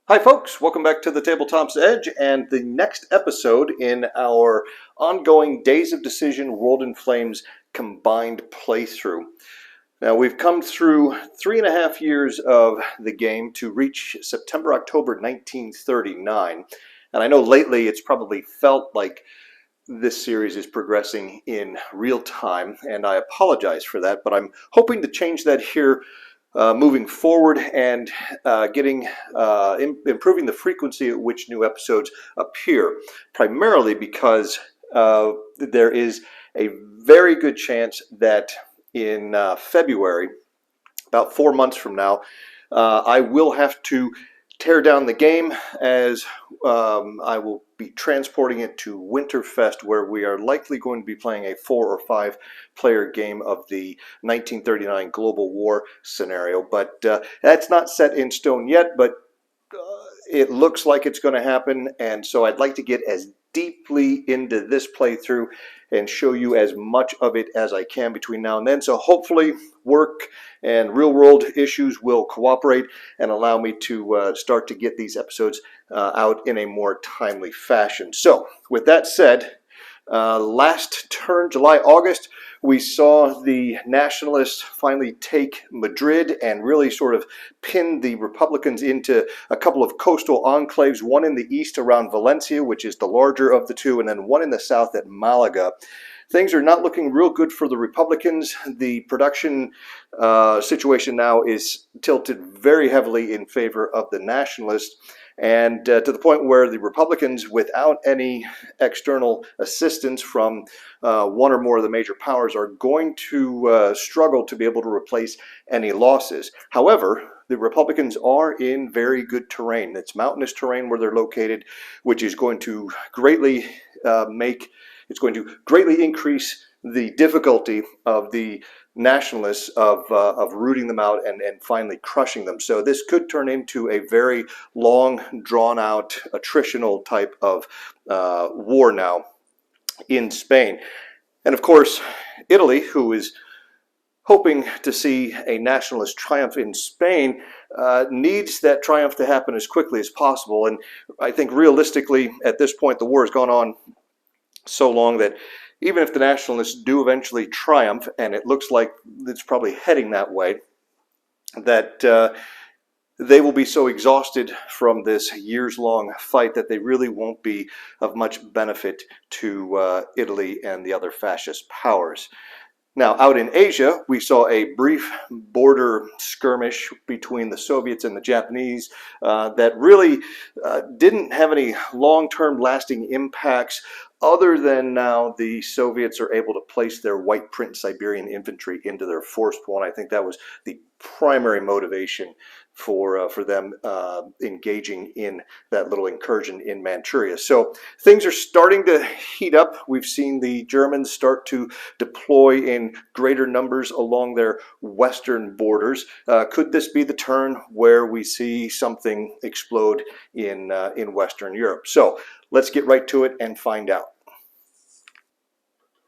Hi, folks. Welcome back to the Tabletop's Edge and the next episode in our ongoing Days of Decision World in Flames combined playthrough. Now, we've come through 3.5 years of the game to reach September, October 1939. And I know lately it's probably felt like this series is progressing in real time, and I apologize for that, but I'm hoping to change that here moving forward and improving the frequency at which new episodes appear, primarily because there is a very good chance that in February, about 4 months from now, I will have to tear down the game as I will be transporting it to Winterfest, where we are likely going to be playing a 4 or 5 player game of the 1939 Global War scenario. But that's not set in stone yet, but it looks like it's going to happen, and so I'd like to get as deeply into this playthrough and show you as much of it as I can between now and then. So hopefully work and real world issues will cooperate and allow me to start to get these episodes out in a more timely fashion. So with that said, last turn, July, August, we saw the Nationalists finally take Madrid and really sort of pin the Republicans into a couple of coastal enclaves, one in the east around Valencia, which is the larger of the two, and then one in the south at Malaga. Things are not looking real good for the Republicans. The production situation now is tilted very heavily in favor of the Nationalists, and to the point where the Republicans, without any external assistance from one or more of the major powers, are going to struggle to be able to replace any losses. However, the Republicans are in very good terrain. It's mountainous terrain where they're located, which is going to greatly increase the difficulty of the Nationalists of rooting them out and finally crushing them. So this could turn into a very long, drawn-out, attritional type of war now in Spain. And of course, Italy, who is hoping to see a nationalist triumph in Spain, needs that triumph to happen as quickly as possible. And I think realistically, at this point, the war has gone on so long that even if the Nationalists do eventually triumph, and it looks like it's probably heading that way, that they will be so exhausted from this years-long fight that they really won't be of much benefit to Italy and the other fascist powers. Now, out in Asia, we saw a brief border skirmish between the Soviets and the Japanese that really didn't have any long-term lasting impacts, other than now the Soviets are able to place their white print Siberian infantry into their forced one. I think that was the primary motivation for them engaging in that little incursion in Manchuria. So things are starting to heat up. We've seen the Germans start to deploy in greater numbers along their western borders. Could this be the turn where we see something explode in Western Europe? So let's get right to it and find out.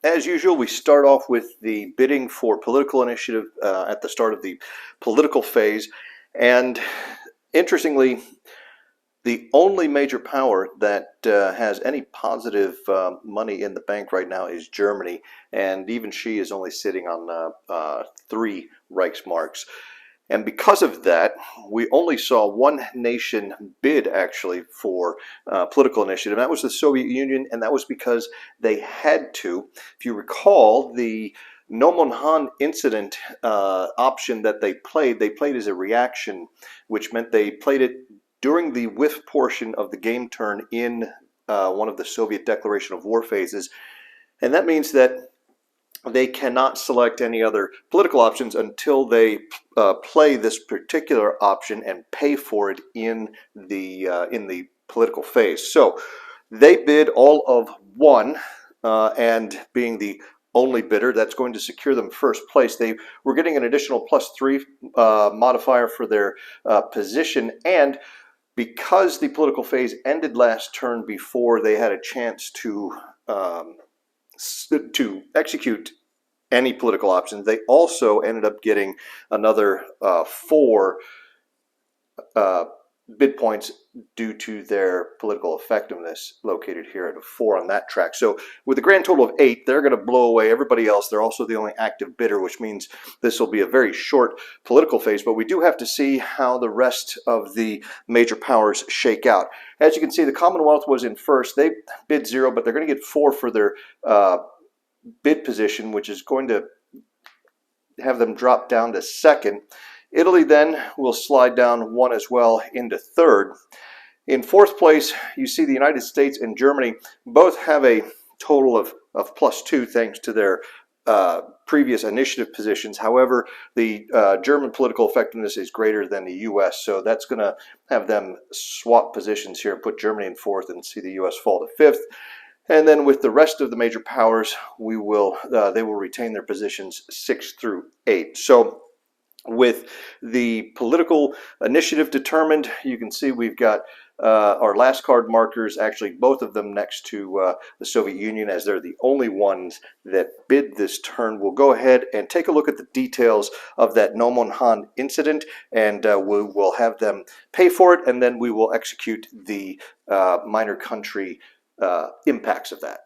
As usual, we start off with the bidding for political initiative at the start of the political phase. And interestingly, the only major power that has any positive money in the bank right now is Germany. And even she is only sitting on 3 Reichsmarks. And because of that, we only saw one nation bid actually for political initiative. That was the Soviet Union, and that was because they had to. If you recall, the Nomonhan incident option that they played as a reaction, which meant they played it during the whiff portion of the game turn in one of the Soviet declaration of war phases. And that means that they cannot select any other political options until they play this particular option and pay for it in the political phase. So they bid all of 1, and being the only bidder, that's going to secure them first place. They were getting an additional +3 modifier for their position, and because the political phase ended last turn before they had a chance to execute any political options, they also ended up getting another 4 bid points due to their political effectiveness, located here at a 4 on that track. So with a grand total of 8, they're going to blow away everybody else. They're also the only active bidder, which means this will be a very short political phase, but we do have to see how the rest of the major powers shake out. As you can see, the Commonwealth was in first. They bid 0, but they're going to get 4 for their bid position, which is going to have them drop down to second. Italy then will slide down 1 as well into third. In fourth place, you see the United States and Germany both have a total of +2 thanks to their previous initiative positions. However, the German political effectiveness is greater than the U.S., so that's going to have them swap positions here and put Germany in fourth and see the U.S. fall to fifth. And then with the rest of the major powers, they will retain their positions 6 through 8. So with the political initiative determined, you can see we've got our last card markers, actually both of them next to the Soviet Union, as they're the only ones that bid this turn. We'll go ahead and take a look at the details of that Nomonhan incident, and we will have them pay for it, and then we will execute the minor country impacts of that.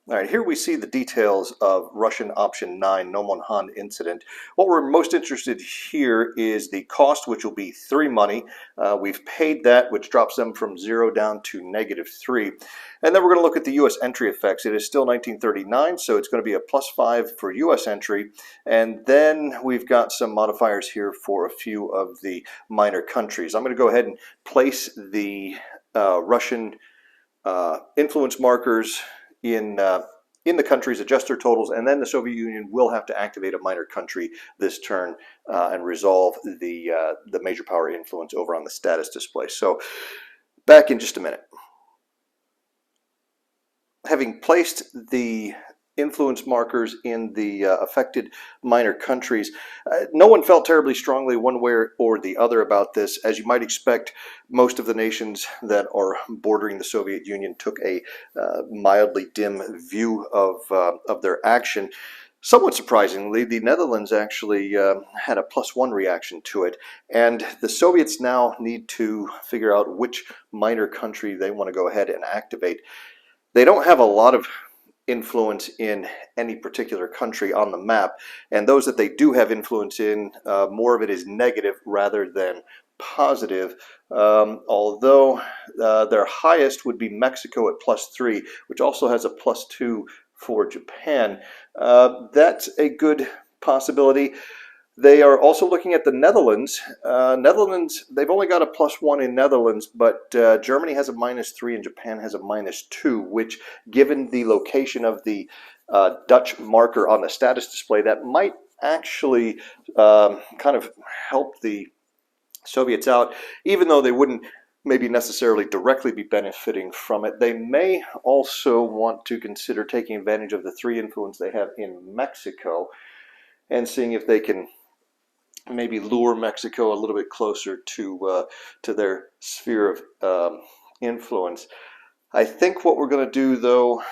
All right, here we see the details of Russian Option 9 Nomonhan incident. What we're most interested here is the cost, which will be 3 money. We've paid that, which drops them from 0 down to -3. And then we're going to look at the U.S. entry effects. It is still 1939, so it's going to be a +5 for U.S. entry. And then we've got some modifiers here for a few of the minor countries. I'm going to go ahead and place the Russian influence markers in the countries, adjust their totals, and then the Soviet Union will have to activate a minor country this turn and resolve the major power influence over on the status display. So back in just a minute. Having placed the influence markers in the affected minor countries, no one felt terribly strongly one way or the other about this. As you might expect, most of the nations that are bordering the Soviet Union took a mildly dim view of their action. Somewhat surprisingly, the Netherlands actually had a +1 reaction to it, and the Soviets now need to figure out which minor country they want to go ahead and activate. They don't have a lot of influence in any particular country on the map, and those that they do have influence in, more of it is negative rather than positive, although their highest would be Mexico at +3, which also has a +2 for Japan. That's a good possibility. They are also looking at the Netherlands. Netherlands, they've only got a +1 in Netherlands, but Germany has a -3 and Japan has a -2, which, given the location of the Dutch marker on the status display, that might actually kind of help the Soviets out, even though they wouldn't maybe necessarily directly be benefiting from it. They may also want to consider taking advantage of the 3 influence they have in Mexico and seeing if they can maybe lure Mexico a little bit closer to their sphere of influence. I think what we're going to do, though,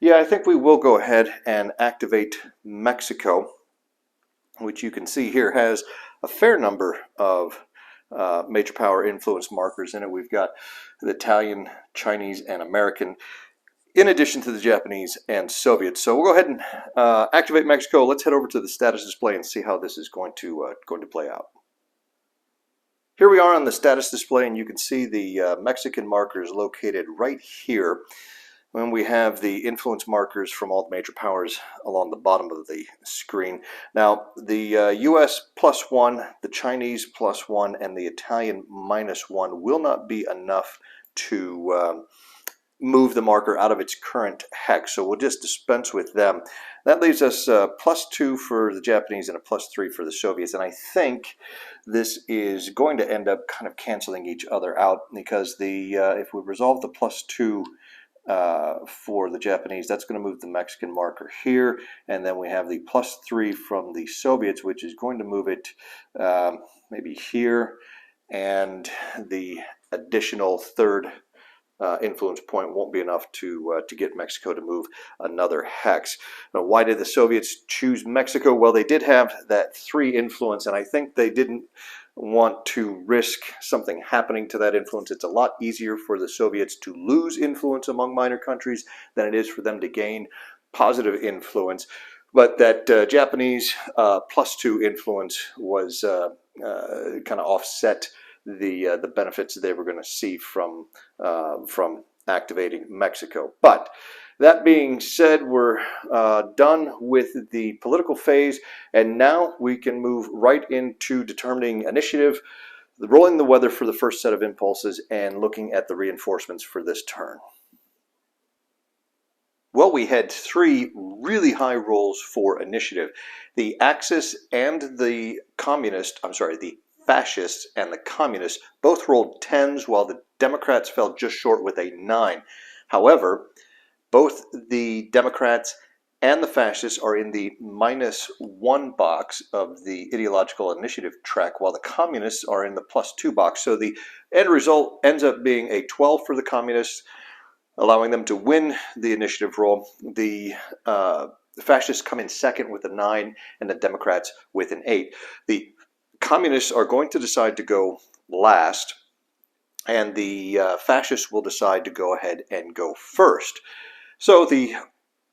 yeah, I think we will go ahead and activate Mexico, which you can see here has a fair number of major power influence markers in it. We've got the Italian, Chinese, and American, in addition to the Japanese and Soviets. So we'll go ahead and activate Mexico. Let's head over to the status display and see how this is going to play out. Here we are on the status display, and you can see the Mexican markers located right here. When we have the influence markers from all the major powers along the bottom of the screen. Now, the US +1, the Chinese +1, and the Italian -1 will not be enough to move the marker out of its current hex, so we'll just dispense with them. That leaves us +2 for the Japanese and a +3 for the Soviets, and I think this is going to end up kind of canceling each other out, because the if we resolve the +2 for the Japanese, that's going to move the Mexican marker here, and then we have the +3 from the Soviets, which is going to move it maybe here, and the additional third influence point won't be enough to get Mexico to move another hex. Now, why did the Soviets choose Mexico? Well, they did have that 3 influence, and I think they didn't want to risk something happening to that influence. It's a lot easier for the Soviets to lose influence among minor countries than it is for them to gain positive influence. But that Japanese +2 influence was kind of offset the benefits they were going to see from activating Mexico. But that being said, we're done with the political phase, and now we can move right into determining initiative, rolling the weather for the first set of impulses, and looking at the reinforcements for this turn. Well, we had 3 really high rolls for initiative. The Axis and the the Fascists and the Communists both rolled 10s, while the Democrats fell just short with a 9. However, both the Democrats and the Fascists are in the -1 box of the ideological initiative track, while the Communists are in the +2 box. So the end result ends up being a 12 for the Communists, allowing them to win the initiative roll. The Fascists come in second with a 9, and the Democrats with an 8. The Communists are going to decide to go last, and the Fascists will decide to go ahead and go first. So the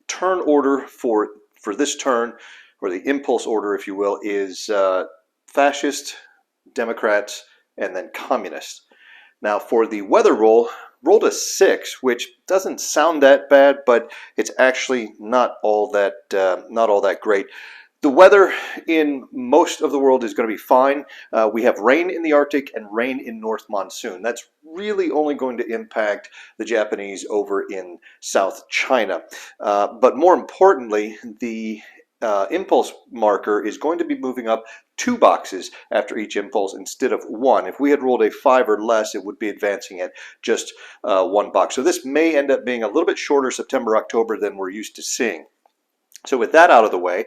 turn order for this turn, or the impulse order, if you will, is Fascist, Democrats, and then Communists. Now for the weather roll, rolled a 6, which doesn't sound that bad, but it's actually not all that great. The weather in most of the world is going to be fine. We have rain in the Arctic and rain in North Monsoon. That's really only going to impact the Japanese over in South China. But more importantly, the impulse marker is going to be moving up 2 boxes after each impulse instead of 1. If we had rolled a 5 or less, it would be advancing at just 1 box. So this may end up being a little bit shorter September-October than we're used to seeing. So with that out of the way,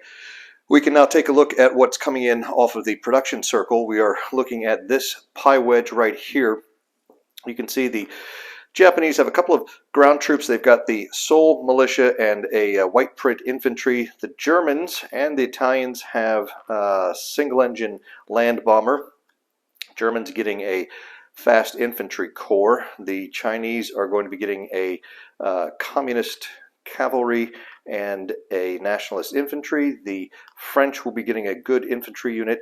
we can now take a look at what's coming in off of the production circle. We are looking at this pie wedge right here. You can see the Japanese have a couple of ground troops. They've got the Seoul militia and a white print infantry. The Germans and the Italians have a single-engine land bomber. Germans getting a fast infantry corps. The Chinese are going to be getting a communist cavalry and a nationalist infantry. The French will be getting a good infantry unit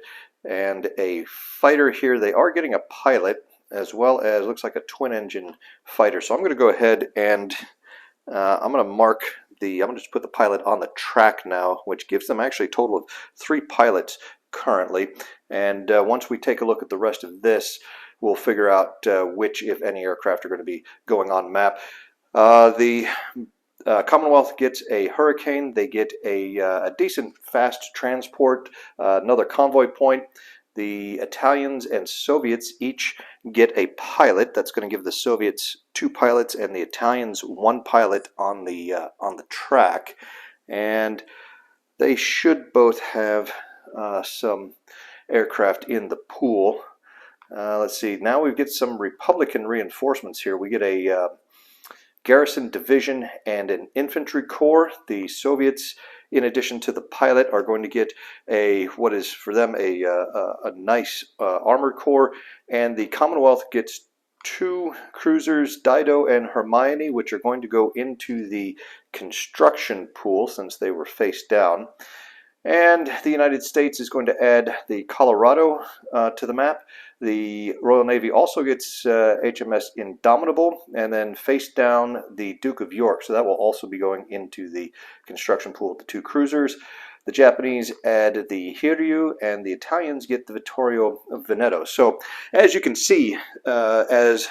and a fighter here. They are getting a pilot, as well as looks like a twin-engine fighter. So I'm going to go ahead and I'm going to just put the pilot on the track now, which gives them actually a total of 3 pilots currently. And once we take a look at the rest of this, we'll figure out which, if any, aircraft are going to be going on map. The Commonwealth gets a Hurricane. They get a decent fast transport, another convoy point. The Italians and Soviets each get a pilot. That's going to give the Soviets 2 pilots and the Italians 1 pilot on the track. And they should both have some aircraft in the pool. Let's see. Now we get some Republican reinforcements here. We get a garrison division and an infantry corps. The Soviets, in addition to the pilot, are going to get what is for them a nice armored corps, and the Commonwealth gets 2 cruisers, Dido and Hermione, which are going to go into the construction pool since they were face down. And the United States is going to add the Colorado to the map. The Royal Navy also gets HMS Indomitable, and then face down the Duke of York. So that will also be going into the construction pool of the 2 cruisers. The Japanese add the Hiryu, and the Italians get the Vittorio Veneto. So as you can see, as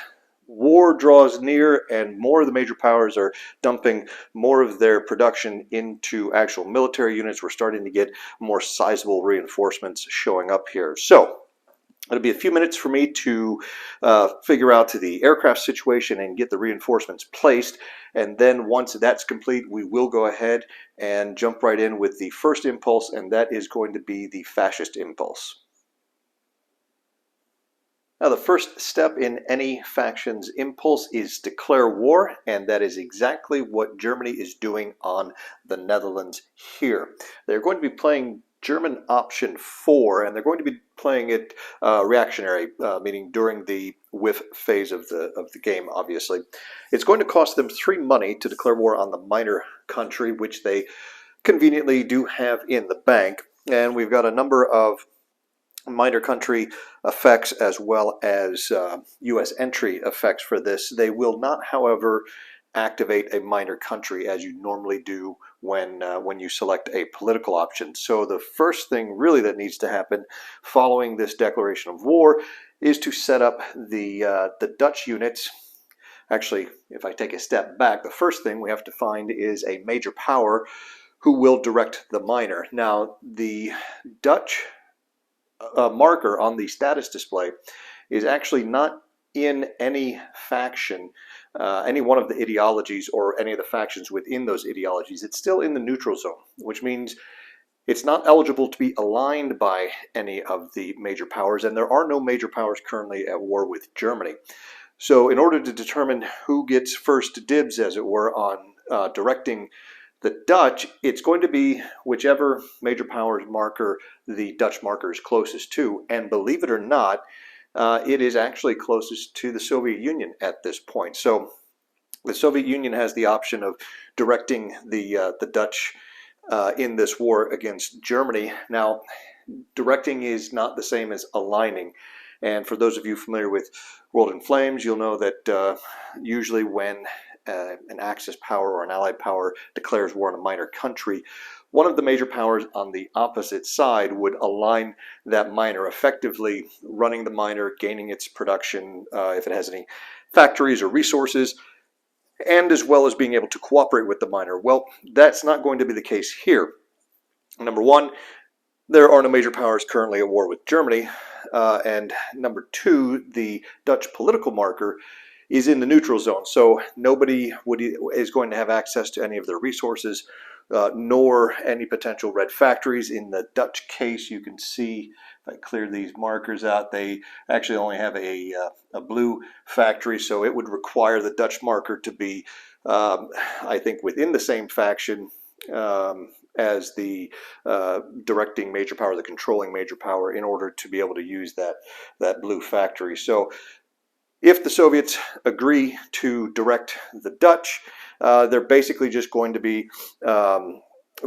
war draws near and more of the major powers are dumping more of their production into actual military units, we're starting to get more sizable reinforcements showing up here. So it'll be a few minutes for me to figure out the aircraft situation and get the reinforcements placed. And then once that's complete, we will go ahead and jump right in with the first impulse, and that is going to be the fascist impulse. Now, the first step in any faction's impulse is declare war, and that is exactly what Germany is doing on the Netherlands here. They're going to be playing German option 4, and they're going to be playing it reactionary, meaning during the whiff phase of the game, obviously. It's going to cost them 3 money to declare war on the minor country, which they conveniently do have in the bank. And we've got a number of minor country effects as well as U.S. entry effects for this. They will not, however, activate a minor country as you normally do when you select a political option. So the first thing really that needs to happen following this declaration of war is to set up the Dutch units. Actually, if I take a step back, the first thing we have to find is a major power who will direct the minor. Now, the Dutch marker on the status display is actually not in any faction, any one of the ideologies or any of the factions within those ideologies. It's still in the neutral zone, which means it's not eligible to be aligned by any of the major powers, and there are no major powers currently at war with Germany. So in order to determine who gets first dibs, as it were, on directing the Dutch, it's going to be whichever major powers marker the Dutch marker is closest to. And believe it or not, it is actually closest to the Soviet Union at this point. So the Soviet Union has the option of directing the Dutch in this war against Germany. Now, directing is not the same as aligning. And for those of you familiar with World in Flames, you'll know that usually when an Axis power or an allied power declares war on a minor country, one of the major powers on the opposite side would align that minor, effectively running the minor, gaining its production if it has any factories or resources, and as well as being able to cooperate with the minor. Well, that's not going to be the case here. Number one, there are no major powers currently at war with Germany, and number two, the Dutch political marker is in the neutral zone, so nobody is going to have access to any of their resources, nor any potential red factories. In the Dutch case, you can see, if I clear these markers out, they actually only have a blue factory, so it would require the Dutch marker to be, I think, within the same faction as the directing major power, the controlling major power, in order to be able to use that blue factory. So if the Soviets agree to direct the Dutch, they're basically just going to be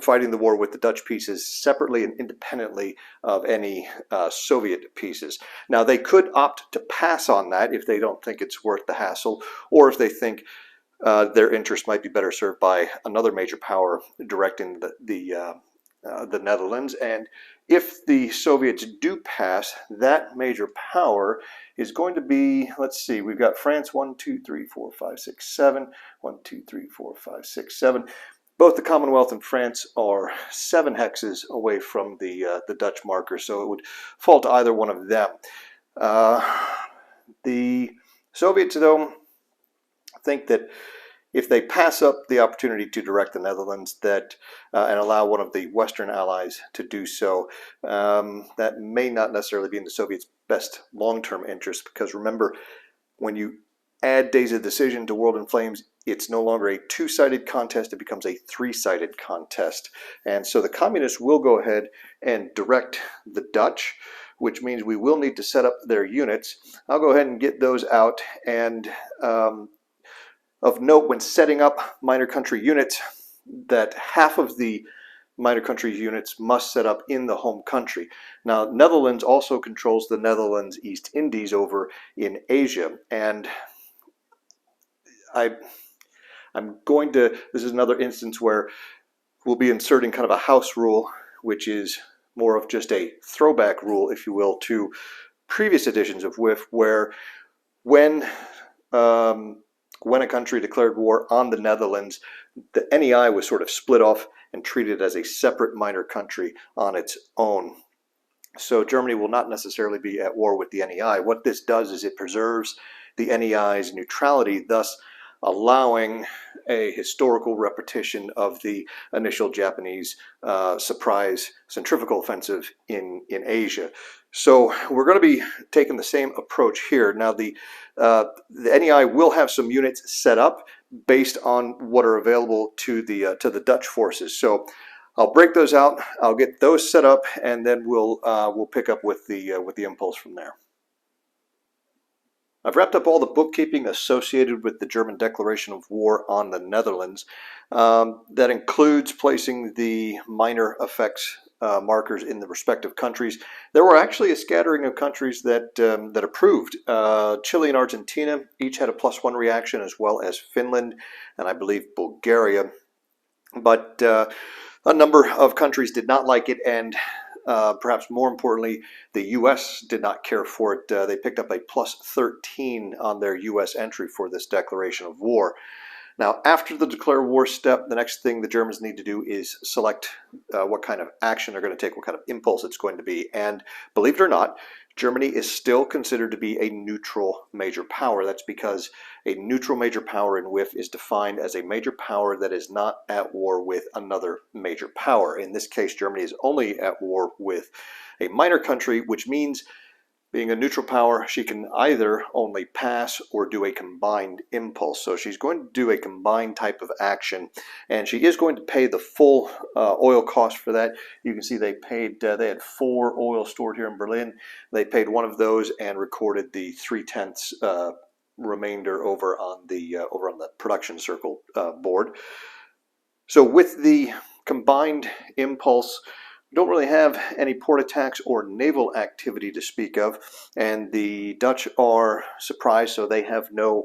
fighting the war with the Dutch pieces separately and independently of any Soviet pieces. Now, they could opt to pass on that if they don't think it's worth the hassle, or if they think their interest might be better served by another major power directing the Netherlands. And if the Soviets do pass, that major power is going to be, let's see, we've got France 1, 2, 3, 4, 5, 6, 7. 1, 2, 3, 4, 5, 6, 7. Both the Commonwealth and France are 7 hexes away from the Dutch marker, so it would fall to either one of them. The Soviets, though, think that if they pass up the opportunity to direct the Netherlands and allow one of the Western allies to do so, that may not necessarily be in the Soviets' best long-term interest, because remember, when you add Days of Decision to World in Flames, it's no longer a 2-sided contest, it becomes a 3-sided contest. And so the communists will go ahead and direct the Dutch, which means we will need to set up their units. I'll go ahead and get those out, and of note, when setting up minor country units, that half of the minor country units must set up in the home country. Now, Netherlands also controls the Netherlands East Indies over in Asia, and this is another instance where we'll be inserting kind of a house rule, which is more of just a throwback rule, if you will, to previous editions of WIF, where when a country declared war on the Netherlands, the NEI was sort of split off and treated as a separate minor country on its own. So Germany will not necessarily be at war with the NEI. What this does is it preserves the NEI's neutrality, thus allowing a historical repetition of the initial Japanese surprise centrifugal offensive in Asia. So we're going to be taking the same approach here. Now the NEI will have some units set up based on what are available to the Dutch forces. So I'll break those out. I'll get those set up, and then we'll pick up with the impulse from there. I've wrapped up all the bookkeeping associated with the German declaration of war on the Netherlands. That includes placing the minor effects markers in the respective countries. There were actually a scattering of countries that approved. Chile and Argentina each had a +1 reaction, as well as Finland and I believe Bulgaria. But a number of countries did not like it, and perhaps more importantly, the U.S. did not care for it. They picked up a +13 on their U.S. entry for this declaration of war. Now, after the declare war step, the next thing the Germans need to do is select what kind of action they're going to take, what kind of impulse it's going to be. And believe it or not, Germany is still considered to be a neutral major power. That's because a neutral major power in WIF is defined as a major power that is not at war with another major power. In this case, Germany is only at war with a minor country, which means, being a neutral power, she can either only pass or do a combined impulse. So she's going to do a combined type of action, and she is going to pay the full oil cost for that. You can see they paid. They had 4 oil stored here in Berlin. They paid one of those and recorded the 3/10 remainder over on the production circle board. So with the combined impulse, don't really have any port attacks or naval activity to speak of, and the Dutch are surprised, so they have no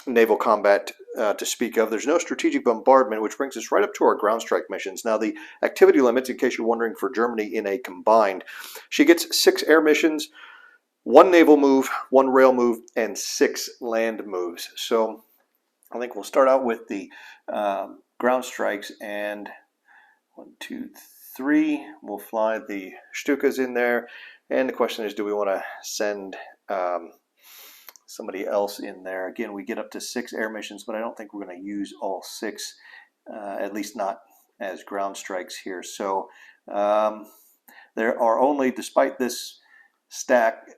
naval combat to speak of. There's no strategic bombardment, which brings us right up to our ground strike missions. Now, the activity limits, in case you're wondering, for Germany in a combined, she gets 6 air missions, 1 naval move, 1 rail move, and 6 land moves. So I think we'll start out with the ground strikes, and 1, 2, 3. We'll fly the Stukas in there, and the question is, do we want to send somebody else in there? Again, we get up to 6 air missions, but I don't think we're going to use all 6, at least not as ground strikes here. So there are only, despite this stack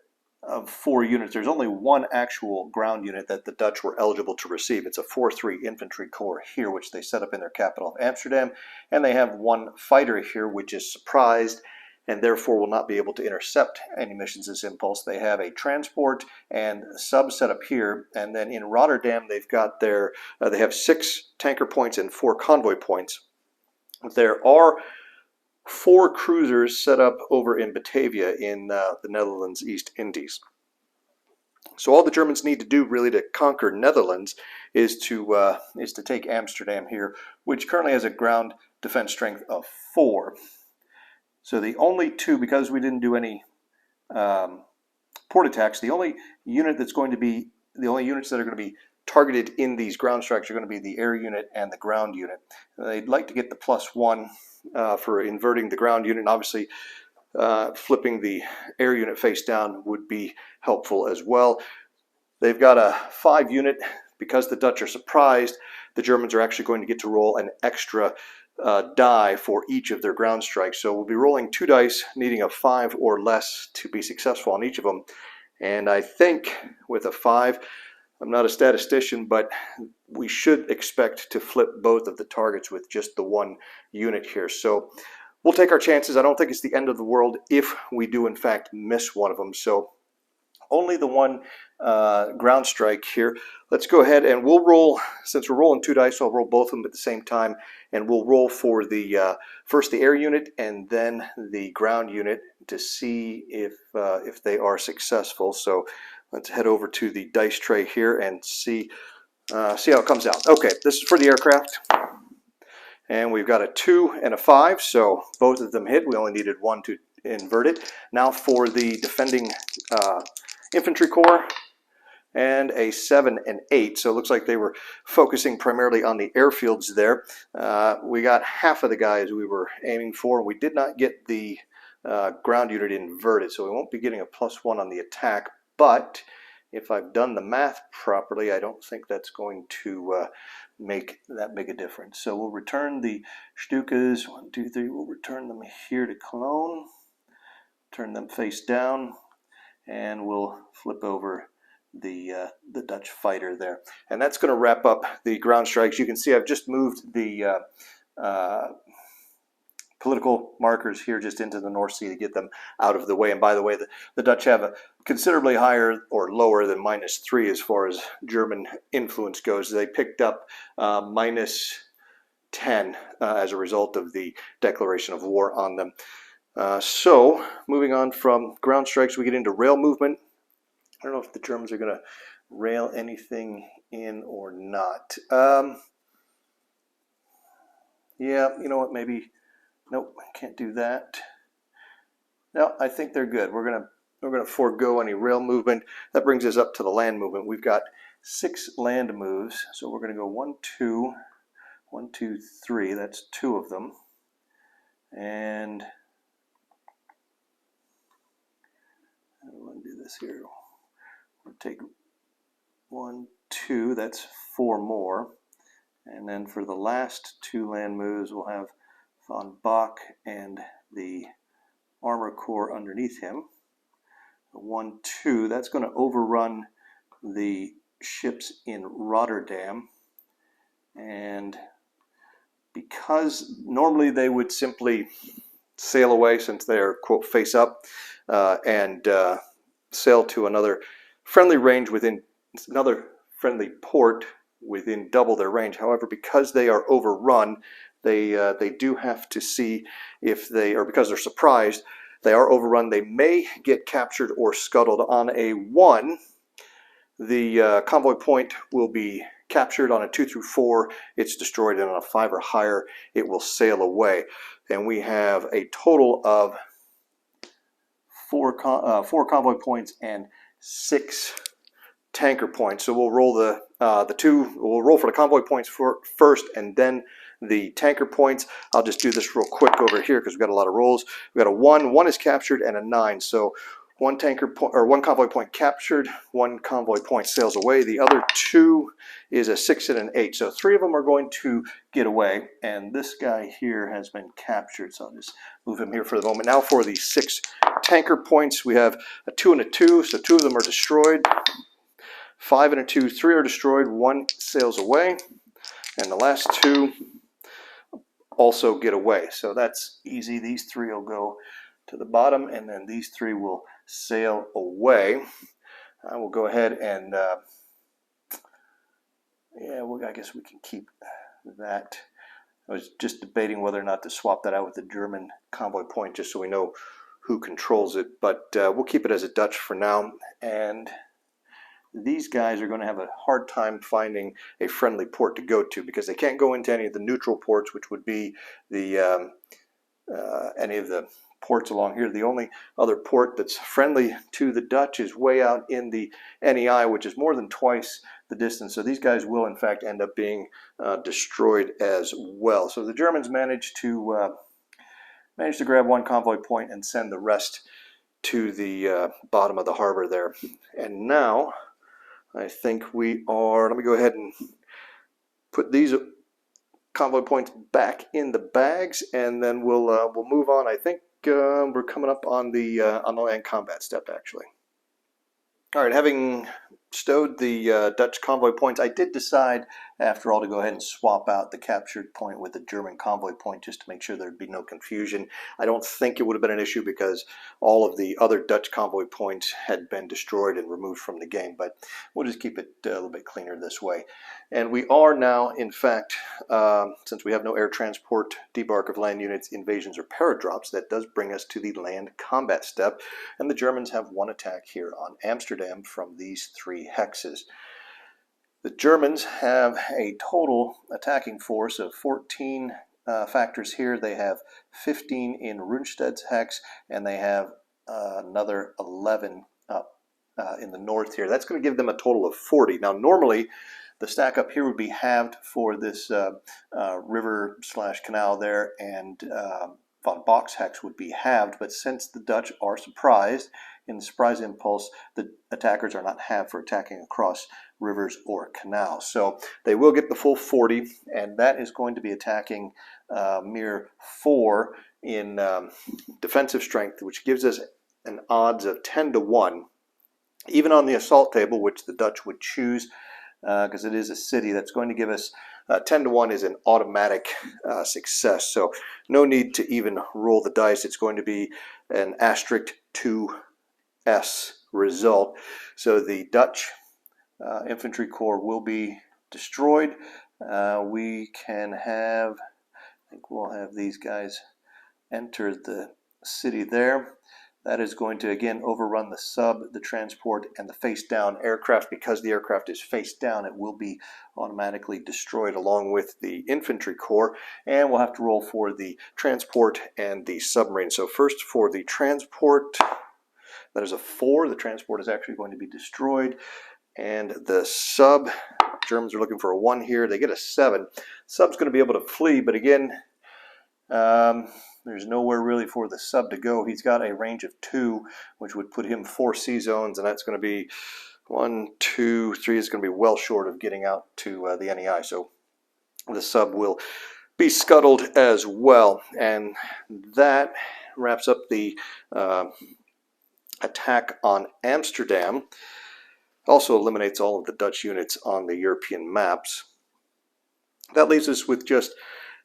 of 4 units, there's only 1 actual ground unit that the Dutch were eligible to receive. It's a 4-3 infantry corps here, which they set up in their capital of Amsterdam, and they have 1 fighter here, which is surprised and therefore will not be able to intercept any missions as impulse. They have a transport and sub set up here, and then in Rotterdam they've got their they have 6 tanker points and 4 convoy points. There are 4 cruisers set up over in Batavia in the Netherlands East Indies. So all the Germans need to do really to conquer Netherlands is to take Amsterdam here, which currently has a ground defense strength of 4. So the only 2, because we didn't do any port attacks, the only units that are going to be targeted in these ground strikes are going to be the air unit and the ground unit. They'd like to get the +1 for inverting the ground unit, and obviously flipping the air unit face down would be helpful as well. They've got a 5 unit. Because the Dutch are surprised, the Germans are actually going to get to roll an extra die for each of their ground strikes. So we'll be rolling 2 dice, needing a 5 or less to be successful on each of them. And I think with a 5, I'm not a statistician, but we should expect to flip both of the targets with just the 1 unit here. So we'll take our chances. I don't think it's the end of the world if we do in fact miss one of them. So only the 1 ground strike here. Let's go ahead and we'll roll, since we're rolling 2 dice, I'll roll both of them at the same time, and we'll roll for the first the air unit and then the ground unit to see if they are successful. So let's head over to the dice tray here and see how it comes out. Okay, this is for the aircraft, and we've got a 2 and a 5, so both of them hit. We only needed 1 to invert it. Now for the defending infantry corps, and a 7 and 8. So it looks like they were focusing primarily on the airfields there. We got half of the guys we were aiming for. We did not get the ground unit inverted, so we won't be getting a +1 on the attack, but if I've done the math properly, I don't think that's going to make that big a difference. So we'll return the Stukas, 1, 2, 3, we'll return them here to clone, turn them face down, and we'll flip over the Dutch fighter there. And that's going to wrap up the ground strikes. You can see I've just moved the political markers here just into the North Sea to get them out of the way. And by the way, the Dutch have a considerably higher or lower than -3 as far as German influence goes. They picked up -10 as a result of the declaration of war on them. So moving on from ground strikes, we get into rail movement. I don't know if the Germans are going to rail anything in or not. Yeah, you know what, maybe, nope, can't do that. No, I think they're good. We're gonna forego any rail movement. That brings us up to the land movement. We've got 6 land moves, so we're gonna go 1, 2, 1, 2, 3. That's 2 of them, and I'm gonna do this here. We'll take 1, 2. That's 4 more, and then for the last 2 land moves, we'll have von Bock and the Armor Corps underneath him. 1, 2, that's going to overrun the ships in Rotterdam, and because normally they would simply sail away since they're, quote, face up, and sail to another friendly range within another friendly port within double their range. However, because they are overrun, they do have to see if they, or because they're surprised, they are overrun, they may get captured or scuttled. On a 1, the convoy point will be captured. On a 2 through 4, it's destroyed, and on a 5 or higher, it will sail away. And we have a total of 4 convoy points and 6 tanker points. So we'll roll we'll roll for the convoy points first, and then the tanker points. I'll just do this real quick over here because we've got a lot of rolls. We've got a 1 is captured, and a 9. So 1 tanker point, or 1 convoy point captured, 1 convoy point sails away. The other 2 is a 6 and an 8. So 3 of them are going to get away, and this guy here has been captured. So I'll just move him here for the moment. Now for the 6 tanker points, we have a 2 and a 2. So 2 of them are destroyed. 5 and a 2, 3 are destroyed. 1 sails away, and the last 2 also get away. So that's easy. These 3 will go to the bottom, and then these 3 will sail away. I will go ahead and yeah, well, I guess we can keep that. I was just debating whether or not to swap that out with the German convoy point, just so we know who controls it, but we'll keep it as a Dutch for now. And these guys are going to have a hard time finding a friendly port to go to, because they can't go into any of the neutral ports, which would be the any of the ports along here. The only other port that's friendly to the Dutch is way out in the NEI, which is more than twice the distance. So these guys will in fact end up being destroyed as well. So the Germans managed to grab 1 convoy point and send the rest to the bottom of the harbor there. And now I think we are, let me go ahead and put these convoy points back in the bags, and then we'll move on. I think we're coming up on the land combat step, actually. All right, having stowed the Dutch convoy points, I did decide, after all, to go ahead and swap out the captured point with the German convoy point, just to make sure there'd be no confusion. I don't think it would have been an issue, because all of the other Dutch convoy points had been destroyed and removed from the game, but we'll just keep it a little bit cleaner this way. And we are now, in fact, since we have no air transport, debark of land units, invasions, or paradrops, that does bring us to the land combat step, and the Germans have 1 attack here on Amsterdam from these 3 hexes. The Germans have a total attacking force of 14 factors here. They have 15 in Rundsted's hex, and they have another 11 up in the north here. That's going to give them a total of 40. Now, normally, the stack up here would be halved for this river/canal there, and von Bock's hex would be halved, but since the Dutch are surprised in the surprise impulse, the attackers are not halved for attacking across rivers or canals. So they will get the full 40, and that is going to be attacking mere 4 in defensive strength, which gives us an odds of 10 to 1. Even on the assault table, which the Dutch would choose, because it is a city, that's going to give us 10 to 1 is an automatic success. So no need to even roll the dice. It's going to be an asterisk 2S result. So the Dutch infantry corps will be destroyed. We can have, I think we'll have these guys enter the city there. That is going to, again, overrun the sub, the transport, and the face-down aircraft. Because the aircraft is face down, it will be automatically destroyed along with the infantry corps. And we'll have to roll for the transport and the submarine. So first for the transport, that is a 4. The transport is actually going to be destroyed. And the sub, Germans are looking for a 1 here. They get a 7. Sub's going to be able to flee, but again, there's nowhere really for the sub to go. He's got a range of 2, which would put him 4 sea zones, and that's going to be 1, 2, 3. It's going to be well short of getting out to the NEI. So the sub will be scuttled as well. And that wraps up the attack on Amsterdam. Also eliminates all of the Dutch units on the European maps. That leaves us with just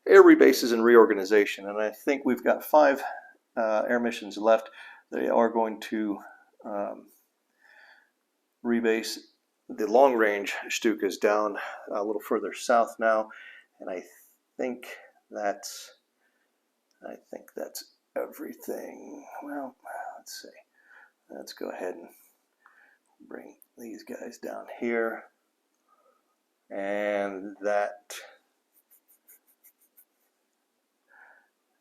air rebases and reorganization, and I think we've got 5 air missions left. They are going to rebase the long-range Stukas down a little further south now, and I think that's everything. Well, let's see. Let's go ahead and bring these guys down here, and that.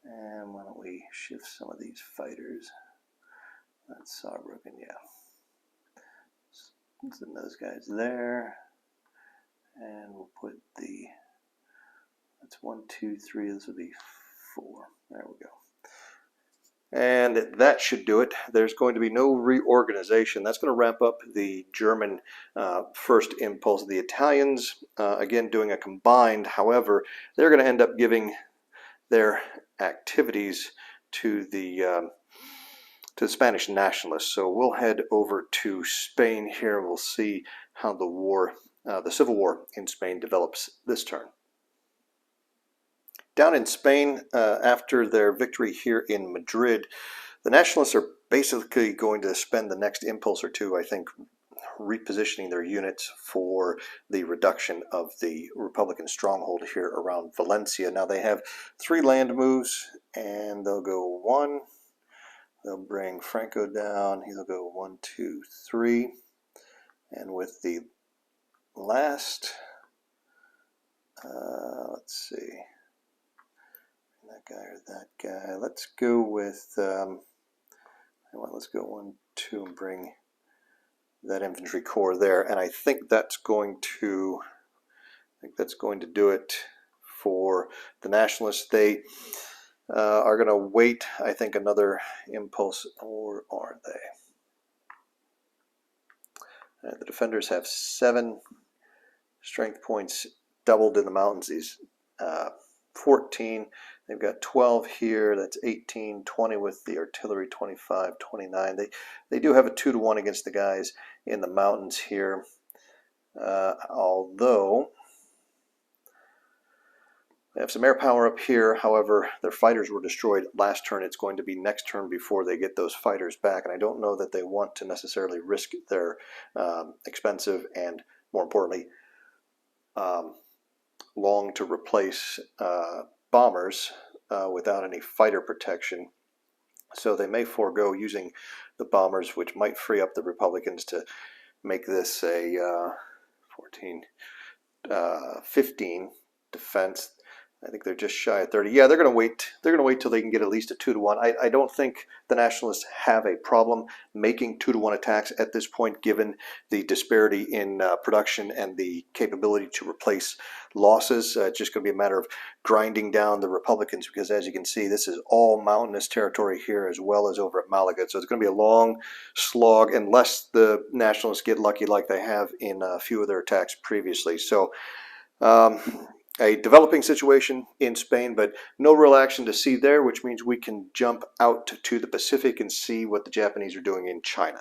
And why don't we shift some of these fighters? That's Saarbrücken, yeah. Send those guys there. And we'll put the, that's 1, 2, 3, this would be 4. There we go. And that should do it. There's going to be no reorganization. That's going to wrap up the German first impulse. The Italians, again, doing a combined. However, they're going to end up giving their activities to the Spanish nationalists. So we'll head over to Spain here. We'll see how the civil war in Spain develops this turn. Down in Spain, after their victory here in Madrid, the nationalists are basically going to spend the next impulse or 2, I think, repositioning their units for the reduction of the Republican stronghold here around Valencia. Now they have 3 land moves, and they'll go 1. They'll bring Franco down. He'll go 1, 2, 3. And with the last, let's see, that guy or that guy. Let's go with, let's go 1, 2, and bring that infantry corps there, and I think that's going to do it for the nationalists. They are going to wait, I think, another impulse, or are they? The defenders have 7 strength points doubled in the mountains. These 14. They've got 12 here. That's 18, 20 with the artillery, 25, 29. They do have a 2 to 1 against the guys in the mountains here. Although they have some air power up here. However, their fighters were destroyed last turn. It's going to be next turn before they get those fighters back. And I don't know that they want to necessarily risk their expensive and, more importantly, long to replace bombers without any fighter protection. So they may forego using the bombers, which might free up the Republicans to make this a 15 defense. I think they're just shy of 30. Yeah, they're going to wait. They're going to wait till they can get at least a 2-to-1. I don't think the Nationalists have a problem making 2-to-1 attacks at this point, given the disparity in production and the capability to replace losses. It's just going to be a matter of grinding down the Republicans, because as you can see, this is all mountainous territory here as well as over at Malaga. So it's going to be a long slog unless the Nationalists get lucky like they have in a few of their attacks previously. So a developing situation in Spain, but no real action to see there, which means we can jump out to the Pacific and see what the Japanese are doing in China.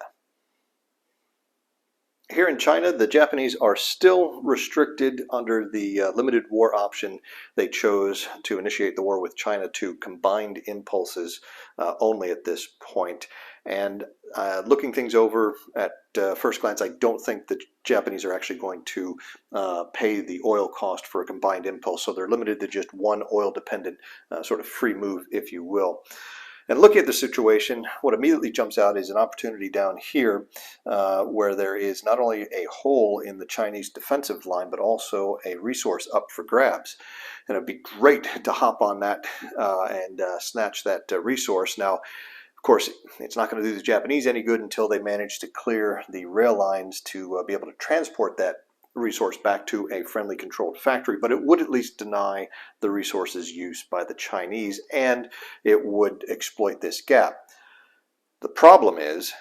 Here in China, the Japanese are still restricted under the limited war option they chose to initiate the war with China to combined impulses only at this point. And looking things over at first glance, I don't think the Japanese are actually going to pay the oil cost for a combined impulse. So they're limited to just one oil-dependent sort of free move, if you will. And looking at the situation, what immediately jumps out is an opportunity down here where there is not only a hole in the Chinese defensive line, but also a resource up for grabs. And it'd be great to hop on that and snatch that resource. Now, of course, it's not going to do the Japanese any good until they manage to clear the rail lines to be able to transport that resource back to a friendly controlled factory, but it would at least deny the resources use by the Chinese, and it would exploit this gap. The problem is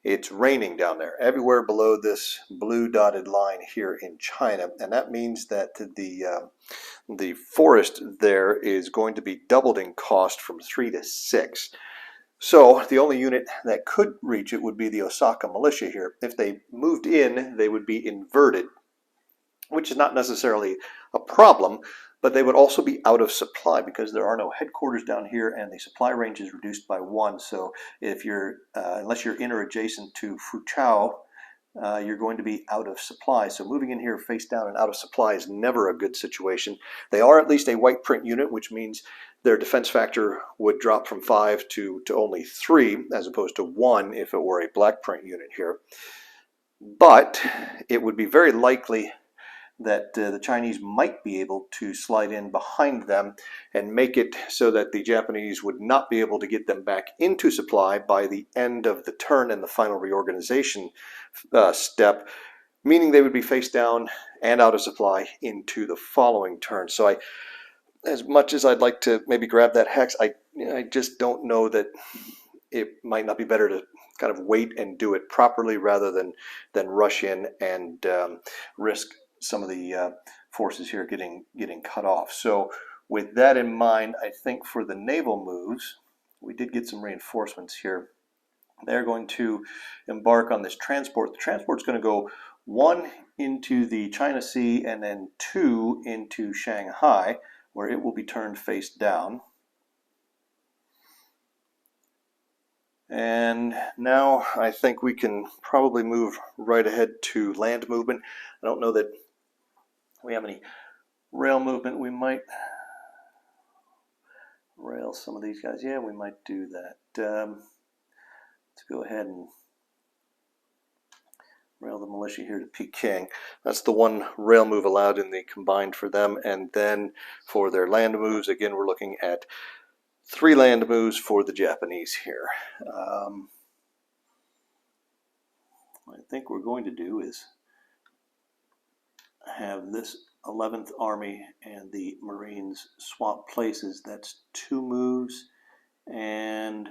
it's raining down there everywhere below this blue dotted line here in China, and that means that the forest there is going to be doubled in cost from 3 to 6. So the only unit that could reach it would be the Osaka militia here. If they moved in, they would be inverted, which is not necessarily a problem, but they would also be out of supply because there are no headquarters down here and the supply range is reduced by 1. So if you're, unless you're in or adjacent to Foochow, you're going to be out of supply. So moving in here face down and out of supply is never a good situation. They are at least a white print unit, which means their defense factor would drop from 5 to only 3, as opposed to 1 if it were a black print unit here. But it would be very likely that the Chinese might be able to slide in behind them and make it so that the Japanese would not be able to get them back into supply by the end of the turn and the final reorganization step, meaning they would be face down and out of supply into the following turn. So as much as I'd like to maybe grab that hex, I just don't know that it might not be better to kind of wait and do it properly rather than rush in and risk some of the forces here getting cut off. So with that in mind, I think for the naval moves, we did get some reinforcements here. They're going to embark on this transport. The transport's going to go 1 into the China Sea and then 2 into Shanghai, where it will be turned face down. And now I think we can probably move right ahead to land movement. I don't know that we have any rail movement. We might rail some of these guys. Yeah, we might do that. Let's go ahead and rail the militia here to Peking. That's the one rail move allowed in the combined for them. And then for their land moves, again, we're looking at 3 land moves for the Japanese here. What I think we're going to do is have this 11th Army and the Marines swap places. That's 2 moves, and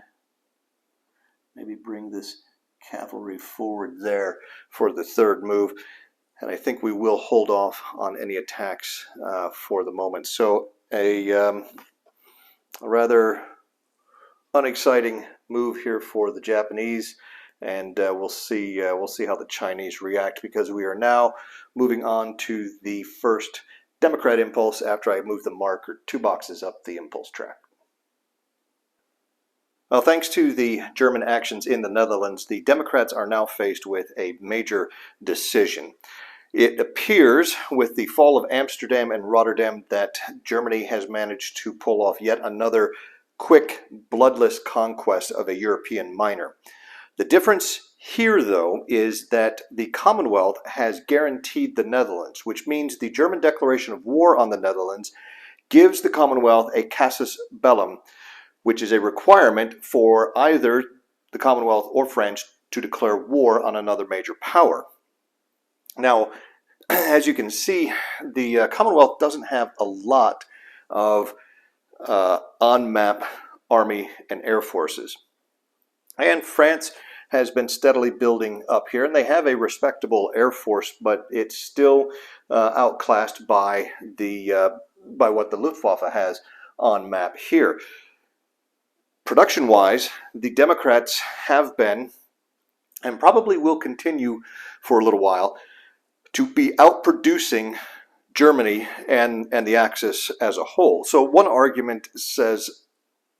maybe bring this cavalry forward there for the 3rd move. And I think we will hold off on any attacks for the moment. So a rather unexciting move here for the Japanese, and we'll see how the Chinese react, because we are now moving on to the first Democrat impulse after I move the marker 2 boxes up the impulse track. Well, thanks to the German actions in the Netherlands, the Democrats are now faced with a major decision. It appears with the fall of Amsterdam and Rotterdam that Germany has managed to pull off yet another quick, bloodless conquest of a European minor. The difference here, though, is that the Commonwealth has guaranteed the Netherlands, which means the German declaration of war on the Netherlands gives the Commonwealth a casus bellum, which is a requirement for either the Commonwealth or France to declare war on another major power. Now, as you can see, the Commonwealth doesn't have a lot of on-map army and air forces. And France has been steadily building up here, and they have a respectable air force, but it's still outclassed by what the Luftwaffe has on map here. Production-wise, the Democrats have been, and probably will continue for a little while, to be outproducing Germany and the Axis as a whole. So one argument says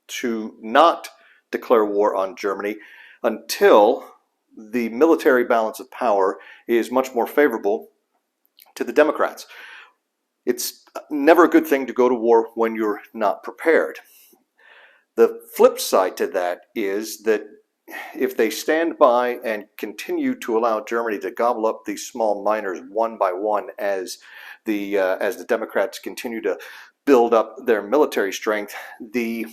to not declare war on Germany until the military balance of power is much more favorable to the Democrats. It's never a good thing to go to war when you're not prepared. The flip side to that is that if they stand by and continue to allow Germany to gobble up these small miners one by one as the Democrats continue to build up their military strength, the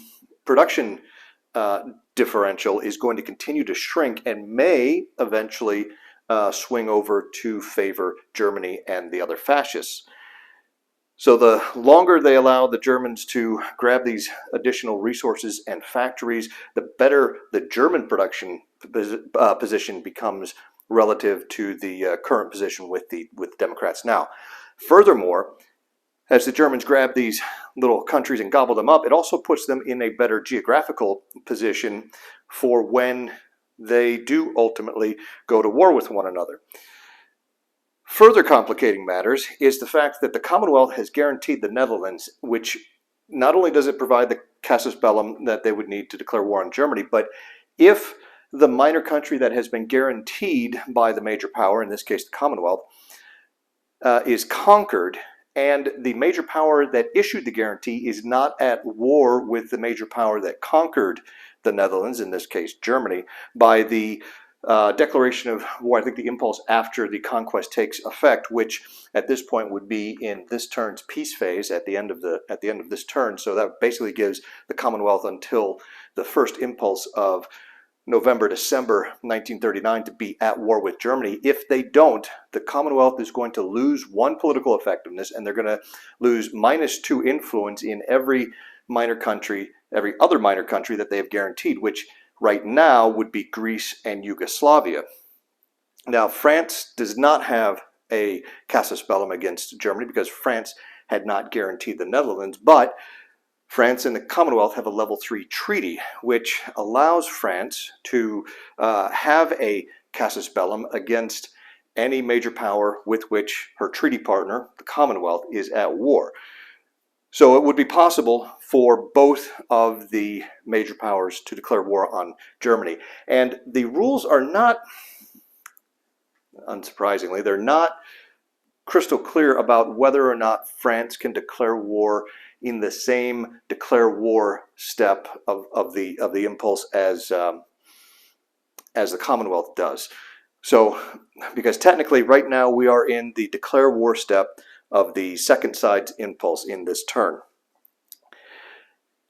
production differential is going to continue to shrink and may eventually swing over to favor Germany and the other fascists. So the longer they allow the Germans to grab these additional resources and factories, the better the German production position becomes relative to the current position with Democrats now. Furthermore, as the Germans grab these little countries and gobble them up, it also puts them in a better geographical position for when they do ultimately go to war with one another. Further complicating matters is the fact that the Commonwealth has guaranteed the Netherlands, which not only does it provide the casus bellum that they would need to declare war on Germany, but if the minor country that has been guaranteed by the major power, in this case the Commonwealth, is conquered, and the major power that issued the guarantee is not at war with the major power that conquered the Netherlands, in this case Germany, by the declaration of war, I think the impulse after the conquest takes effect, which at this point would be in this turn's peace phase at the end of this turn. So that basically gives the Commonwealth until the first impulse of November, December 1939 to be at war with Germany. If they don't, the Commonwealth is going to lose one political effectiveness, and they're going to lose -2 influence in every other minor country that they have guaranteed, which right now would be Greece and Yugoslavia. Now, France does not have a casus bellum against Germany because France had not guaranteed the Netherlands, but France and the Commonwealth have a level 3 treaty, which allows France to have a casus bellum against any major power with which her treaty partner, the Commonwealth, is at war. So it would be possible for both of the major powers to declare war on Germany. And the rules are not, unsurprisingly, they're not crystal clear about whether or not France can declare war in the same declare war step of the impulse as the Commonwealth does. So, because technically right now we are in the declare war step of the second side's impulse in this turn.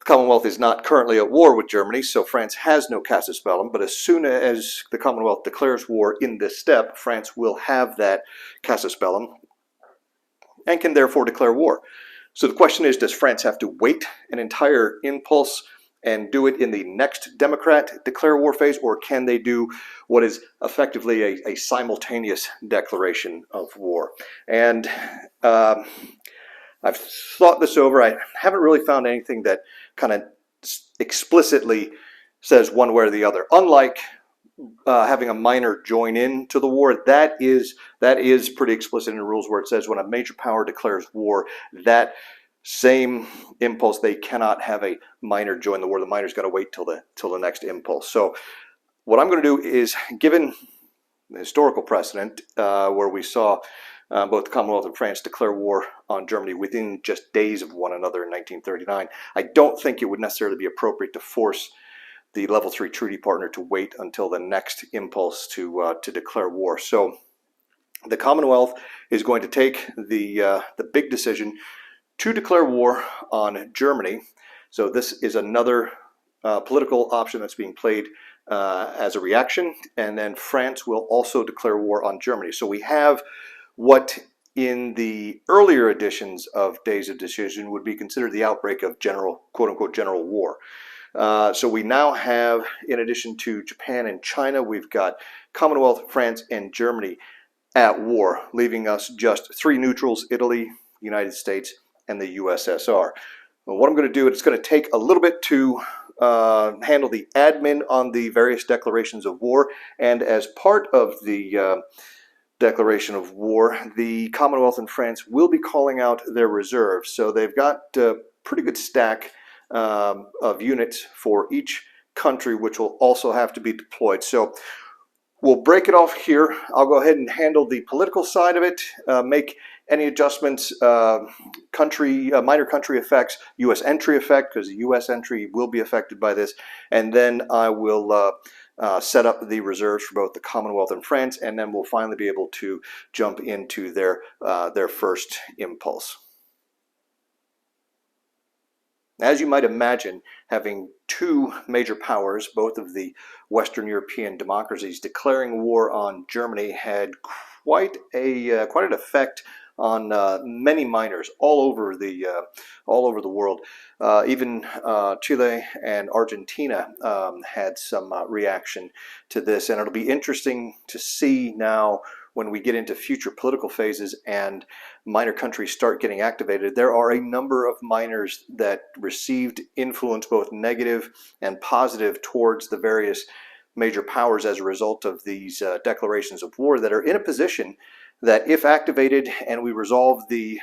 The Commonwealth is not currently at war with Germany, so France has no casus bellum, but as soon as the Commonwealth declares war in this step, France will have that casus bellum and can therefore declare war. So the question is, does France have to wait an entire impulse and do it in the next Democrat declare war phase, or can they do what is effectively a simultaneous declaration of war? And I've thought this over. I haven't really found anything that kind of explicitly says one way or the other. Unlike having a minor join in to the war, that is pretty explicit in the rules, where it says when a major power declares war, that same impulse, they cannot have a minor join the war. The minor's got to wait till the next impulse. So what I'm going to do is, given the historical precedent where we saw both the Commonwealth and France declare war on Germany within just days of one another in 1939, I don't think it would necessarily be appropriate to force the level 3 treaty partner to wait until the next impulse to declare war. So the Commonwealth is going to take the big decision to declare war on Germany. So this is another political option that's being played as a reaction. And then France will also declare war on Germany. So we have what in the earlier editions of Days of Decision would be considered the outbreak of general, quote unquote, general war. So we now have, in addition to Japan and China, we've got Commonwealth, France, and Germany at war, leaving us just three neutrals: Italy, United States, and the USSR. Well, what I'm going to do, it's going to take a little bit to handle the admin on the various declarations of war, and as part of the declaration of war, the Commonwealth and France will be calling out their reserves. So they've got a pretty good stack of units for each country, which will also have to be deployed. So we'll break it off here. I'll go ahead and handle the political side of it, make any adjustments, minor country effects, U.S. entry effect, because the U.S. entry will be affected by this, and then I will set up the reserves for both the Commonwealth and France, and then we'll finally be able to jump into their first impulse. As you might imagine, having two major powers, both of the Western European democracies, declaring war on Germany had quite an effect on many miners all over the world. Even Chile and Argentina had some reaction to this, and it'll be interesting to see now when we get into future political phases and minor countries start getting activated. There are a number of miners that received influence, both negative and positive, towards the various major powers as a result of these declarations of war, that are in a position that, if activated and we resolve the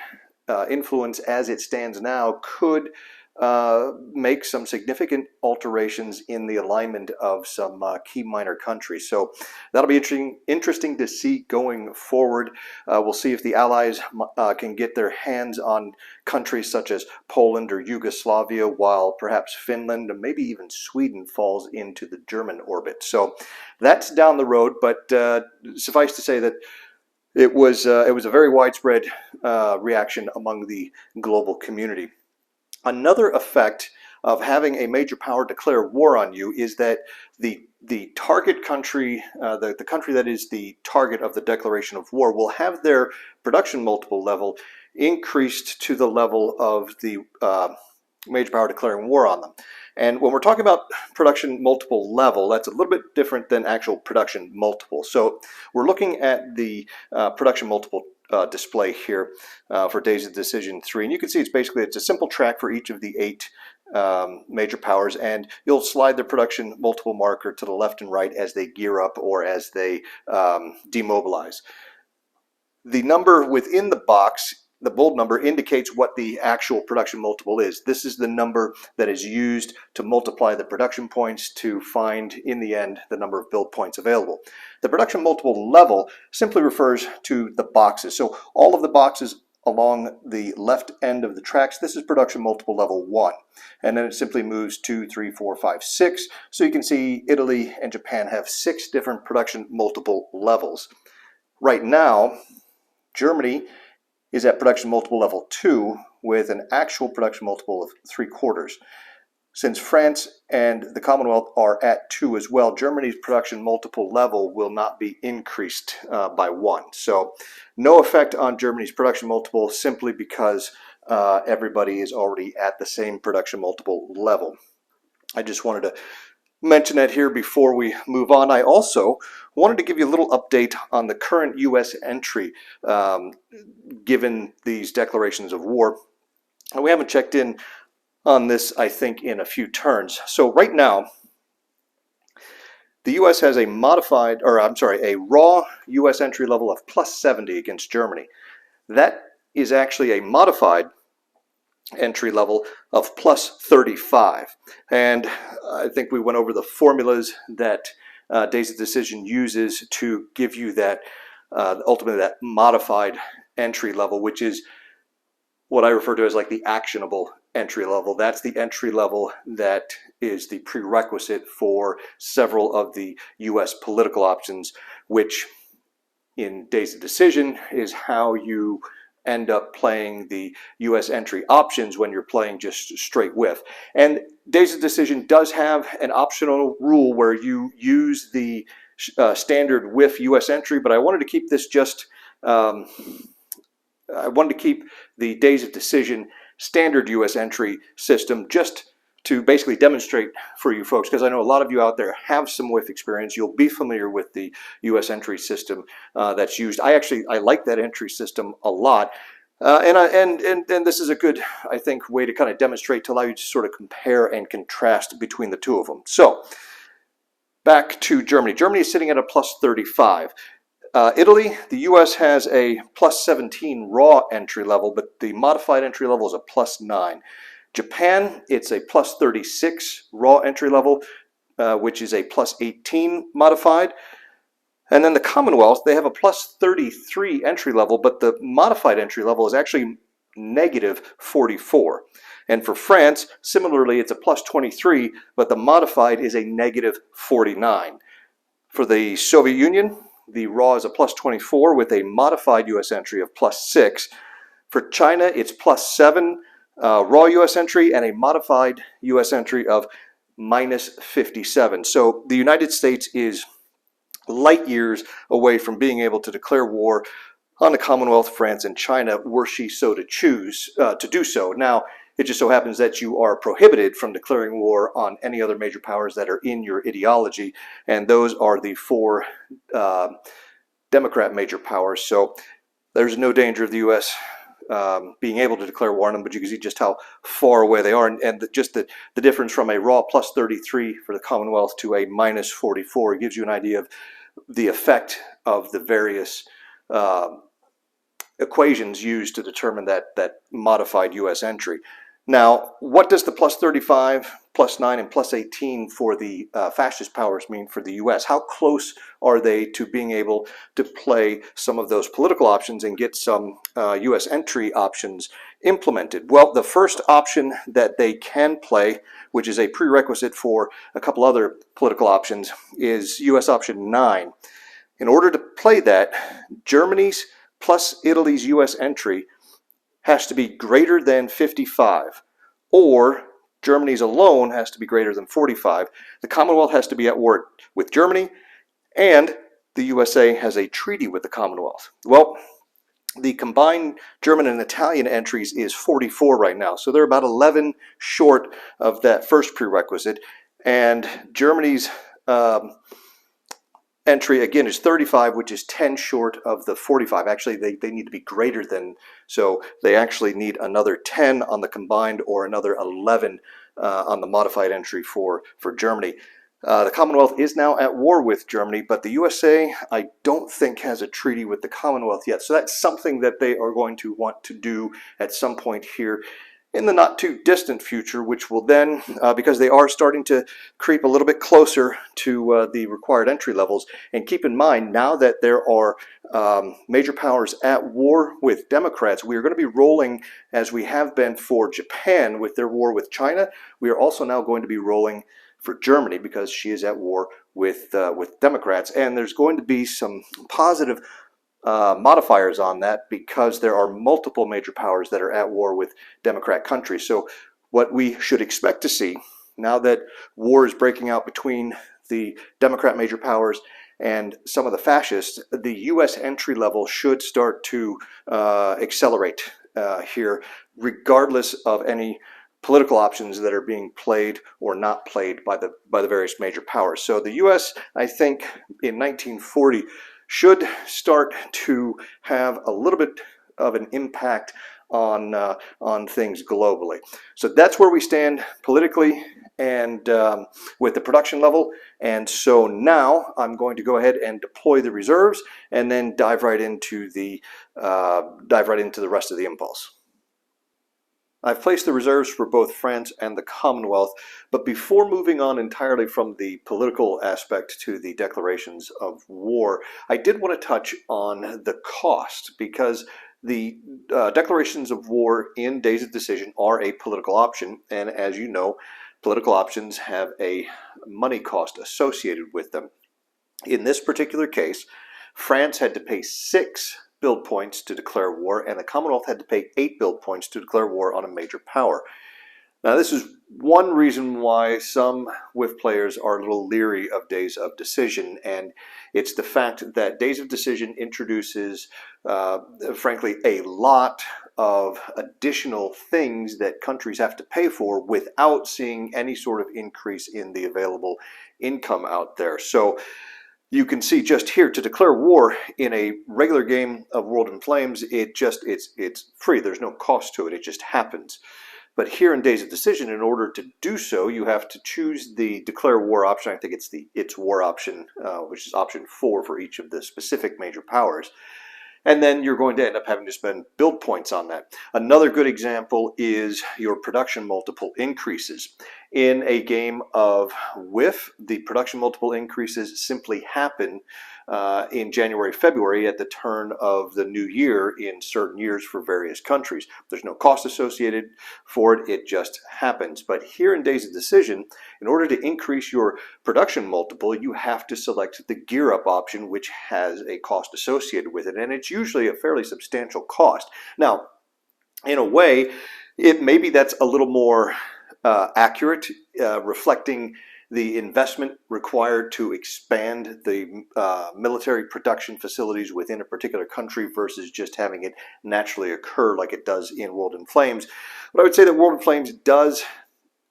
influence as it stands now, could make some significant alterations in the alignment of some key minor countries. So that'll be interesting to see going forward. We'll see if the Allies can get their hands on countries such as Poland or Yugoslavia, while perhaps Finland and maybe even Sweden falls into the German orbit. So that's down the road, but suffice to say that it was a very widespread reaction among the global community. Another effect of having a major power declare war on you is that the target country, the country that is the target of the declaration of war, will have their production multiple level increased to the level of the major power declaring war on them. And when we're talking about production multiple level, that's a little bit different than actual production multiple. So we're looking at the production multiple display here for Days of Decision 3, and you can see it's a simple track for each of the 8 major powers, and you'll slide the production multiple marker to the left and right as they gear up or as they demobilize. The number within the box, the bold number, indicates what the actual production multiple is. This is the number that is used to multiply the production points to find, in the end, the number of build points available. The production multiple level simply refers to the boxes. So all of the boxes along the left end of the tracks, this is production multiple level 1. And then it simply moves 2, 3, 4, 5, 6. So you can see Italy and Japan have 6 different production multiple levels. Right now, Germany is at production multiple level 2 with an actual production multiple of 3/4. Since France and the Commonwealth are at 2 as well, Germany's production multiple level will not be increased by 1. So no effect on Germany's production multiple, simply because everybody is already at the same production multiple level. I just wanted to mention that here before we move on. I also wanted to give you a little update on the current U.S. entry given these declarations of war. We haven't checked in on this, I think, in a few turns. So right now, the U.S. has a a raw U.S. entry level of +70 against Germany. That is actually a modified entry level of +35. And I think we went over the formulas that Days of Decision uses to give you that, ultimately, that modified entry level, which is what I refer to as like the actionable entry level. That's the entry level that is the prerequisite for several of the U.S. political options, which in Days of Decision is how you end up playing the U.S. entry options when you're playing just straight whiff. And Days of Decision does have an optional rule where you use the standard whiff U.S. entry, but I wanted to keep this just, I wanted to keep the Days of Decision standard U.S. entry system just to basically demonstrate for you folks, because I know a lot of you out there have some whiff experience. You'll be familiar with the U.S. entry system that's used. I like that entry system a lot. And this is a good, I think, way to kind of demonstrate, to allow you to sort of compare and contrast between the two of them. So back to Germany. Germany is sitting at a plus 35. Italy, the U.S. has a plus 17 raw entry level, but the modified entry level is a plus 9. Japan, it's a plus 36 raw entry level, which is a plus 18 modified. And then the Commonwealth, they have a plus 33 entry level, but the modified entry level is actually negative 44. And for France, similarly, it's a plus 23, but the modified is a negative 49. For the Soviet Union, the raw is a plus 24 with a modified U.S. entry of plus 6. For China, it's plus 7 raw U.S. entry and a modified U.S. entry of minus 57. So the United States is light years away from being able to declare war on the Commonwealth, France, and China, were she so to choose to do so. Now, it just so happens that you are prohibited from declaring war on any other major powers that are in your ideology, and those are the 4 Democrat major powers. So there's no danger of the U.S. Being able to declare war on them, but you can see just how far away they are, and just the difference from a raw plus 33 for the Commonwealth to a minus 44 gives you an idea of the effect of the various equations used to determine that modified U.S. entry. Now, what does the plus 35, plus 9, and plus 18 for the fascist powers mean for the U.S.? How close are they to being able to play some of those political options and get some U.S. entry options implemented? Well, the first option that they can play, which is a prerequisite for a couple other political options, is U.S. option 9. In order to play that, Germany's plus Italy's U.S. entry has to be greater than 55, or Germany's alone has to be greater than 45. The Commonwealth has to be at war with Germany, and the USA has a treaty with the Commonwealth. Well, the combined German and Italian entries is 44 right now, so they're about 11 short of that first prerequisite, and Germany's entry again is 35, which is 10 short of the 45. Actually, they need to be greater than, so they actually need another 10 on the combined, or another 11 on the modified entry for Germany. The Commonwealth is now at war with Germany, but the USA, I don't think, has a treaty with the Commonwealth yet. So that's something that they are going to want to do at some point here in the not too distant future, which will then, because they are starting to creep a little bit closer to the required entry levels. And keep in mind, now that there are major powers at war with Democrats, we are going to be rolling, as we have been for Japan with their war with China. We are also now going to be rolling for Germany, because she is at war with Democrats. And there's going to be some positive modifiers on that, because there are multiple major powers that are at war with Democrat countries. So what we should expect to see, now that war is breaking out between the Democrat major powers and some of the fascists, the U.S. entry level should start to accelerate here, regardless of any political options that are being played or not played by the various major powers. So the U.S., I think, in 1940 should start to have a little bit of an impact on things globally. So that's where we stand politically and with the production level. And so now I'm going to go ahead and deploy the reserves, and then dive right into the rest of the impulse. I've placed the reserves for both France and the Commonwealth, but before moving on entirely from the political aspect to the declarations of war, I did want to touch on the cost, because the declarations of war in Days of Decision are a political option, and as you know, political options have a money cost associated with them. In this particular case, France had to pay $6 build points to declare war, and the Commonwealth had to pay 8 build points to declare war on a major power. Now, this is one reason why some WIF players are a little leery of Days of Decision, and it's the fact that Days of Decision introduces, frankly, a lot of additional things that countries have to pay for without seeing any sort of increase in the available income out there. So you can see just here, to declare war in a regular game of World in Flames, it's free. There's no cost to it. It just happens. But here in Days of Decision, in order to do so, you have to choose the Declare War option. I think it's War option, which is option 4 for each of the specific major powers. And then you're going to end up having to spend build points on that. Another good example is your production multiple increases. In a game of WIF, the production multiple increases simply happen in January, February at the turn of the new year in certain years for various countries. There's no cost associated for it, it just happens. But here in Days of Decision, in order to increase your production multiple, you have to select the Gear Up option, which has a cost associated with it, and it's usually a fairly substantial cost. Now, in a way, maybe that's a little more accurate, reflecting the investment required to expand the military production facilities within a particular country versus just having it naturally occur like it does in World in Flames. But I would say that World in Flames does,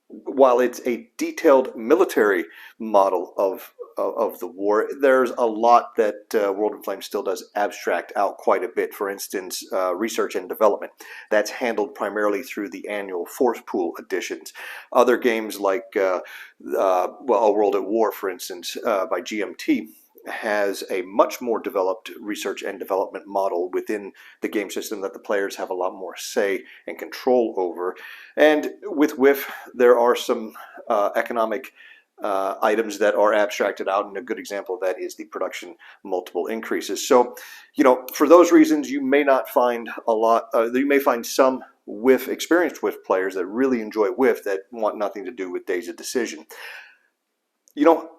while it's a detailed military model of the war, there's a lot that World in Flames still does abstract out quite a bit. For instance, research and development. That's handled primarily through the annual Force Pool editions. Other games like A World at War, for instance, by GMT, has a much more developed research and development model within the game system that the players have a lot more say and control over. And with WIF, there are some economic items that are abstracted out, and a good example of that is the production multiple increases. So, for those reasons, you may not find a lot, you may find some experienced WIF players that really enjoy WIF that want nothing to do with Days of Decision.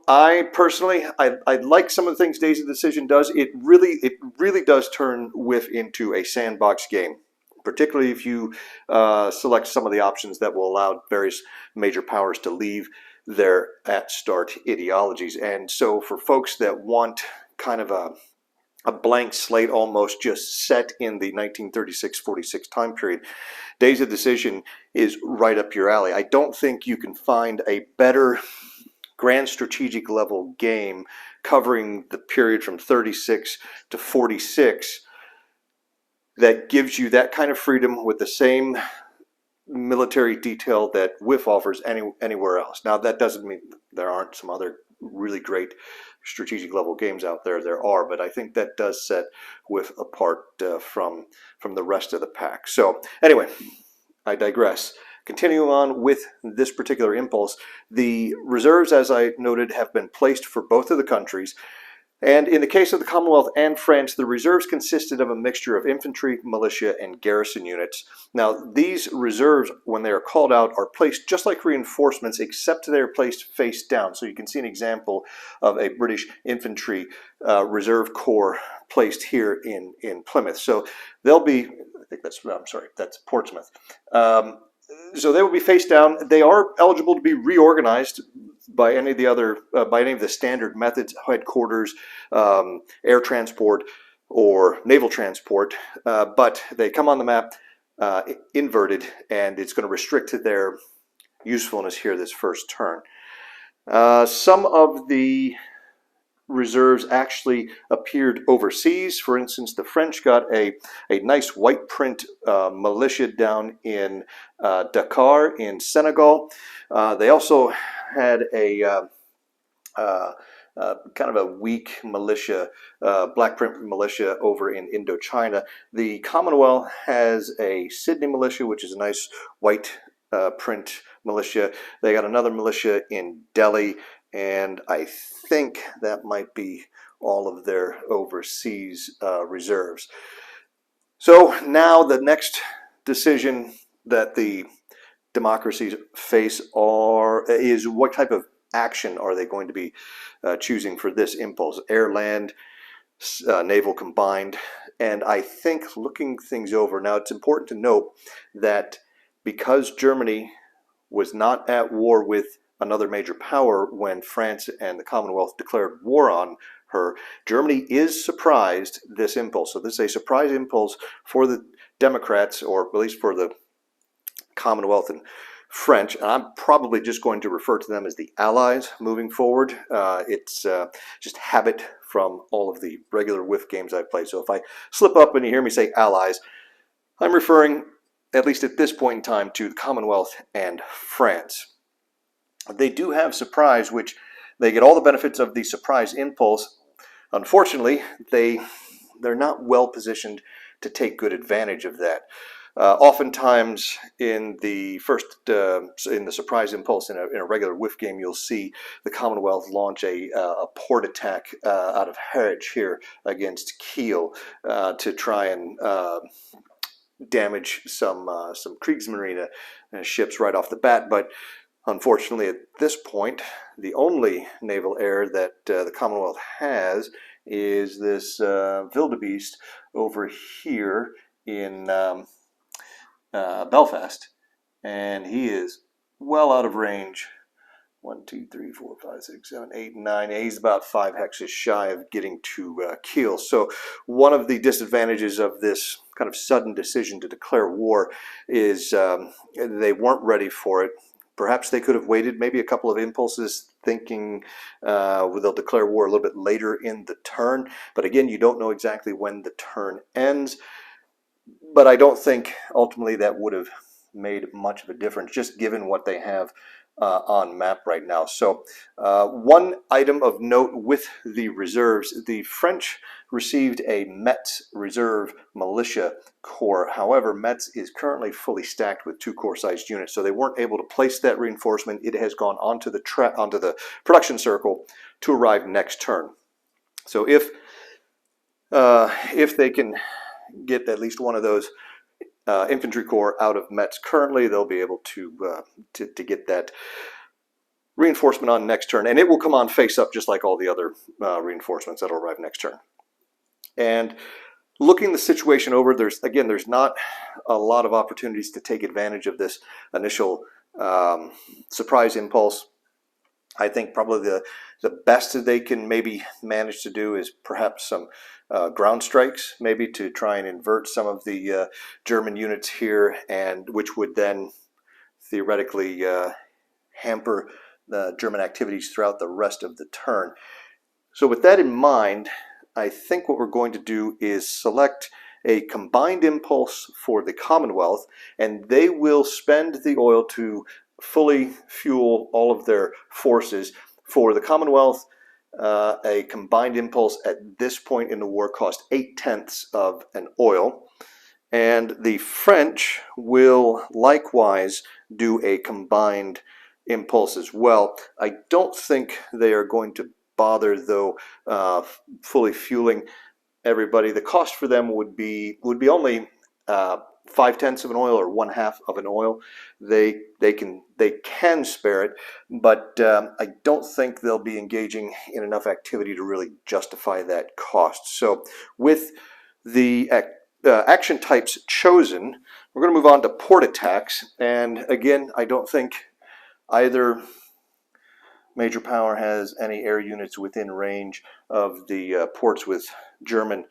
I personally, I like some of the things Days of Decision does. It really does turn WIF into a sandbox game, particularly if you select some of the options that will allow various major powers to leave their at-start ideologies. And so for folks that want kind of a blank slate almost just set in the 1936-46 time period, Days of Decision is right up your alley. I don't think you can find a better grand strategic level game covering the period from 36 to 46 that gives you that kind of freedom with the same military detail that WIF offers anywhere else. Now, that doesn't mean there aren't some other really great strategic level games out there. There are, but I think that does set WIF apart from the rest of the pack. So anyway, I digress. Continuing on with this particular impulse, the reserves, as I noted, have been placed for both of the countries. And in the case of the Commonwealth and France, the reserves consisted of a mixture of infantry, militia, and garrison units. Now, these reserves, when they are called out, are placed just like reinforcements, except they are placed face down. So you can see an example of a British infantry reserve corps placed here in Plymouth. So they'll be, I think that's, I'm sorry, that's Portsmouth. So they will be face down. They are eligible to be reorganized by any of the standard methods: headquarters, air transport, or naval transport. But they come on the map inverted, and it's going to restrict their usefulness here this first turn. Some of the reserves actually appeared overseas. For instance, the French got a nice white print militia down in Dakar in Senegal. They also had a kind of a weak militia, black print militia over in Indochina. The Commonwealth has a Sydney militia, which is a nice white print militia. They got another militia in Delhi, and I think that might be all of their overseas reserves. So now the next decision that the democracies face is what type of action are they going to be choosing for this impulse: air, land, naval combined. And I think looking things over, now it's important to note that because Germany was not at war with another major power when France and the Commonwealth declared war on her, Germany is surprised this impulse. So this is a surprise impulse for the Democrats, or at least for the Commonwealth and French. And I'm probably just going to refer to them as the Allies moving forward. It's just habit from all of the regular whiff games I've played. So if I slip up and you hear me say Allies, I'm referring, at least at this point in time, to the Commonwealth and France. They do have surprise, which they get all the benefits of the surprise impulse. Unfortunately, they're not well positioned to take good advantage of that. Oftentimes, in the surprise impulse in a regular whiff game, you'll see the Commonwealth launch a port attack out of Harwich here against Kiel to try and damage some Kriegsmarine ships right off the bat. But unfortunately, at this point, the only naval air that the Commonwealth has is this wildebeest over here in Belfast, and he is well out of range. 1, 2, 3, 4, 5, 6, 7, 8, 9. He's about 5 hexes shy of getting to Kiel. So one of the disadvantages of this kind of sudden decision to declare war is they weren't ready for it. Perhaps they could have waited maybe a couple of impulses, thinking they'll declare war a little bit later in the turn. But again, you don't know exactly when the turn ends. But I don't think ultimately that would have made much of a difference, just given what they have on map right now. So one item of note with the reserves, the French received a Metz Reserve Militia Corps. However, Metz is currently fully stacked with 2 corps-sized units, so they weren't able to place that reinforcement. It has gone onto the production circle to arrive next turn. So if they can get at least one of those infantry corps out of Metz currently, they'll be able to get that reinforcement on next turn, and it will come on face up just like all the other reinforcements that'll arrive next turn. And looking the situation over, there's not a lot of opportunities to take advantage of this initial surprise impulse. I think probably the best that they can maybe manage to do is perhaps some ground strikes, maybe to try and invert some of the German units here, and which would then theoretically hamper the German activities throughout the rest of the turn. So with that in mind, I think what we're going to do is select a combined impulse for the Commonwealth, and they will spend the oil to fully fuel all of their forces. For the Commonwealth, a combined impulse at this point in the war cost 8/10 of an oil, and the French will likewise do a combined impulse as well. I don't think they are going to bother, though, fully fueling everybody. The cost for them would be only 5/10 of an oil or 1/2 of an oil. They can spare it, but I don't think they'll be engaging in enough activity to really justify that cost. So with the action types chosen, we're going to move on to port attacks. And again, I don't think either major power has any air units within range of the ports with German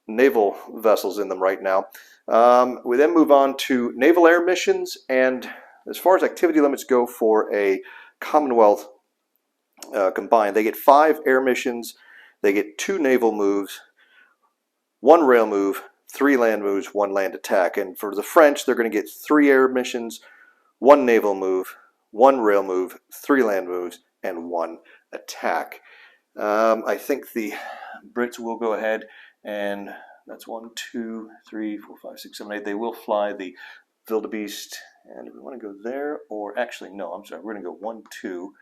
naval vessels in them right now. We then move on to naval air missions, and as far as activity limits go for a Commonwealth combined, they get 5 air missions, they get 2 naval moves, 1 rail move, 3 land moves, 1 land attack. And for the French, they're going to get 3 air missions, 1 naval move, 1 rail move, 3 land moves, and 1 attack. I think the Brits will go ahead, and that's 1, 2, 3, 4, 5, 6, 7, 8. They will fly the wildebeest, and if we want to go there, or actually, no, I'm sorry, we're going to go 1, 2,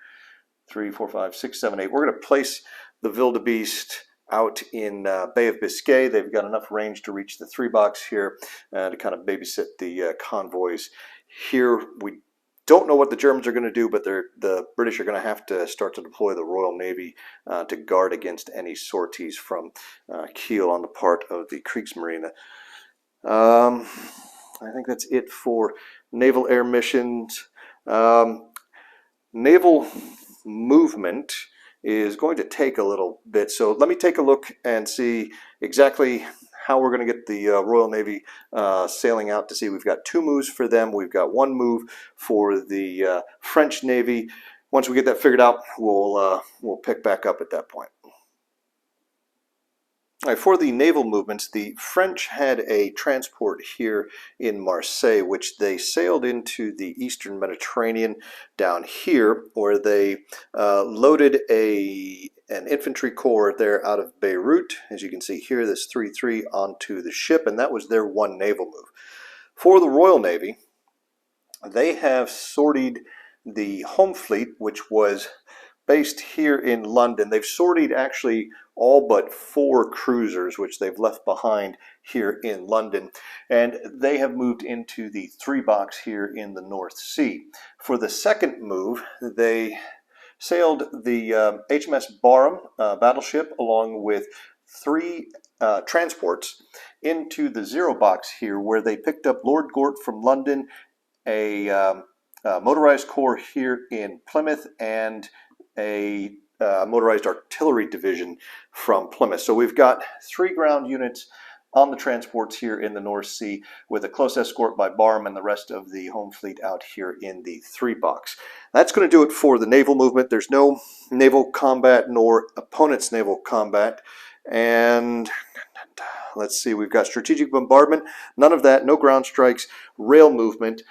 3, 4, 5, 6, 7, 8. We're going to place the wildebeest out in Bay of Biscay. They've got enough range to reach the 3 box here to kind of babysit the convoys. Here we Don't know what the Germans are going to do, but the British are going to have to start to deploy the Royal Navy to guard against any sorties from Kiel on the part of the Kriegsmarine. I think that's it for naval air missions. Naval movement is going to take a little bit, so let me take a look and see exactly how we're going to get the Royal Navy sailing out. To see, we've got 2 moves for them. We've got 1 move for the French Navy. Once we get that figured out, we'll pick back up at that point. All right, for the naval movements, the French had a transport here in Marseille, which they sailed into the Eastern Mediterranean down here, where they loaded an infantry corps there out of Beirut. As you can see here, this 3-3 onto the ship, and that was their 1 naval move. For the Royal Navy, they have sortied the Home Fleet, which was based here in London. They've sortied actually all but 4 cruisers, which they've left behind here in London, and they have moved into the 3 box here in the North Sea. For the second move, they sailed the HMS Barham battleship along with 3 transports into the 0 box here, where they picked up Lord Gort from London, a motorized corps here in Plymouth, and a motorized artillery division from Plymouth. So we've got 3 ground units on the transports here in the North Sea, with a close escort by Barham and the rest of the Home Fleet out here in the 3 box. That's going to do it for the naval movement. There's no naval combat nor opponent's naval combat. And let's see, we've got strategic bombardment, none of that, no ground strikes. Rail movement.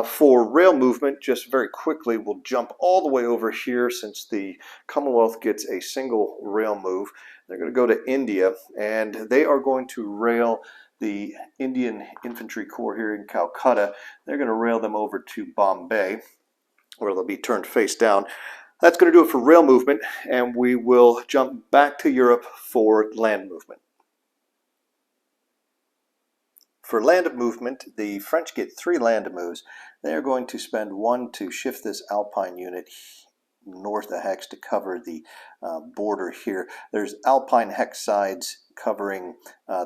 For rail movement, just very quickly, we'll jump all the way over here since the Commonwealth gets a single rail move. They're going to go to India, and they are going to rail the Indian Infantry Corps here in Calcutta. They're going to rail them over to Bombay, where they'll be turned face down. That's going to do it for rail movement, and we will jump back to Europe for land movement. For land movement, the French get 3 land moves. They are going to spend 1 to shift this Alpine unit north of Hex to cover the border here. There's Alpine hex sides covering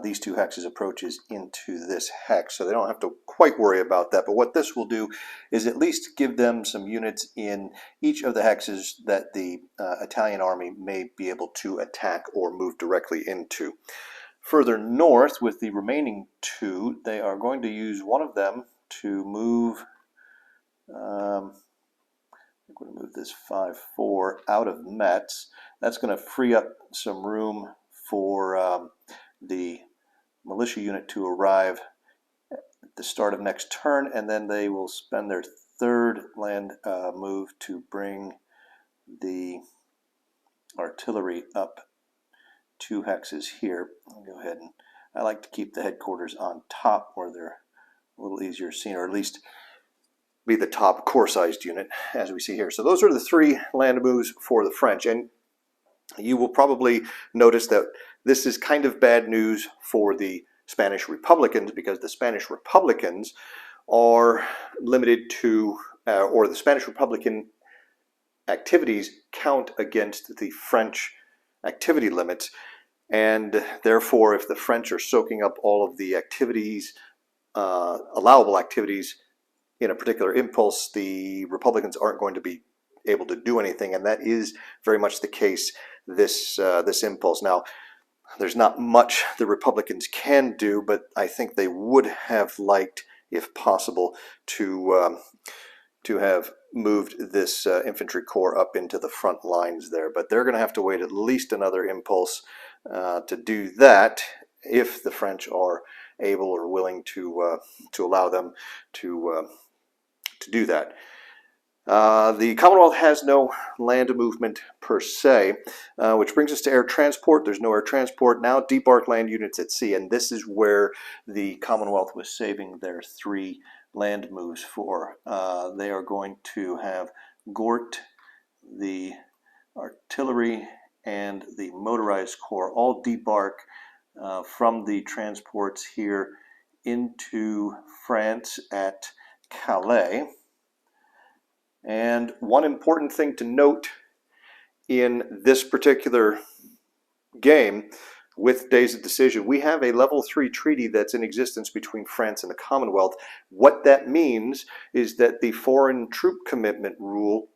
these 2 hexes approaches into this hex, so they don't have to quite worry about that. But what this will do is at least give them some units in each of the hexes that the Italian army may be able to attack or move directly into. Further north, with the remaining 2, they are going to use 1 of them to move, I'm going to move this 5-4 out of Metz. That's going to free up some room for the militia unit to arrive at the start of next turn, and then they will spend their 3rd land move to bring the artillery up 2 hexes here. I'll go ahead, and I like to keep the headquarters on top where they're a little easier seen, or at least be the top corps-sized unit, as we see here. So those are the 3 land moves for the French, and you will probably notice that this is kind of bad news for the Spanish Republicans, because the Spanish Republicans are limited to, or the Spanish Republican activities count against the French activity limits, and therefore if the French are soaking up all of the activities, allowable activities in a particular impulse, the Republicans aren't going to be able to do anything, and that is very much the case this impulse. Now, there's not much the Republicans can do, but I think they would have liked, if possible, to have moved this infantry corps up into the front lines there. But they're going to have to wait at least another impulse to do that, if the French are able or willing to allow them to do that. The Commonwealth has no land movement per se, which brings us to air transport. There's no air transport now. Debark land units at sea, and this is where the Commonwealth was saving their 3 land moves for. They are going to have Gort, the artillery, and the motorized corps all debark from the transports here into France at Calais. And one important thing to note in this particular game with Days of Decision, we have a level 3 treaty that's in existence between France and the Commonwealth. What that means is that the foreign troop commitment rule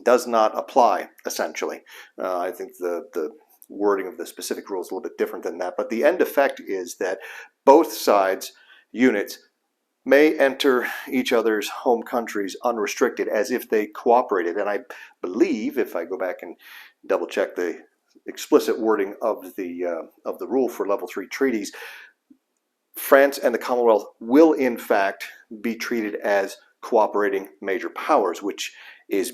does not apply, essentially. I think the wording of the specific rule is a little bit different than that, but the end effect is that both sides' units may enter each other's home countries unrestricted as if they cooperated. And I believe, if I go back and double check the explicit wording of the rule for level 3 treaties, France and the Commonwealth will in fact be treated as cooperating major powers, which is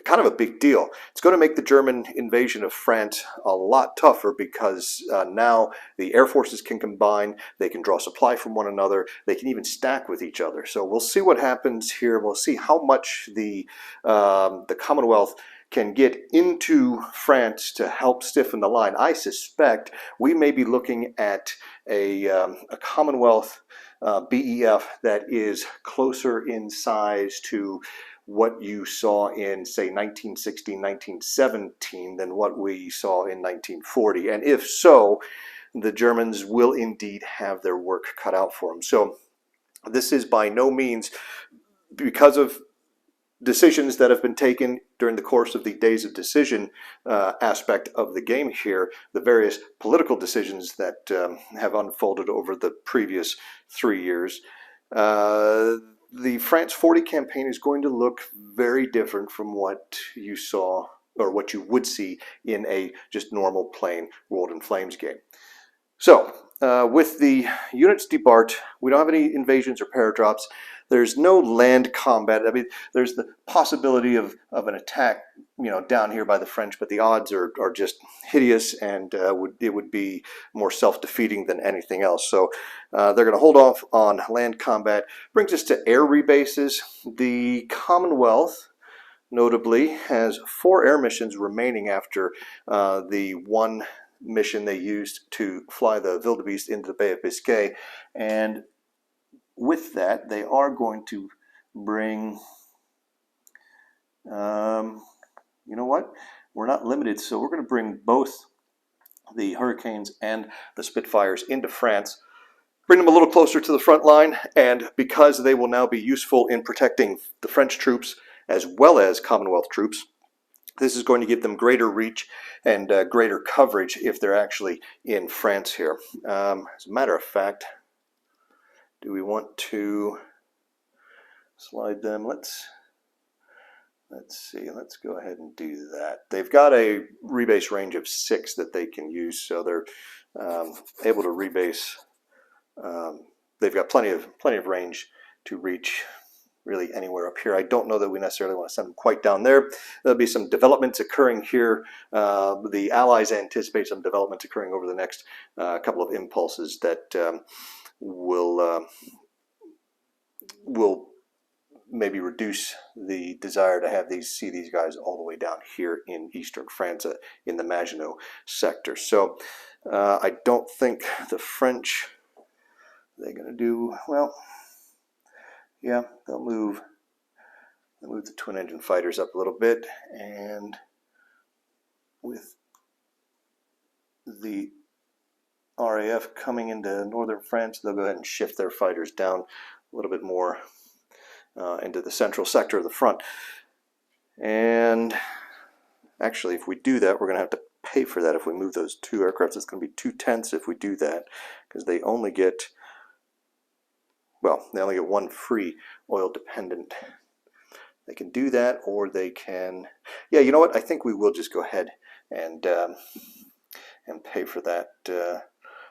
kind of a big deal. It's going to make the German invasion of France a lot tougher because now the air forces can combine, they can draw supply from one another, they can even stack with each other. So we'll see what happens here. We'll see how much the Commonwealth can get into France to help stiffen the line. I suspect we may be looking at a Commonwealth BEF that is closer in size to what you saw in, say, 1916, 1917 than what we saw in 1940. And if so, the Germans will indeed have their work cut out for them. So this is by no means because of decisions that have been taken during the course of the Days of Decision aspect of the game here, the various political decisions that have unfolded over the previous 3 years. The France 40 campaign is going to look very different from what you saw or what you would see in a just normal plain World in Flames game. So with the units debarked, we don't have any invasions or paradrops. There's no land combat. I mean, there's the possibility of an attack, down here by the French, but the odds are just hideous, and it would be more self-defeating than anything else. So they're going to hold off on land combat. Brings us to air rebases. The Commonwealth, notably, has 4 air missions remaining after the one mission they used to fly the Wildebeest into the Bay of Biscay. And with that, they are going to bring, you know what? We're not limited, so we're going to bring both the Hurricanes and the Spitfires into France, bring them a little closer to the front line, and because they will now be useful in protecting the French troops as well as Commonwealth troops, this is going to give them greater reach and greater coverage if they're actually in France here. As a matter of fact, do we want to slide them? Let's see. Let's go ahead and do that. They've got a rebase range of 6 that they can use, so they're able to rebase. They've got plenty of range to reach really anywhere up here. I don't know that we necessarily want to send them quite down there. There'll be some developments occurring here. The Allies anticipate some developments occurring over the next couple of impulses that will maybe reduce the desire to see these guys all the way down here in eastern France in the Maginot sector. So I don't think the French, they're going to do well. Yeah, they'll move the twin engine fighters up a little bit, and with the RAF coming into northern France, they'll go ahead and shift their fighters down a little bit more into the central sector of the front. And actually, if we do that, we're going to have to pay for that. If we move those 2 aircraft, it's going to be 2/10 if we do that, because they only get, well, they only get 1 free oil dependent. They can do that, or they can, yeah, you know what? I think we will just go ahead and pay for that.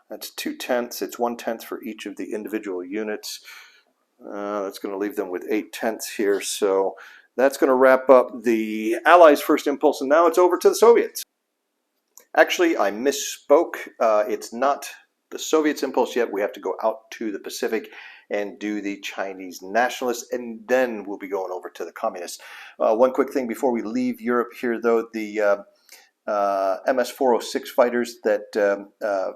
That's 2/10. It's 1/10 for each of the individual units. That's going to leave them with 8/10 here. So that's going to wrap up the Allies' first impulse, and now it's over to the Soviets. Actually, I misspoke. It's not the Soviets' impulse yet. We have to go out to the Pacific and do the Chinese nationalists, and then we'll be going over to the communists. One quick thing before we leave Europe here, though, the MS-406 fighters that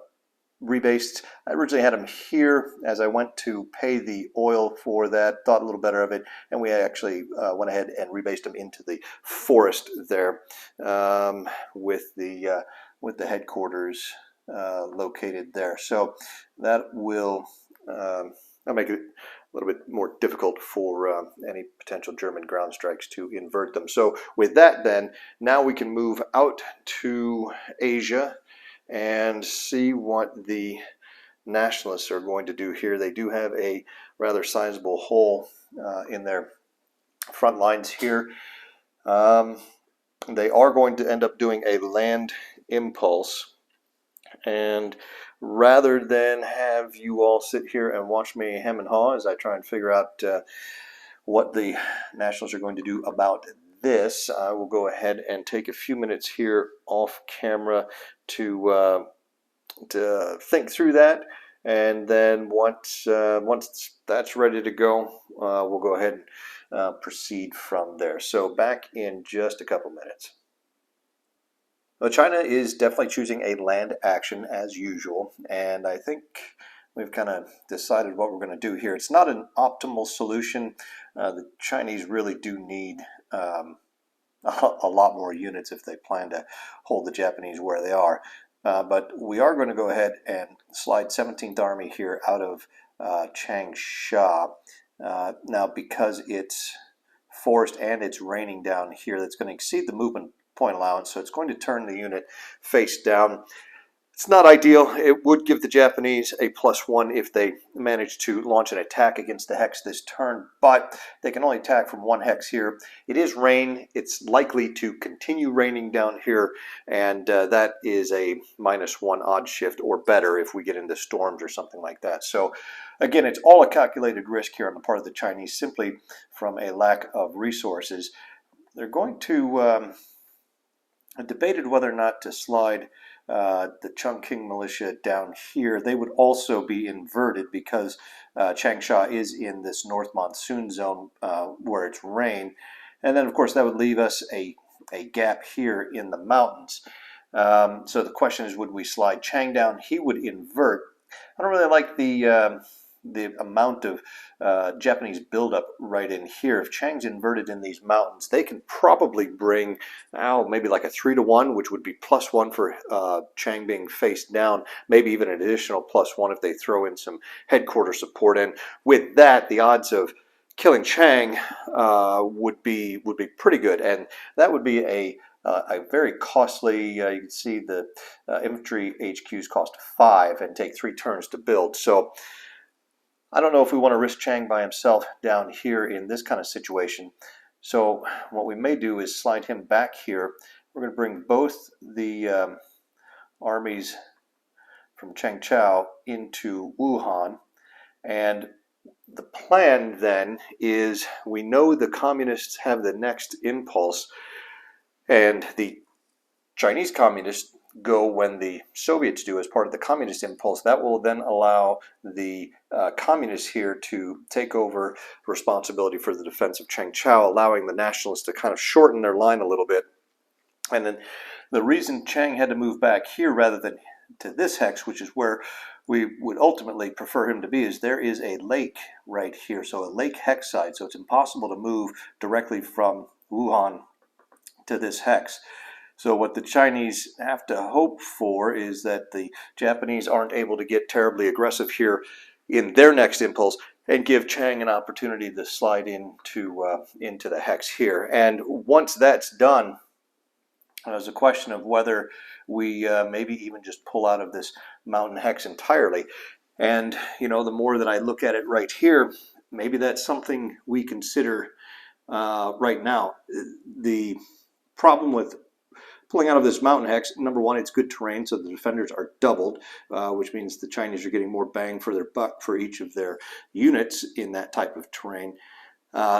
rebased. I originally had them here. As I went to pay the oil for that, thought a little better of it, and we actually went ahead and rebased them into the forest there, with the headquarters located there. So that will that'll make it a little bit more difficult for any potential German ground strikes to invert them. So with that, then now we can move out to Asia and see what the nationalists are going to do here. They do have a rather sizable hole in their front lines here. They are going to end up doing a land impulse, and rather than have you all sit here and watch me hem and haw as I try and figure out what the nationals are going to do about this, I will go ahead and take a few minutes here off camera to think through that, and then once that's ready to go, we'll go ahead and proceed from there. So back in just a couple minutes. Well, China is definitely choosing a land action as usual, and I think we've kind of decided what we're going to do here. It's not an optimal solution. The Chinese really do need a lot more units if they plan to hold the Japanese where they are. But we are going to go ahead and slide 17th Army here out of Changsha. Now, because it's forest and it's raining down here, that's going to exceed the movement point allowance, so it's going to turn the unit face down. It's not ideal. It would give the Japanese a +1 if they manage to launch an attack against the hex this turn, but they can only attack from one hex here. It is rain. It's likely to continue raining down here, and that is a -1 odd shift or better if we get into storms or something like that. So again, it's all a calculated risk here on the part of the Chinese, simply from a lack of resources. They're going to debated whether or not to slide the Chongqing militia down here. They would also be inverted because Changsha is in this north monsoon zone where it's rain. And then, of course, that would leave us a gap here in the mountains. So the question is, would we slide Chang down? He would invert. I don't really like the amount of Japanese buildup right in here. If Chang's inverted in these mountains, they can probably bring maybe like a 3-to-1, which would be +1 for Chang being face down, maybe even an additional +1 if they throw in some headquarter support. And with that, the odds of killing Chang would be pretty good, and that would be a very costly. You can see the infantry HQs cost 5 and take 3 turns to build. So I don't know if we want to risk Chang by himself down here in this kind of situation. So what we may do is slide him back here. We're going to bring both the armies from Changchao into Wuhan. And the plan then is, we know the communists have the next impulse, and the Chinese communists go when the Soviets do as part of the communist impulse. That will then allow the communists here to take over responsibility for the defense of Changchao, allowing the nationalists to kind of shorten their line a little bit. And then the reason Chang had to move back here rather than to this hex, which is where we would ultimately prefer him to be, is there is a lake right here, so a lake hex side, so it's impossible to move directly from Wuhan to this hex. So what the Chinese have to hope for is that the Japanese aren't able to get terribly aggressive here in their next impulse and give Chang an opportunity to slide into the hex here. And once that's done, there's a question of whether we maybe even just pull out of this mountain hex entirely. And, you know, the more that I look at it right here, maybe that's something we consider right now. The problem with pulling out of this mountain hex, number one, it's good terrain, so the defenders are doubled, which means the Chinese are getting more bang for their buck for each of their units in that type of terrain.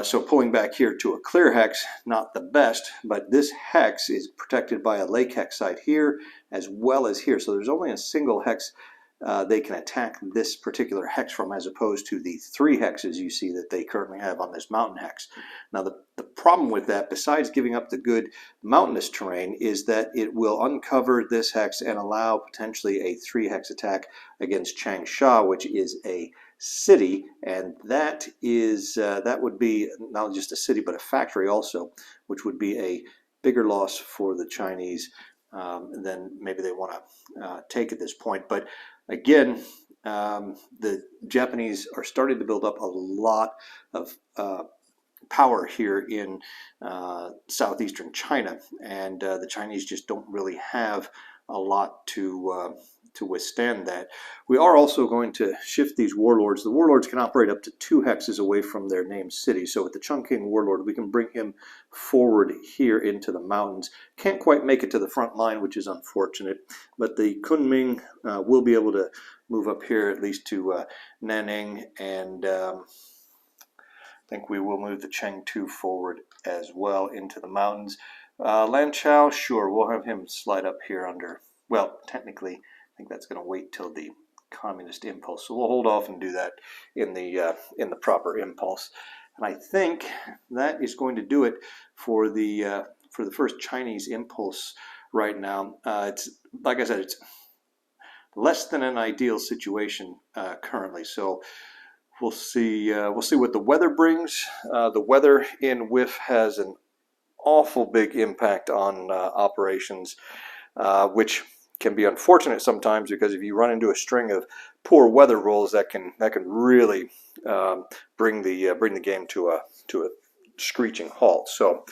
So pulling back here to a clear hex, not the best, but this hex is protected by a lake hex site here as well as here. So there's only a single hex they can attack this particular hex from, as opposed to the 3 hexes you see that they currently have on this mountain hex. Now the problem with that, besides giving up the good mountainous terrain, is that it will uncover this hex and allow potentially a 3-hex attack against Changsha, which is a city, and that would be not just a city but a factory also, which would be a bigger loss for the Chinese than maybe they want to take at this point. But again, the Japanese are starting to build up a lot of power here in southeastern China, and the Chinese just don't really have a lot to withstand that. We are also going to shift these warlords. The warlords can operate up to 2 hexes away from their named city. So with the Chongqing warlord, we can bring him forward here into the mountains. Can't quite make it to the front line, which is unfortunate, but the Kunming will be able to move up here at least to Nanning, and I think we will move the Chengtu forward as well into the mountains. Lan Chao, sure, we'll have him slide up here under, well, technically, I think that's going to wait till the communist impulse. So we'll hold off and do that in the proper impulse. And I think that is going to do it for the first Chinese impulse right now. It's like I said, it's less than an ideal situation currently. So we'll see what the weather brings. The weather in WIF has an awful big impact on operations, which can be unfortunate sometimes, because if you run into a string of poor weather rolls, that can really bring the game to a screeching halt. So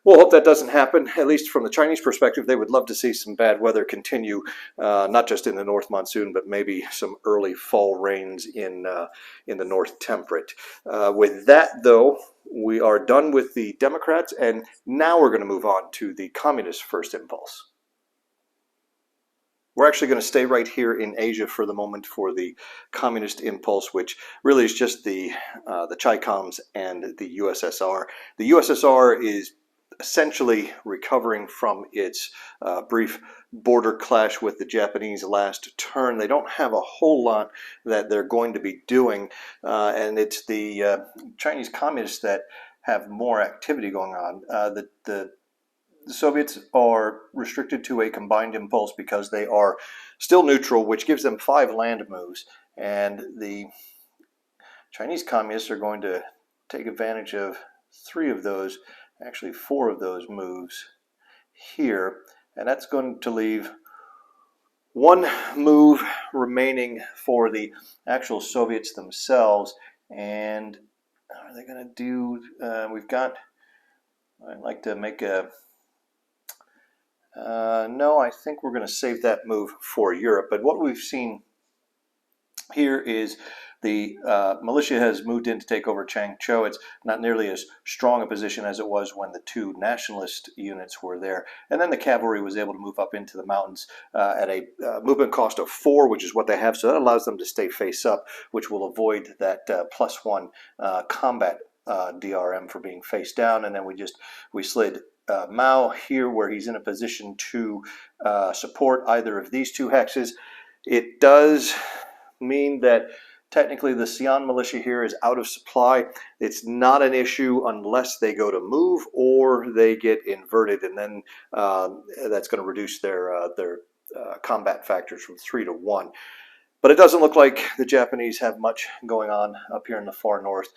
we'll hope that doesn't happen. At least from the Chinese perspective, they would love to see some bad weather continue, not just in the North Monsoon, but maybe some early fall rains in the North Temperate. With that, though, we are done with the Democrats, and now we're going to move on to the Communist first impulse. We're actually going to stay right here in Asia for the moment for the Communist impulse, which really is just the Chi-Coms and the USSR. The USSR is essentially recovering from its brief border clash with the Japanese last turn. They don't have a whole lot that they're going to be doing, and it's the Chinese Communists that have more activity going on. The Soviets are restricted to a combined impulse because they are still neutral, which gives them 5 land moves, and the Chinese Communists are going to take advantage of 3 of those, actually 4 of those moves here, and that's going to leave 1 move remaining for the actual Soviets themselves. And are they going to do, I'd like to make a, no, I think we're going to save that move for Europe. But what we've seen here is the militia has moved in to take over Changzhou. It's not nearly as strong a position as it was when the 2 nationalist units were there. And then the cavalry was able to move up into the mountains at a movement cost of 4, which is what they have. So that allows them to stay face up, which will avoid that +1 combat DRM for being face down. And then we slid Mao here, where he's in a position to support either of these 2 hexes. It does mean that technically the Xi'an militia here is out of supply. It's not an issue unless they go to move or they get inverted, and then that's going to reduce their combat factors from 3 to 1. But it doesn't look like the Japanese have much going on up here in the far north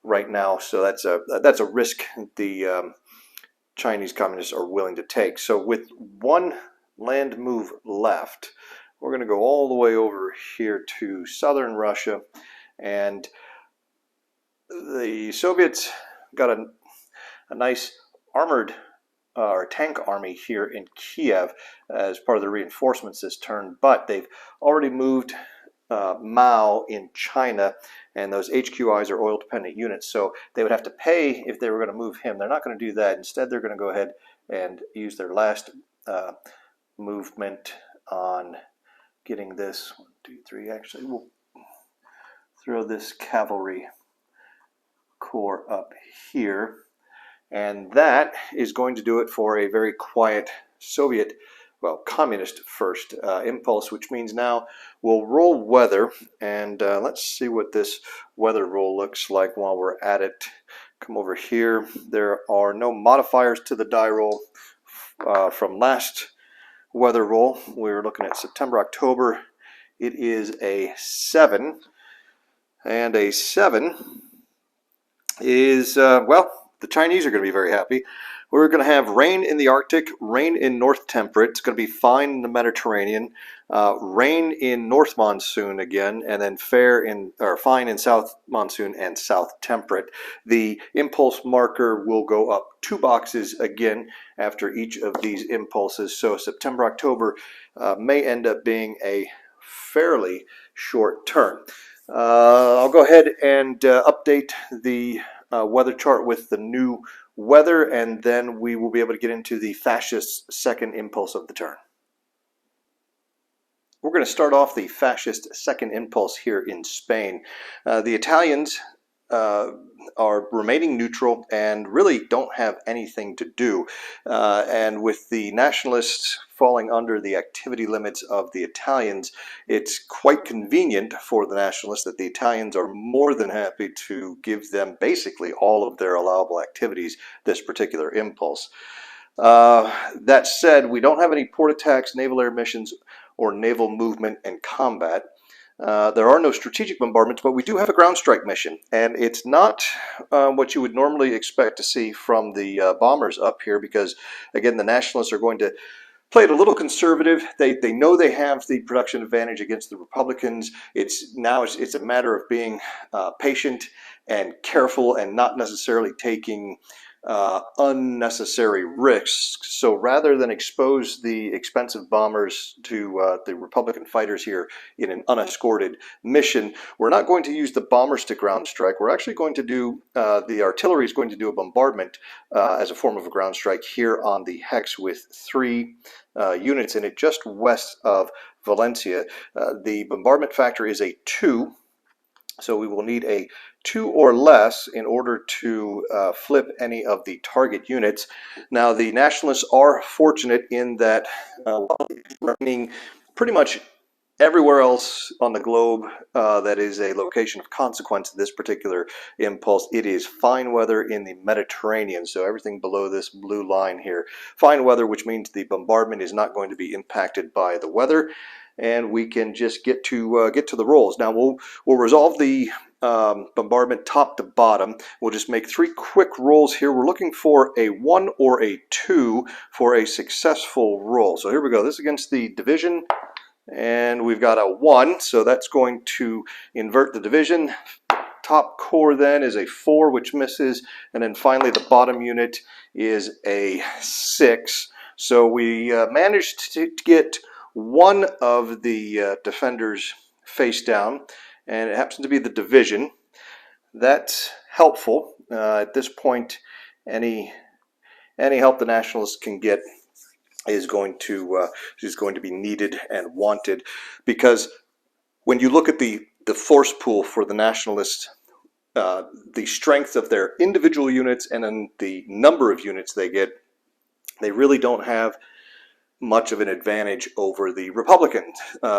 right now, so that's a risk the Chinese Communists are willing to take. So with 1 land move left, we're going to go all the way over here to southern Russia, and the Soviets got a nice armored or tank army here in Kiev as part of the reinforcements this turn, but they've already moved Mao in China, and those HQIs are oil-dependent units, so they would have to pay if they were going to move him. They're not going to do that. Instead, they're going to go ahead and use their last movement on getting this 1, 2, 3. Actually, we'll throw this cavalry corps up here, and that is going to do it for a very quiet Soviet, well, Communist first impulse, which means now we'll roll weather, and let's see what this weather roll looks like while we're at it. Come over here. There are no modifiers to the die roll from last weather roll. We're looking at September, October. It is a 7, and a 7 is, well, the Chinese are going to be very happy. We're going to have rain in the Arctic, rain in North Temperate. It's going to be fine in the Mediterranean, rain in North Monsoon again, and then fine in South Monsoon and South Temperate. The impulse marker will go up 2 boxes again after each of these impulses. So September, October may end up being a fairly short turn. I'll go ahead and update the weather chart with the new weather, and then we will be able to get into the fascist second impulse of the turn. We're going to start off the fascist second impulse here in Spain. The Italians are remaining neutral and really don't have anything to do. And with the nationalists falling under the activity limits of the Italians, it's quite convenient for the nationalists that the Italians are more than happy to give them basically all of their allowable activities this particular impulse. That said, we don't have any port attacks, naval air missions, or naval movement and combat. There are no strategic bombardments, but we do have a ground strike mission, and it's not what you would normally expect to see from the bombers up here, because again, the nationalists are going to play it a little conservative. They know they have the production advantage against the Republicans. It's a matter of being patient and careful and not necessarily taking unnecessary risks. So rather than expose the expensive bombers to the Republican fighters here in an unescorted mission, we're not going to use the bombers to ground strike. We're actually going to do, the artillery is going to do a bombardment as a form of a ground strike here on the hex with 3 units in it just west of Valencia. The bombardment factor is a 2. So we will need a 2 or less in order to flip any of the target units. Now, the nationalists are fortunate in that running pretty much everywhere else on the globe that is a location of consequence of this particular impulse, it is fine weather in the Mediterranean. So everything below this blue line here, fine weather, which means the bombardment is not going to be impacted by the weather, and we can just get to the rolls. Now we'll resolve the bombardment top to bottom. We'll just make 3 quick rolls here. We're looking for a 1 or a 2 for a successful roll. So here we go. This is against the division, and we've got a 1, so that's going to invert the division. Top core then is a 4, which misses, and then finally the bottom unit is a 6. So we managed to get one of the defenders face down, and it happens to be the division. That's helpful. At this point, any help the nationalists can get is going to be needed and wanted, because when you look at the force pool for the nationalists, the strength of their individual units and then the number of units they get, they really don't have much of an advantage over the Republican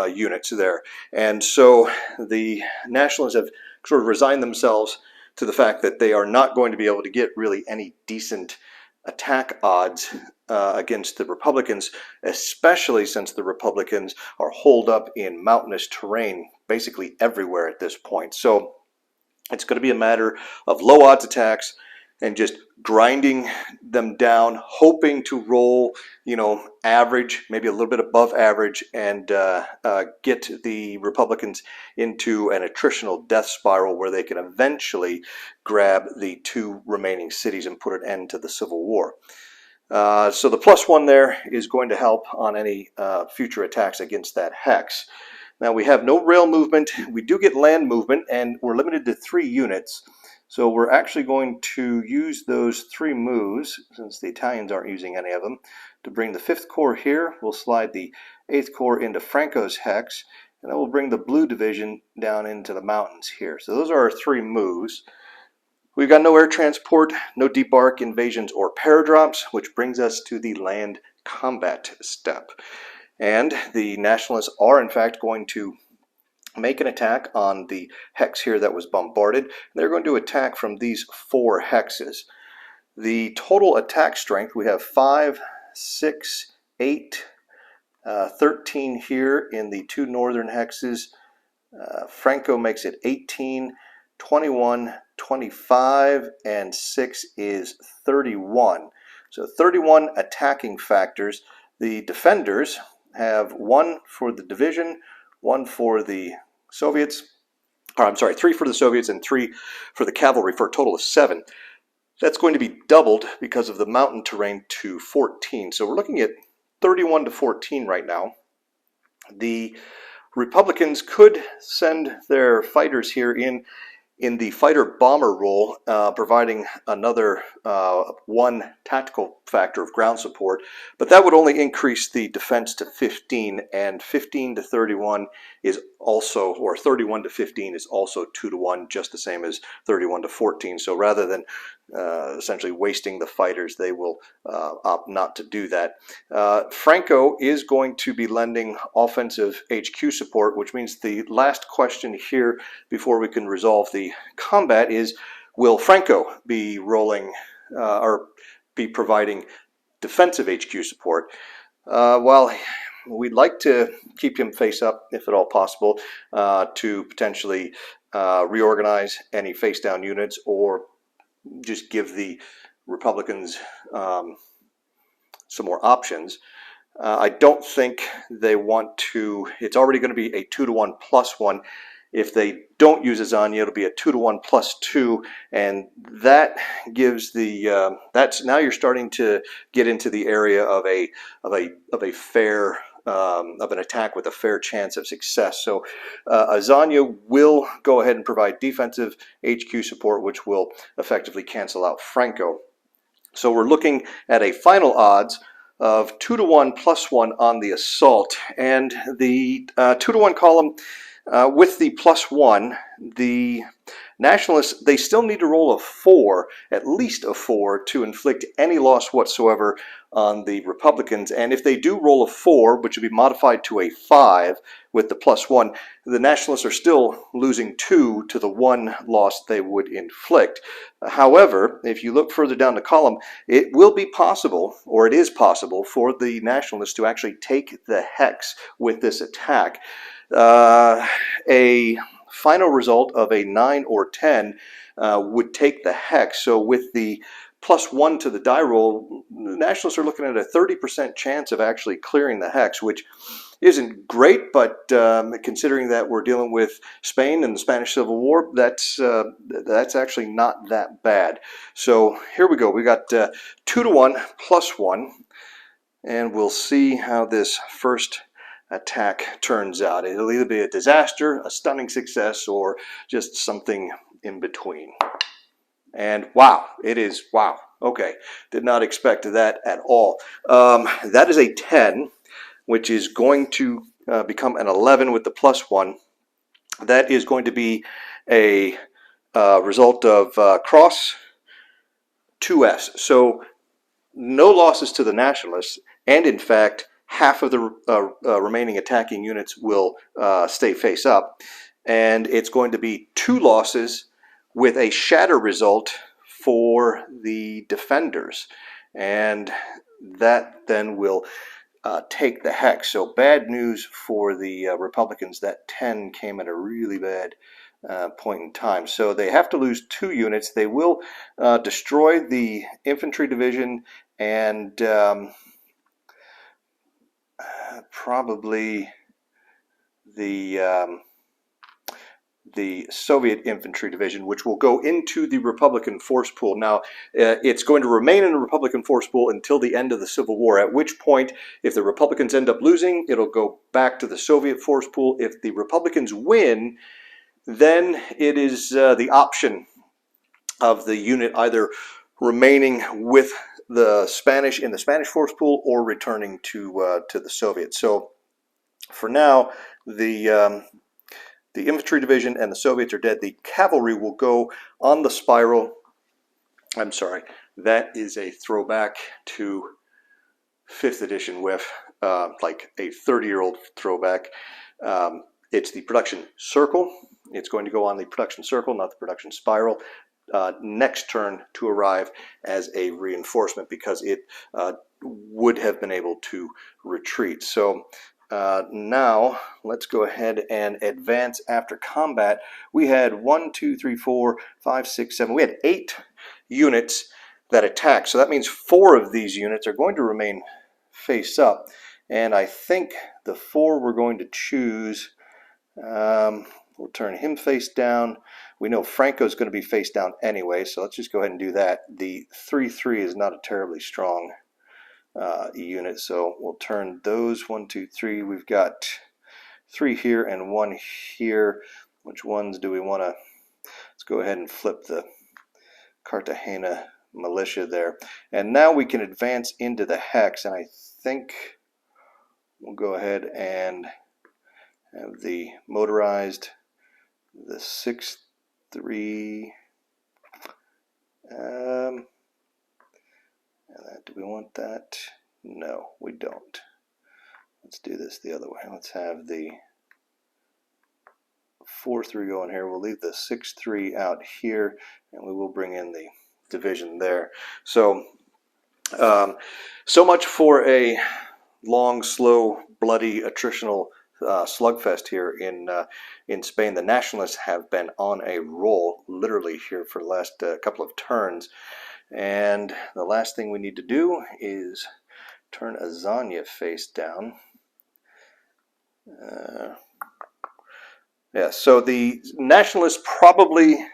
units there. And so the nationalists have sort of resigned themselves to the fact that they are not going to be able to get really any decent attack odds against the Republicans, especially since the Republicans are holed up in mountainous terrain basically everywhere at this point. So it's going to be a matter of low odds attacks and just grinding them down, hoping to roll, average, maybe a little bit above average, and get the Republicans into an attritional death spiral where they can eventually grab the 2 remaining cities and put an end to the Civil War. So the +1 there is going to help on any future attacks against that hex. Now we have no rail movement. We do get land movement, and we're limited to 3 units. So we're actually going to use those 3 moves, since the Italians aren't using any of them, to bring the 5th Corps here. We'll slide the 8th Corps into Franco's hex, and then we'll bring the Blue Division down into the mountains here. So those are our 3 moves. We've got no air transport, no debark, invasions, or paradrops, which brings us to the land combat step. And the nationalists are in fact going to make an attack on the hex here that was bombarded. They're going to attack from these 4 hexes. The total attack strength, we have 5, 6, 8, 13 here in the 2 northern hexes. Franco makes it 18, 21, 25, and 6 is 31. So 31 attacking factors. The defenders have 1 for the division, 1 for the Soviets, or I'm sorry, 3 for the Soviets and 3 for the cavalry, for a total of 7. That's going to be doubled because of the mountain terrain to 14. So we're looking at 31 to 14 right now. The Republicans could send their fighters here in the fighter-bomber role, providing another 1 tactical factor of ground support, but that would only increase the defense to 15, and 15 to 31 is also, or 31 to 15 is also 2 to 1, just the same as 31 to 14. So rather than essentially wasting the fighters, they will opt not to do that. Franco is going to be lending offensive HQ support, which means the last question here before we can resolve the combat is, will Franco be rolling or be providing defensive HQ support? Well, we'd like to keep him face up, if at all possible, to potentially reorganize any face down units, or just give the Republicans some more options. I don't think they want to. It's already going to be a 2 to 1 plus 1. If they don't use Azania, it'll be a 2 to 1 plus 2, and that gives the that's now you're starting to get into the area of a fair of an attack with a fair chance of success. So Azania will go ahead and provide defensive HQ support, which will effectively cancel out Franco. So we're looking at a final odds of 2 to 1 plus 1 on the assault, and the 2 to 1 column with the plus 1, the Nationalists, they still need to roll a 4, at least a 4, to inflict any loss whatsoever on the Republicans. And if they do roll a 4, which would be modified to a 5 with the plus 1, the Nationalists are still losing 2 to the 1 loss they would inflict. However, if you look further down the column, it will be possible, or it is possible, for the Nationalists to actually take the hex with this attack. A final result of a 9 or 10 would take the hex. So with the plus 1 to the die roll, the Nationalists are looking at a 30% chance of actually clearing the hex, which isn't great, but considering that we're dealing with Spain and the Spanish Civil War, that's actually not that bad. So here we go. We got 2 to 1 plus 1, and we'll see how this first attack turns out. It'll either be a disaster, a stunning success, or just something in between. And wow, it is, wow. Okay, did not expect that at all. That is a 10, which is going to become an 11 with the plus 1. That is going to be a result of cross 2S. So no losses to the Nationalists, and in fact, half of the remaining attacking units will stay face up, and it's going to be 2 losses with a shatter result for the defenders, and that then will take the hex. So bad news for the Republicans. That 10 came at a really bad point in time. So they have to lose 2 units. They will destroy the infantry division and probably the Soviet infantry division, which will go into the Republican force pool. Now, it's going to remain in the Republican force pool until the end of the Civil War, at which point, if the Republicans end up losing, it'll go back to the Soviet force pool. If the Republicans win, then it is the option of the unit either remaining with the Spanish in the Spanish force pool or returning to the Soviets. So for now, the infantry division and the Soviets are dead. The cavalry will go on the spiral. I'm sorry, that is a throwback to 5th edition WIF, like a 30-year-old throwback. It's the production circle. It's going to go on the production circle, not the production spiral. Next turn to arrive as a reinforcement because it would have been able to retreat. So now let's go ahead and advance after combat. We had 1, 2, 3, 4, 5, 6, 7. We had 8 units that attacked. So that means 4 of these units are going to remain face up. And I think the 4 we're going to choose, we'll turn him face down. We know Franco's going to be face down anyway, so let's just go ahead and do that. The 3-3 is not a terribly strong unit, so we'll turn those 1, 2, 3. We've got 3 here and 1 here. Which ones do we want to? Let's go ahead and flip the Cartagena militia there. And now we can advance into the hex, and I think we'll go ahead and have the motorized, the 6-3. Do we want that? No, we don't. Let's do this the other way. Let's have the 4-3 going here. We'll leave the 6-3 out here, and we will bring in the division there. So, so much for a long, slow, bloody, attritional slugfest here in Spain. The Nationalists have been on a roll, literally, here for the last couple of turns. And the last thing we need to do is turn Azania face down. Yeah, so the Nationalists probably,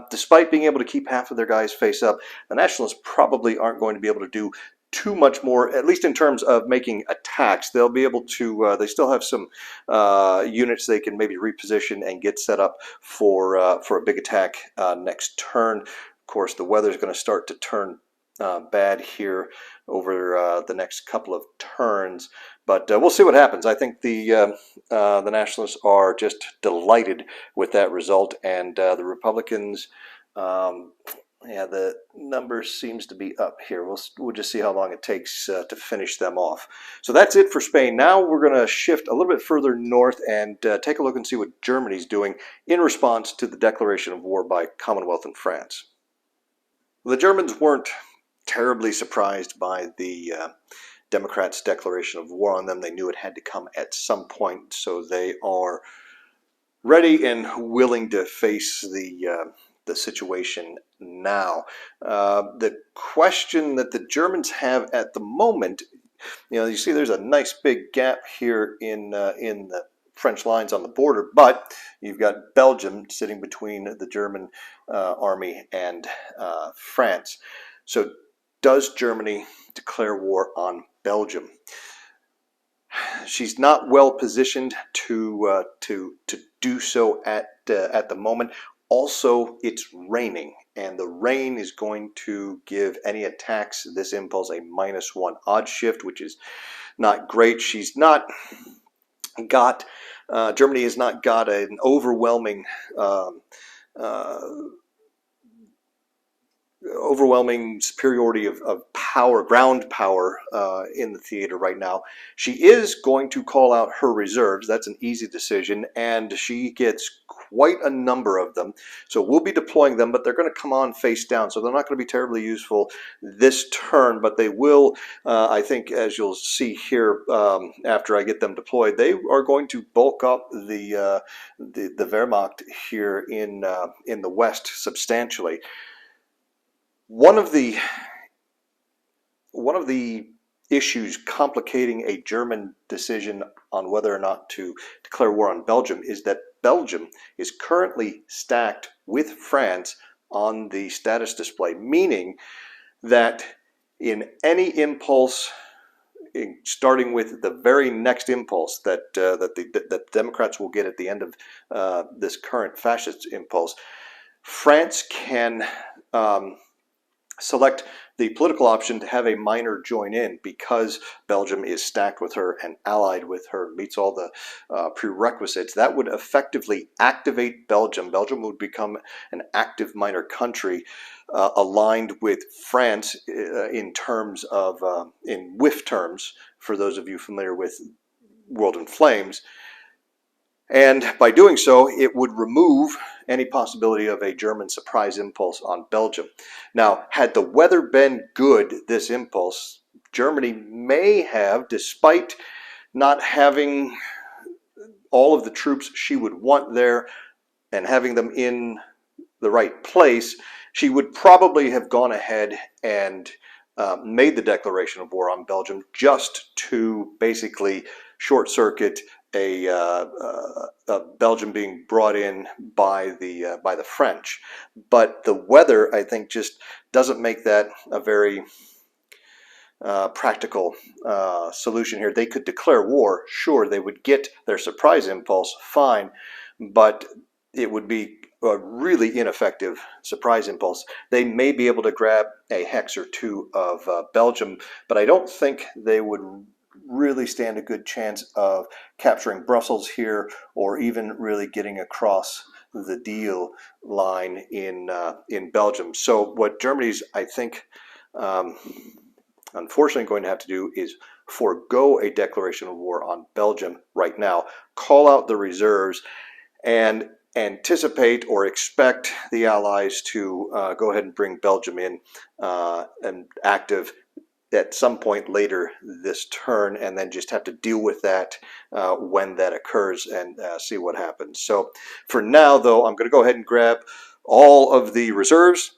despite being able to keep half of their guys face up, the Nationalists probably aren't going to be able to do too much more, at least in terms of making attacks. They'll be able to, they still have some units they can maybe reposition and get set up for a big attack next turn. Of course, the weather's going to start to turn bad here over the next couple of turns, but we'll see what happens. I think the Nationalists are just delighted with that result, and the Republicans, yeah, the number seems to be up here. We'll just see how long it takes to finish them off. So that's it for Spain. Now we're going to shift a little bit further north and take a look and see what Germany's doing in response to the declaration of war by Commonwealth and France. The Germans weren't terribly surprised by the Democrats' declaration of war on them. They knew it had to come at some point, so they are ready and willing to face the situation now. The question that the Germans have at the moment, you see there's a nice big gap here in the French lines on the border, but you've got Belgium sitting between the German army and France. So does Germany declare war on Belgium? She's not well positioned to do so at the moment. Also, it's raining, and the rain is going to give any attacks this impulse a -1 odd shift, which is not great. She's not got Germany has not got an overwhelming superiority of power, ground power in the theater right now. She is going to call out her reserves. That's an easy decision, and she gets quite a number of them. So we'll be deploying them, but they're going to come on face down, so they're not going to be terribly useful this turn, but they will, I think, as you'll see here after I get them deployed, they are going to bulk up the Wehrmacht here in the west substantially. One of the issues complicating a German decision on whether or not to declare war on Belgium is that Belgium is currently stacked with France on the status display, meaning that in any impulse, starting with the very next impulse that the Democrats will get at the end of this current fascist impulse, France can select the political option to have a minor join in because Belgium is stacked with her and allied with her, meets all the prerequisites. That would effectively activate Belgium. Belgium would become an active minor country aligned with France in terms of, in WIF terms, for those of you familiar with World in Flames. And by doing so, it would remove any possibility of a German surprise impulse on Belgium. Now, had the weather been good, this impulse, Germany may have, despite not having all of the troops she would want there and having them in the right place, she would probably have gone ahead and made the declaration of war on Belgium just to basically short circuit a Belgium being brought in by the French. But the weather, I think, just doesn't make that a very practical solution here. They could declare war, sure, they would get their surprise impulse, fine, but it would be a really ineffective surprise impulse. They may be able to grab a hex or two of Belgium, but I don't think they would really stand a good chance of capturing Brussels here, or even really getting across the Deal line in Belgium. So what Germany's, I think, unfortunately going to have to do is forego a declaration of war on Belgium right now, call out the reserves, and anticipate or expect the Allies to go ahead and bring Belgium in and active at some point later this turn, and then just have to deal with that when that occurs and see what happens. So for now, though, I'm going to go ahead and grab all of the reserves.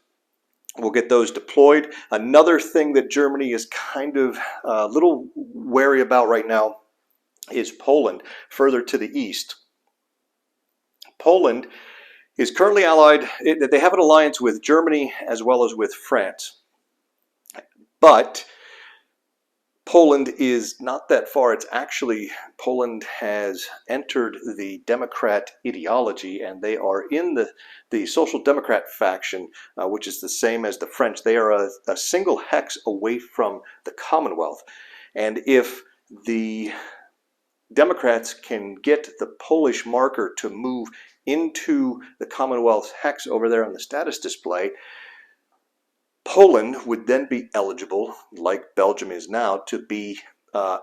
We'll get those deployed. Another thing that Germany is kind of a little wary about right now is Poland, further to the east. Poland is currently allied, they have an alliance with Germany as well as with France. But Poland is not that far. It's actually, Poland has entered the Democrat ideology, and they are in the Social Democrat faction, which is the same as the French. They are a single hex away from the Commonwealth. And if the Democrats can get the Polish marker to move into the Commonwealth hex over there on the status display, Poland would then be eligible, like Belgium is now, to be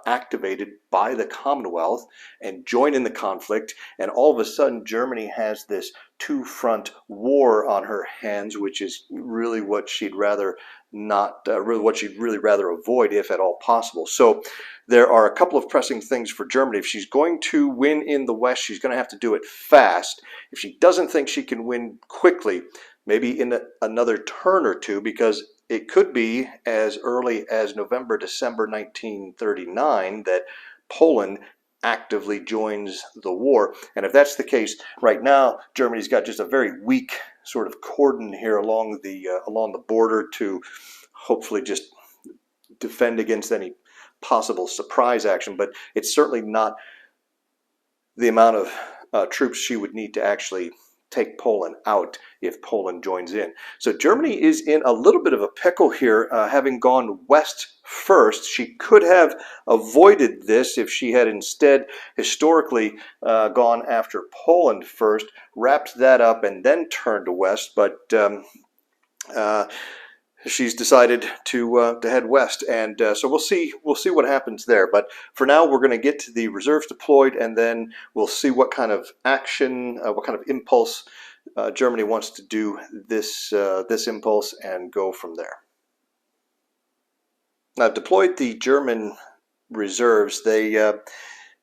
activated by the Commonwealth and join in the conflict. And all of a sudden, Germany has this two-front war on her hands, which is really what she'd rather not, what she'd really rather avoid, if at all possible. So there are a couple of pressing things for Germany. If she's going to win in the West, she's going to have to do it fast. If she doesn't think she can win quickly, maybe in another turn or two, because it could be as early as November, December 1939 that Poland actively joins the war. And if that's the case, right now Germany's got just a very weak sort of cordon here along the border to hopefully just defend against any possible surprise action. But it's certainly not the amount of troops she would need to actually take Poland out if Poland joins in. So Germany is in a little bit of a pickle here, having gone west first. She could have avoided this if she had instead historically gone after Poland first, wrapped that up, and then turned west. But she's decided to head west, and so we'll see what happens there. But for now, we're going to get to the reserves deployed, and then we'll see what kind of action, what kind of impulse Germany wants to do this impulse, and go from there. Now, I've deployed the German reserves. They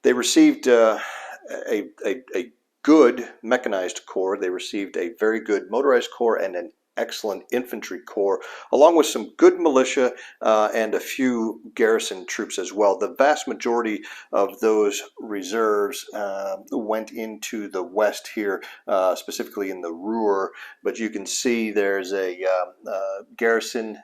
received a good mechanized corps. They received a very good motorized corps and an excellent infantry corps, along with some good militia and a few garrison troops as well. The vast majority of those reserves went into the west here, specifically in the Ruhr, but you can see there's a garrison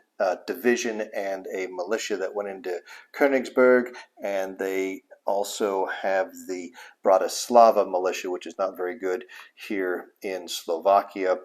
division and a militia that went into Königsberg, and they also have the Bratislava militia, which is not very good here in Slovakia.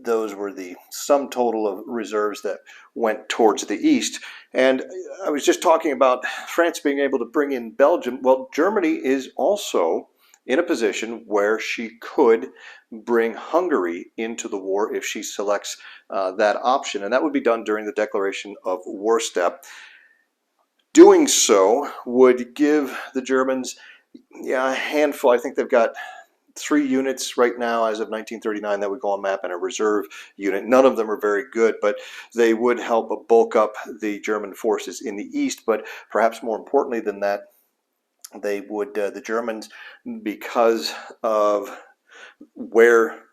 Those were the sum total of reserves that went towards the east. And I was just talking about France being able to bring in Belgium. Well, Germany is also in a position where she could bring Hungary into the war if she selects that option. And that would be done during the declaration of war step. Doing so would give the Germans Yeah, a handful. I think they've got 3 units right now as of 1939 that would go on map, and a reserve unit. None of them are very good, but they would help bulk up the German forces in the east. But perhaps more importantly than that, they would, the Germans, because of where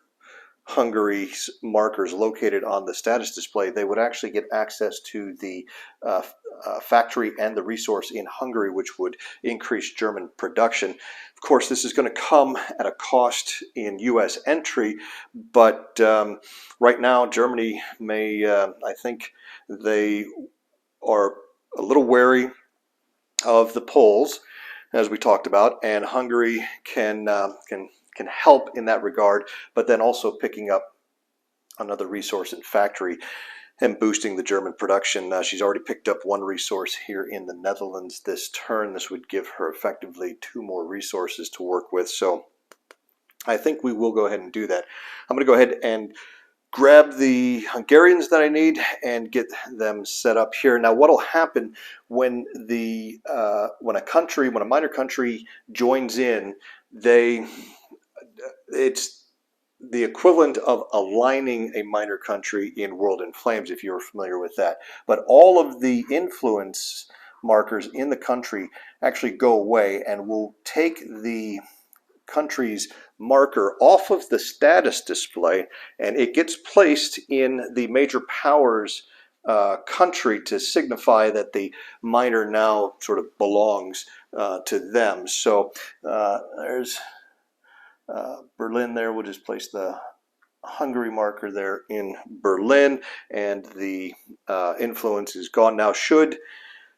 Hungary's markers located on the status display, they would actually get access to the factory and the resource in Hungary, which would increase German production. Of course, this is going to come at a cost in U.S. entry, but right now Germany may, I think they are a little wary of the Poles, as we talked about, and Hungary can help in that regard, but then also picking up another resource and factory and boosting the German production. She's already picked up one resource here in the Netherlands this turn. This would give her effectively 2 more resources to work with. So I think we will go ahead and do that. I'm going to go ahead and grab the Hungarians that I need and get them set up here. Now, what will happen when when a minor country joins in, it's the equivalent of aligning a minor country in World in Flames, if you're familiar with that. But all of the influence markers in the country actually go away, and will take the country's marker off of the status display, and it gets placed in the major powers country to signify that the minor now sort of belongs to them. So there's Berlin there. We'll just place the Hungary marker there in Berlin, and the influence is gone. Now, should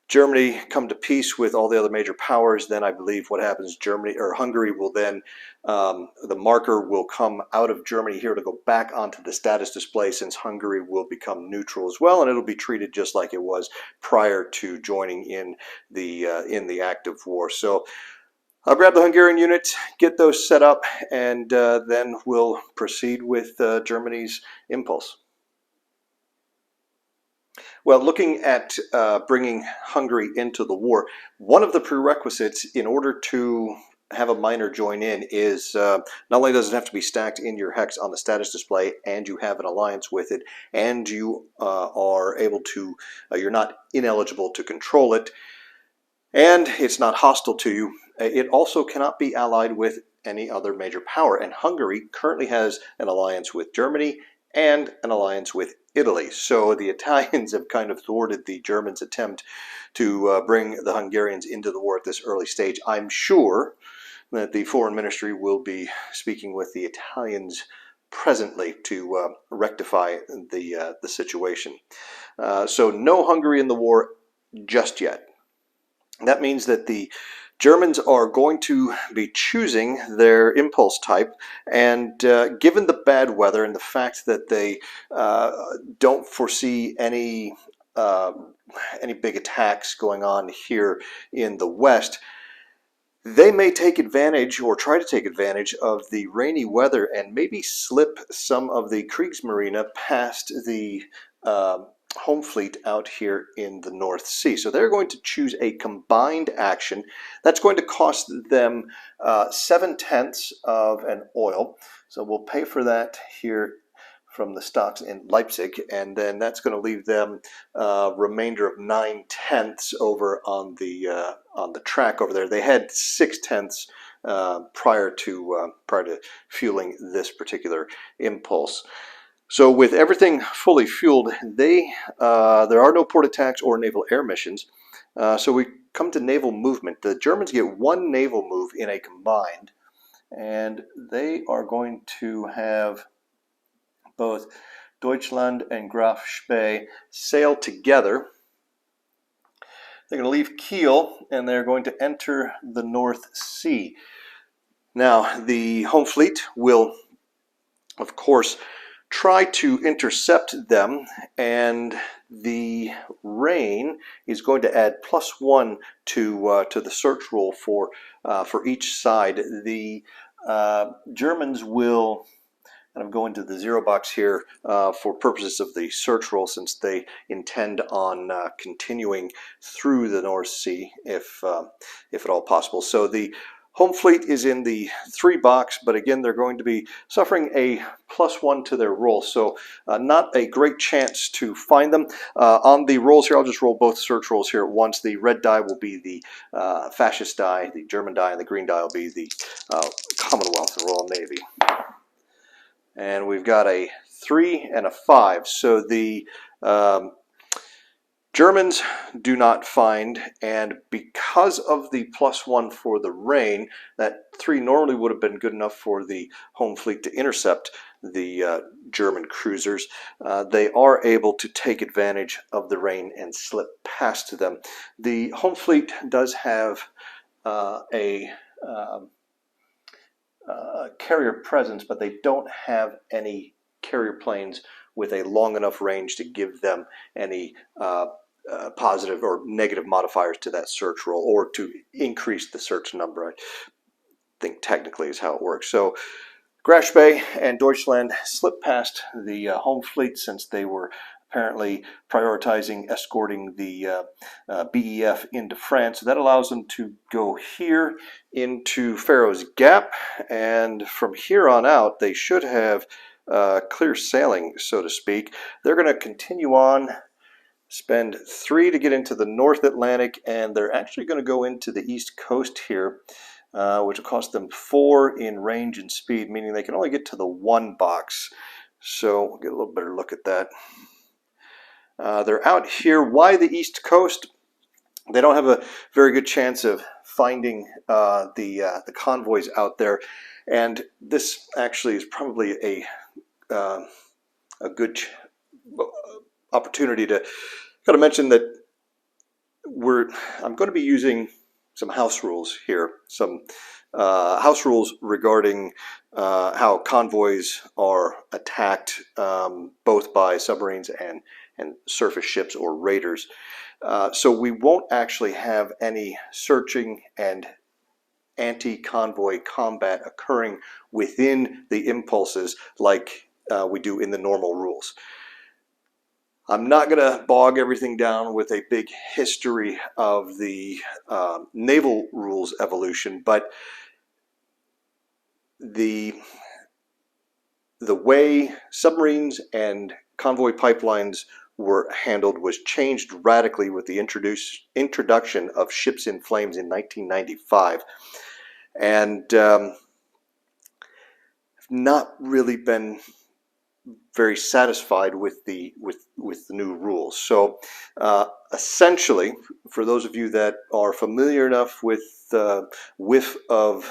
Germany come to peace with all the other major powers, then I believe what happens, Hungary will then, the marker will come out of Germany here to go back onto the status display, since Hungary will become neutral as well, and it'll be treated just like it was prior to joining in the active war. So I'll grab the Hungarian units, get those set up, and then we'll proceed with Germany's impulse. Well, looking at bringing Hungary into the war, one of the prerequisites in order to have a minor join in is not only does it have to be stacked in your hex on the status display, and you have an alliance with it, and you are able to, you're not ineligible to control it, and it's not hostile to you. It also cannot be allied with any other major power, and Hungary currently has an alliance with Germany and an alliance with Italy. So the Italians have kind of thwarted the Germans' attempt to bring the Hungarians into the war at this early stage. I'm sure that the Foreign Ministry will be speaking with the Italians presently to rectify the situation. So no Hungary in the war just yet. That means that the Germans are going to be choosing their impulse type, and given the bad weather and the fact that they don't foresee any big attacks going on here in the west, they may take advantage, or try to take advantage, of the rainy weather and maybe slip some of the Kriegsmarine past the home fleet out here in the North Sea. So they're going to choose a combined action that's going to cost them 7/10 of an oil. So we'll pay for that here from the stocks in Leipzig, and then that's going to leave them remainder of 9/10 over on the track over there. They had 6/10 prior to fueling this particular impulse. So with everything fully fueled, there are no port attacks or naval air missions. So we come to naval movement. The Germans get 1 naval move in a combined, and they are going to have both Deutschland and Graf Spee sail together. They're going to leave Kiel, and they're going to enter the North Sea. Now, the home fleet will, of course, try to intercept them, and the rain is going to add +1 to the search roll for each side. The Germans will kind of go into the 0 box here for purposes of the search roll, since they intend on continuing through the North Sea if at all possible. So the Home fleet is in the 3 box, but again, they're going to be suffering a +1 to their roll, so not a great chance to find them. On the rolls here, I'll just roll both search rolls here at once. The red die will be the fascist die, the German die, and the green die will be the Commonwealth and Royal Navy. And we've got a 3 and a 5, so the Germans do not find, and because of the +1 for the rain, that 3 normally would have been good enough for the home fleet to intercept the German cruisers. They are able to take advantage of the rain and slip past them. The home fleet does have a carrier presence, but they don't have any carrier planes with a long enough range to give them any positive or negative modifiers to that search roll, or to increase the search number, I think technically is how it works. So Graf Spee and Deutschland slipped past the home fleet, since they were apparently prioritizing escorting the BEF into France. So that allows them to go here into Faroes Gap, and from here on out they should have clear sailing, so to speak. They're going to continue on, spend 3 to get into the North Atlantic, and they're actually going to go into the East Coast here, which will cost them 4 in range and speed, meaning they can only get to the 1 box. So we'll get a little better look at that. They're out here. Why the East Coast? They don't have a very good chance of finding the convoys out there, and this actually is probably a good opportunity to kind of mention that I'm going to be using some house rules here, some house rules regarding how convoys are attacked, both by submarines and surface ships or raiders. So we won't actually have any searching and anti-convoy combat occurring within the impulses like we do in the normal rules. I'm not going to bog everything down with a big history of the naval rules evolution, but the way submarines and convoy pipelines were handled was changed radically with the introduction of ships in flames in 1995, and not really been very satisfied with the new rules. So essentially, for those of you that are familiar enough with the whiff of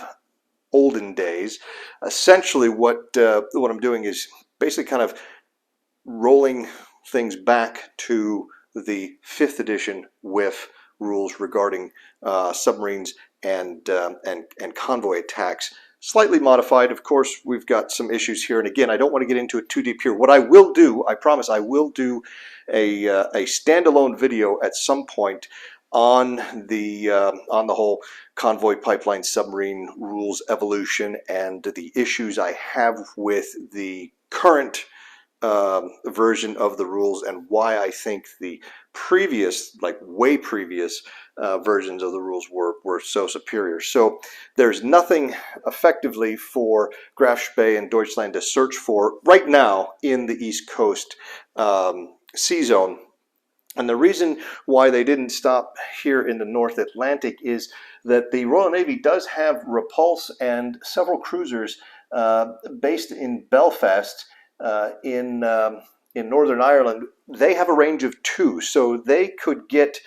olden days, essentially what I'm doing is basically kind of rolling things back to the 5th edition whiff rules regarding submarines and convoy attacks. Slightly modified, of course. We've got some issues here, and again, I don't want to get into it too deep here. What I will do, I promise, I will do a standalone video at some point on the whole convoy pipeline submarine rules evolution and the issues I have with the current version of the rules, and why I think the previous, like way previous versions of the rules were so superior. So there's nothing effectively for Graf Spee and Deutschland to search for right now in the East Coast sea zone. And the reason why they didn't stop here in the North Atlantic is that the Royal Navy does have Repulse and several cruisers based in Belfast in Northern Ireland. They have a range of 2, so they could get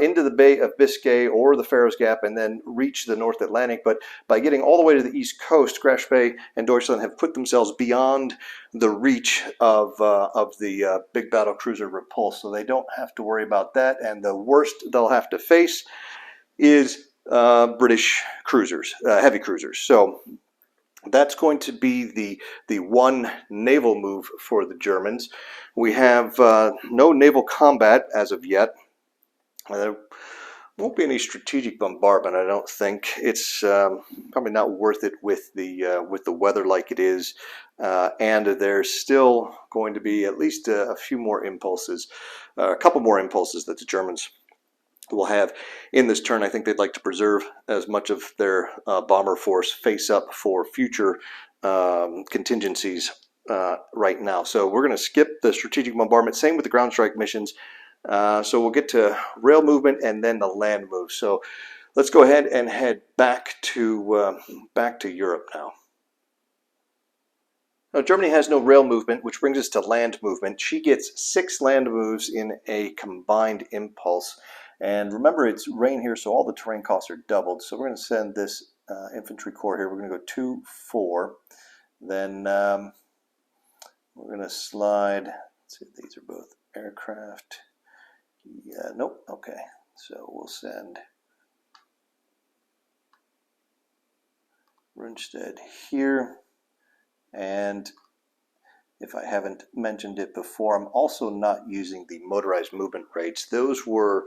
into the Bay of Biscay or the Faroes Gap and then reach the North Atlantic. But by getting all the way to the East Coast, Graf Spee and Deutschland have put themselves beyond the reach of the big battle cruiser Repulse, so they don't have to worry about that. And the worst they'll have to face is British cruisers, heavy cruisers. So that's going to be the one naval move for the Germans. We have no naval combat as of yet. There won't be any strategic bombardment, I don't think. It's probably not worth it with the weather like it is, and there's still going to be at least a few more impulses, a couple more impulses that the Germans will have in this turn. I think they'd like to preserve as much of their bomber force face up for future contingencies right now. So we're going to skip the strategic bombardment. Same with the ground strike missions. So we'll get to rail movement and then the land move. So let's go ahead and head back to Europe now. Now, Germany has no rail movement, which brings us to land movement. She gets 6 land moves in a combined impulse. And remember, it's rain here, so all the terrain costs are doubled. So we're going to send this infantry corps here. We're going to go 2, 4. Then we're going to slide. Let's see, these are both aircraft. Yeah, nope. Okay, so we'll send Rundstedt here. And if I haven't mentioned it before, I'm also not using the motorized movement rates. Those were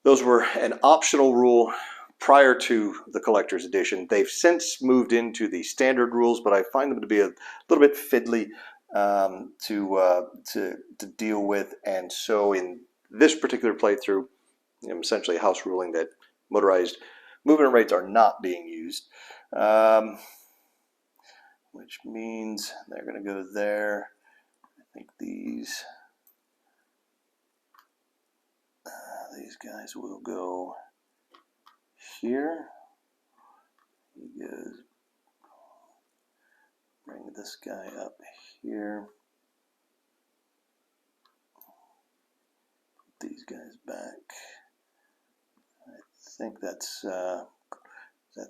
an optional rule prior to the collector's edition. They've since moved into the standard rules, but I find them to be a little bit fiddly to deal with. And so in this particular playthrough, I'm essentially house ruling that motorized movement rates are not being used. Which means they're going to go there. I think these guys will go here. He goes, bring this guy up here. Put these guys back. I think that's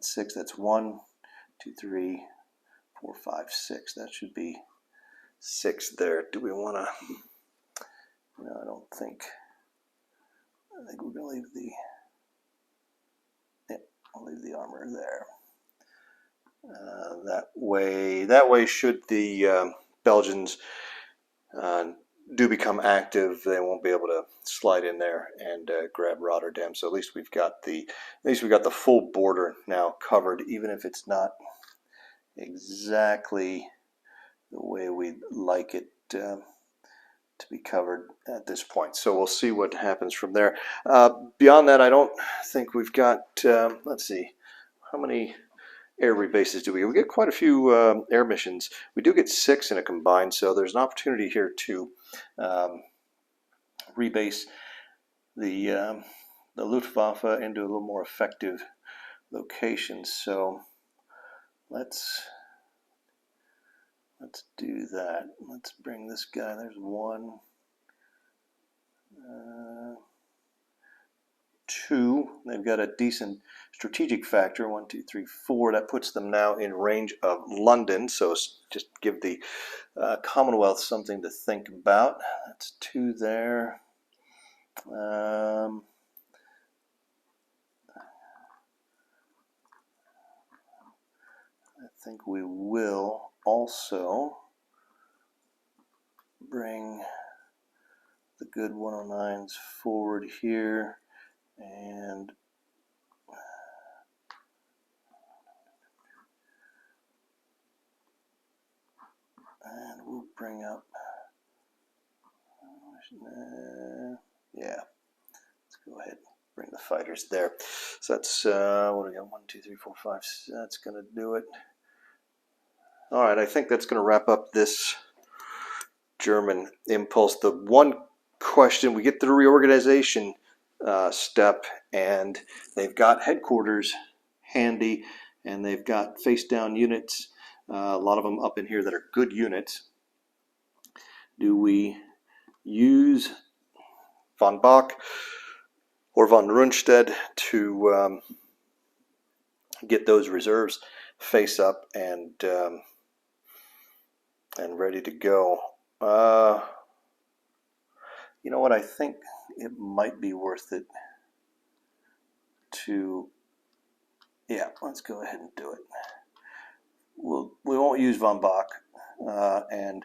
6. That's 1, 2, 3, 4, 5, 6. That should be 6 there. Do we want to? No, I don't think. I think we're going to leave the. Yeah, I'll leave the armor there. That way, should the Belgians do become active, they won't be able to slide in there and grab Rotterdam. So at least we've got the full border now covered, even if it's not exactly the way we'd like it to be covered at this point. So we'll see what happens from there. Beyond that, I don't think we've got. Let's see, how many air rebases do we get? We get quite a few air missions. We do get 6 in a combined, so there's an opportunity here to rebase the Luftwaffe into a little more effective locations. So let's do that. Let's bring this guy. There's 1, 2. They've got a decent strategic factor. 1, 2, 3, 4. That puts them now in range of London. So just give the Commonwealth something to think about. That's 2 there. I think we will also bring the good 109s forward here, and we'll bring up yeah, let's go ahead and bring the fighters there. So that's what do we got? 1, 2, 3, 4, 5. That's gonna do it. All right, I think that's gonna wrap up this German impulse. The one question, we get to the reorganization step, and they've got headquarters handy, and they've got face down units, a lot of them up in here that are good units. Do we use von Bock or von Rundstedt to get those reserves face up and ready to go? You know what? I think it might be worth it to. Yeah, let's go ahead and do it. We won't use von Bock, and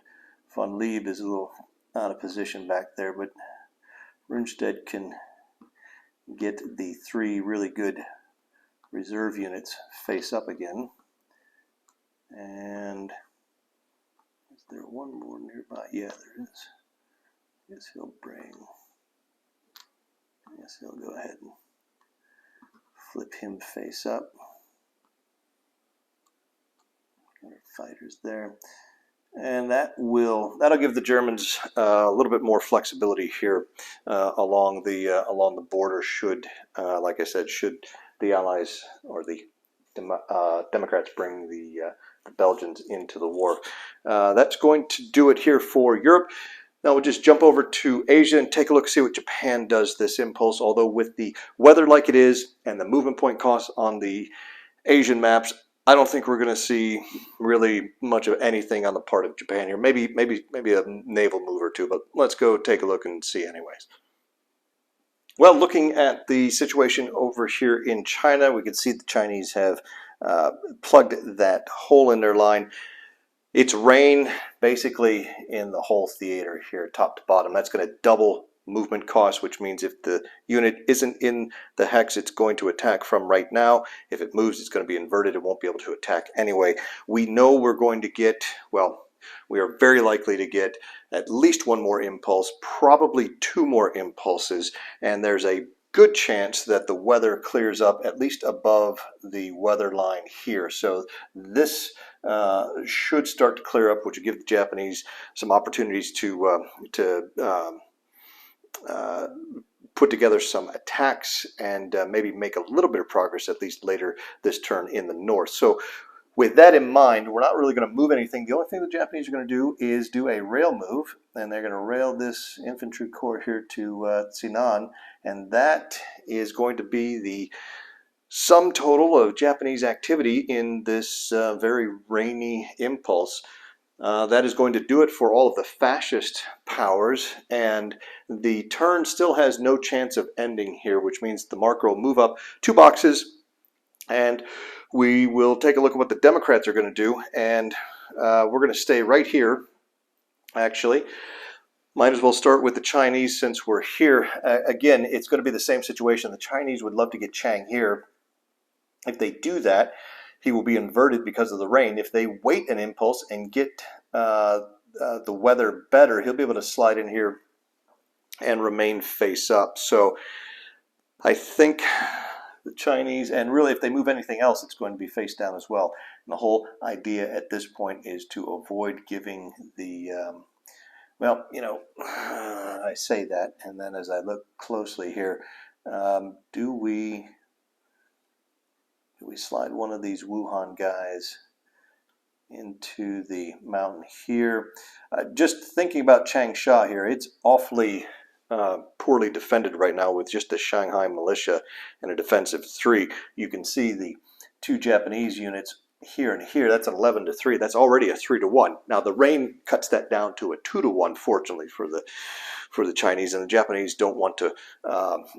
von Lieb is a little out of position back there, but Rundstedt can get the 3 really good reserve units face up again. And is there one more nearby? Yeah, there is. I guess he'll bring I guess he'll go ahead and flip him face up. Fighters there. And that'll give the Germans a little bit more flexibility here along the border. Should, like I said, should the Allies or the Democrats bring the Belgians into the war? That's going to do it here for Europe. Now we'll just jump over to Asia and take a look, see what Japan does this impulse. Although with the weather like it is and the movement point costs on the Asian maps, I don't think we're going to see really much of anything on the part of Japan here. Maybe a naval move or two, but let's go take a look and see anyways. Well, looking at the situation over here in China, we can see the Chinese have plugged that hole in their line. It's rain basically in the whole theater here, top to bottom. That's going to double movement cost, which means if the unit isn't in the hex, it's going to attack from right now. If it moves, it's going to be inverted. It won't be able to attack anyway. We know we're going to get, well, we are very likely to get at least one more impulse, probably two more impulses, and there's a good chance that the weather clears up at least above the weather line here. So this should start to clear up, which will give the Japanese some opportunities to put together some attacks and maybe make a little bit of progress at least later this turn in the north. So with that in mind, we're not really going to move anything. The only thing the Japanese are going to do is do a rail move, and they're going to rail this infantry corps here to Xinan, and that is going to be the sum total of Japanese activity in this very rainy impulse. That is going to do it for all of the fascist powers, and the turn still has no chance of ending here, which means the marker will move up 2 boxes, and we will take a look at what the Democrats are going to do, and we're going to stay right here, actually. Might as well start with the Chinese since we're here. Again, it's going to be the same situation. The Chinese would love to get Chang here. If they do that, he will be inverted because of the rain. If they wait an impulse and get the weather better, he'll be able to slide in here and remain face up. So I think the Chinese, and really if they move anything else, it's going to be face down as well. And the whole idea at this point is to avoid giving the, well, you know, I say that, and then as I look closely here, do we slide one of these Wuhan guys into the mountain here? Just thinking about Changsha here, it's awfully poorly defended right now with just the Shanghai militia and a defensive 3. You can see the 2 Japanese units here and here. That's an 11-3. That's already a 3-1. Now the rain cuts that down to a 2-1, fortunately for the Chinese, and the Japanese don't want to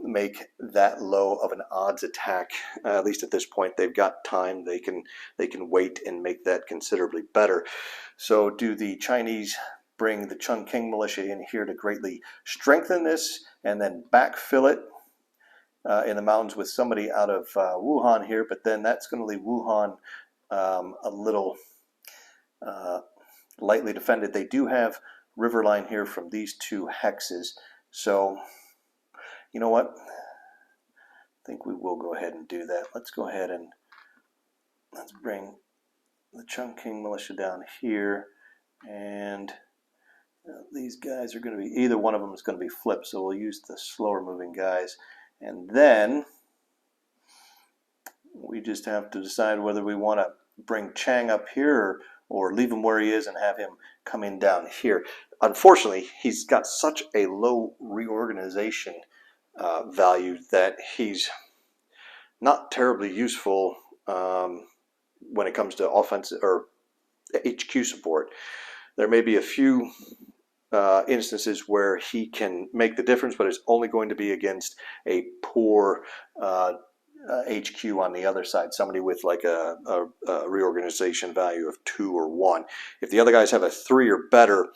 make that low of an odds attack. At least at this point, they've got time. They can wait and make that considerably better. So do the Chinese bring the Chongqing militia in here to greatly strengthen this and then backfill it in the mountains with somebody out of Wuhan here? But then that's going to leave Wuhan a little lightly defended. They do have river line here from these 2 hexes. So, you know what? I think we will go ahead and do that. Let's go ahead and let's bring the Chongqing militia down here, and these guys are going to be, either one of them is going to be flipped, so we'll use the slower moving guys, and then we just have to decide whether we want to bring Chang up here or leave him where he is and have him come in down here. Unfortunately, he's got such a low reorganization value that he's not terribly useful when it comes to offensive or HQ support. There may be a few instances where he can make the difference, but it's only going to be against a poor HQ on the other side, somebody with like a reorganization value of 2 or 1. If the other guys have a 3 or better,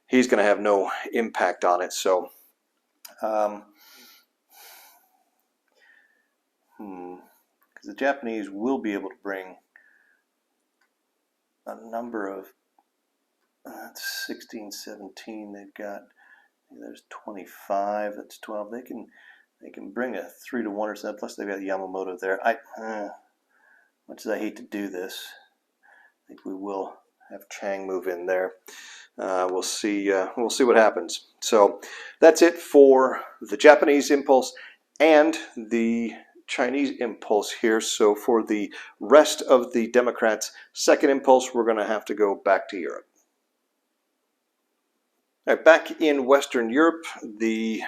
he's going to have no impact on it. So because the Japanese will be able to bring a number of 16, 17, they've got, there's 25, that's 12. They can bring a 3-1 or something. Plus they've got Yamamoto there. Much as I hate to do this, I think we will have Chang move in there. We'll see. We'll see what happens. So that's it for the Japanese impulse and the Chinese impulse here. So for the rest of the Democrats' second impulse, we're going to have to go back to Europe. All right, back in Western Europe, the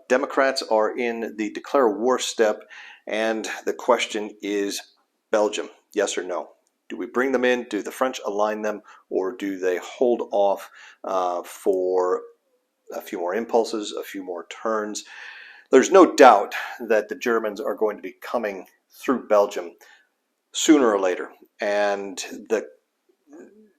Democrats are in the declare war step, and the question is Belgium, yes or no? Do we bring them in? Do the French align them, or do they hold off for a few more impulses, a few more turns? There's no doubt that the Germans are going to be coming through Belgium sooner or later, and the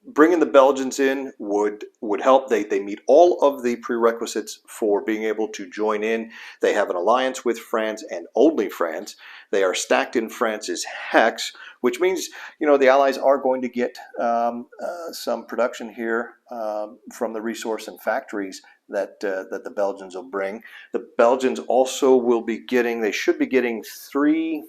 bringing the Belgians in would help. They meet all of the prerequisites for being able to join in. They have an alliance with France and only France. They are stacked in France's hex, which means the Allies are going to get some production here from the resource and factories that the Belgians will bring. The Belgians also will be getting. They should be getting 3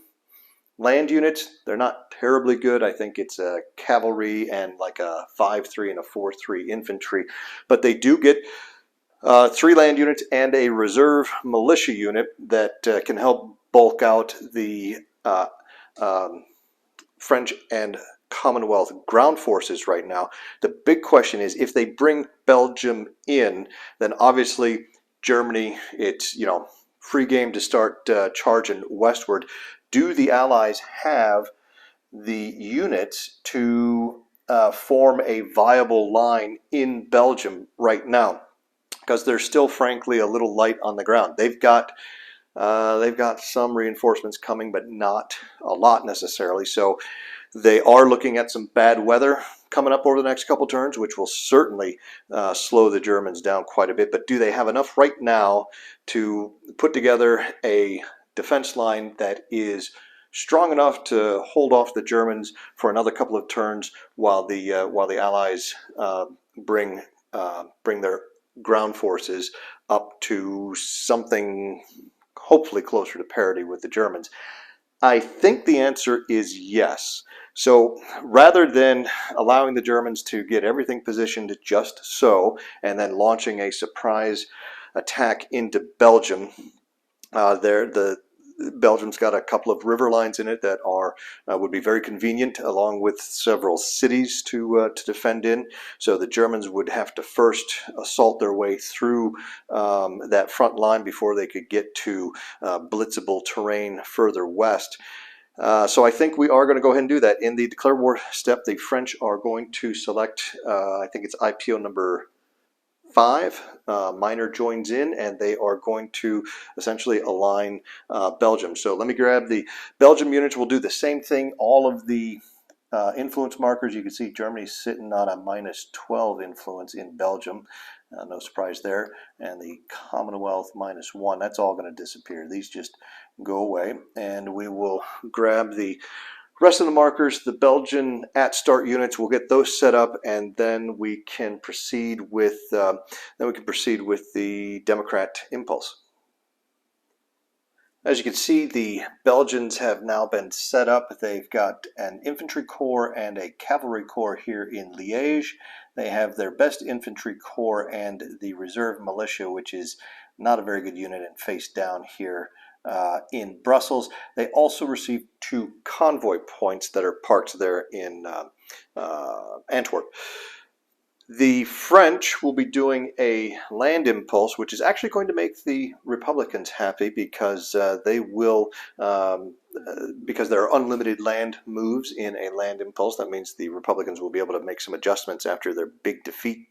land units. They're not terribly good. I think it's a cavalry and like a 5-3 and a 4-3 infantry. But they do get 3 land units and a reserve militia unit that can help bulk out the French and Commonwealth ground forces right now. The big question is, if they bring Belgium in, then obviously Germany, it's free game to start charging westward. Do the Allies have the units to form a viable line in Belgium right now? Because they're still, frankly, a little light on the ground. They've got some reinforcements coming, but not a lot necessarily. So they are looking at some bad weather coming up over the next couple turns, which will certainly slow the Germans down quite a bit. But do they have enough right now to put together a defense line that is strong enough to hold off the Germans for another couple of turns while the Allies bring their ground forces up to something hopefully closer to parity with the Germans? I think the answer is yes. So rather than allowing the Germans to get everything positioned just so and then launching a surprise attack into Belgium, Belgium's got a couple of river lines in it that would be very convenient, along with several cities to defend in. So the Germans would have to first assault their way through that front line before they could get to blitzable terrain further west. So I think we are going to go ahead and do that. In the declare war step, the French are going to select, I think it's IPO number 5. Minor joins in, and they are going to essentially align Belgium. So let me grab the Belgium units. We'll do the same thing. All of the influence markers, you can see Germany's sitting on a -12 influence in Belgium. No surprise there. And the Commonwealth -1. That's all going to disappear. These just go away. And we will grab the rest of the markers, the Belgian at-start units. We'll get those set up, and then we can proceed with the Democrat impulse. As you can see, the Belgians have now been set up. They've got an infantry corps and a cavalry corps here in Liège. They have their best infantry corps and the reserve militia, which is not a very good unit and face down here in Brussels. They also received 2 convoy points that are parked there in Antwerp. The French will be doing a land impulse, which is actually going to make the Republicans happy, because they will, because there are unlimited land moves in a land impulse. That means the Republicans will be able to make some adjustments after their big defeat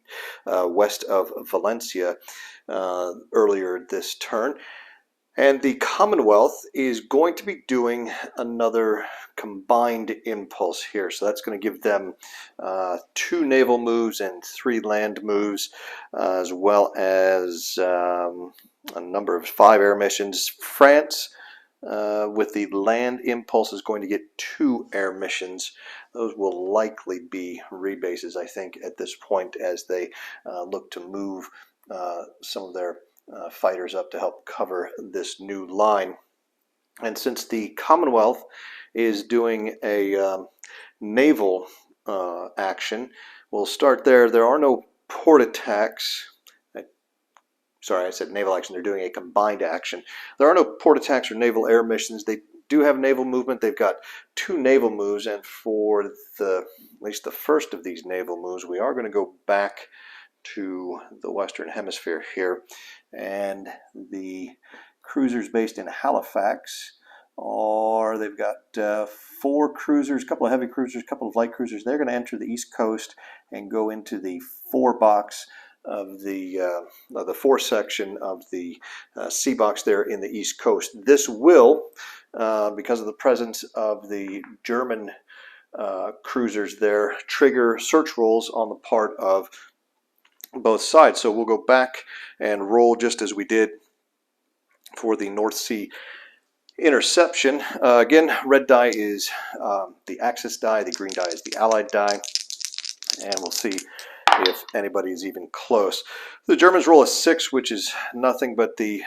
west of Valencia earlier this turn. And the Commonwealth is going to be doing another combined impulse here. So that's going to give them 2 naval moves and 3 land moves, as well as a number of 5 air missions. France, with the land impulse, is going to get 2 air missions. Those will likely be rebases, I think, at this point, as they look to move some of their fighters up to help cover this new line. And since the Commonwealth is doing a naval action, we'll start there. There are no port attacks. Sorry, I said naval action. They're doing a combined action. There are no port attacks or naval air missions. They do have naval movement. They've got 2 naval moves, and for at least the first of these naval moves, we are going to go back to the Western Hemisphere here, and the cruisers based in Halifax they've got 4 cruisers, a couple of heavy cruisers, a couple of light cruisers. They're going to enter the East Coast and go into the 4 box of the 4 section of the sea box there in the East Coast. This will, because of the presence of the German cruisers there, trigger search rolls on the part of both sides. So we'll go back and roll just as we did for the North Sea interception. Again, red die is the Axis die, the green die is the Allied die, and we'll see if anybody is even close. The Germans roll a 6, which is nothing, but the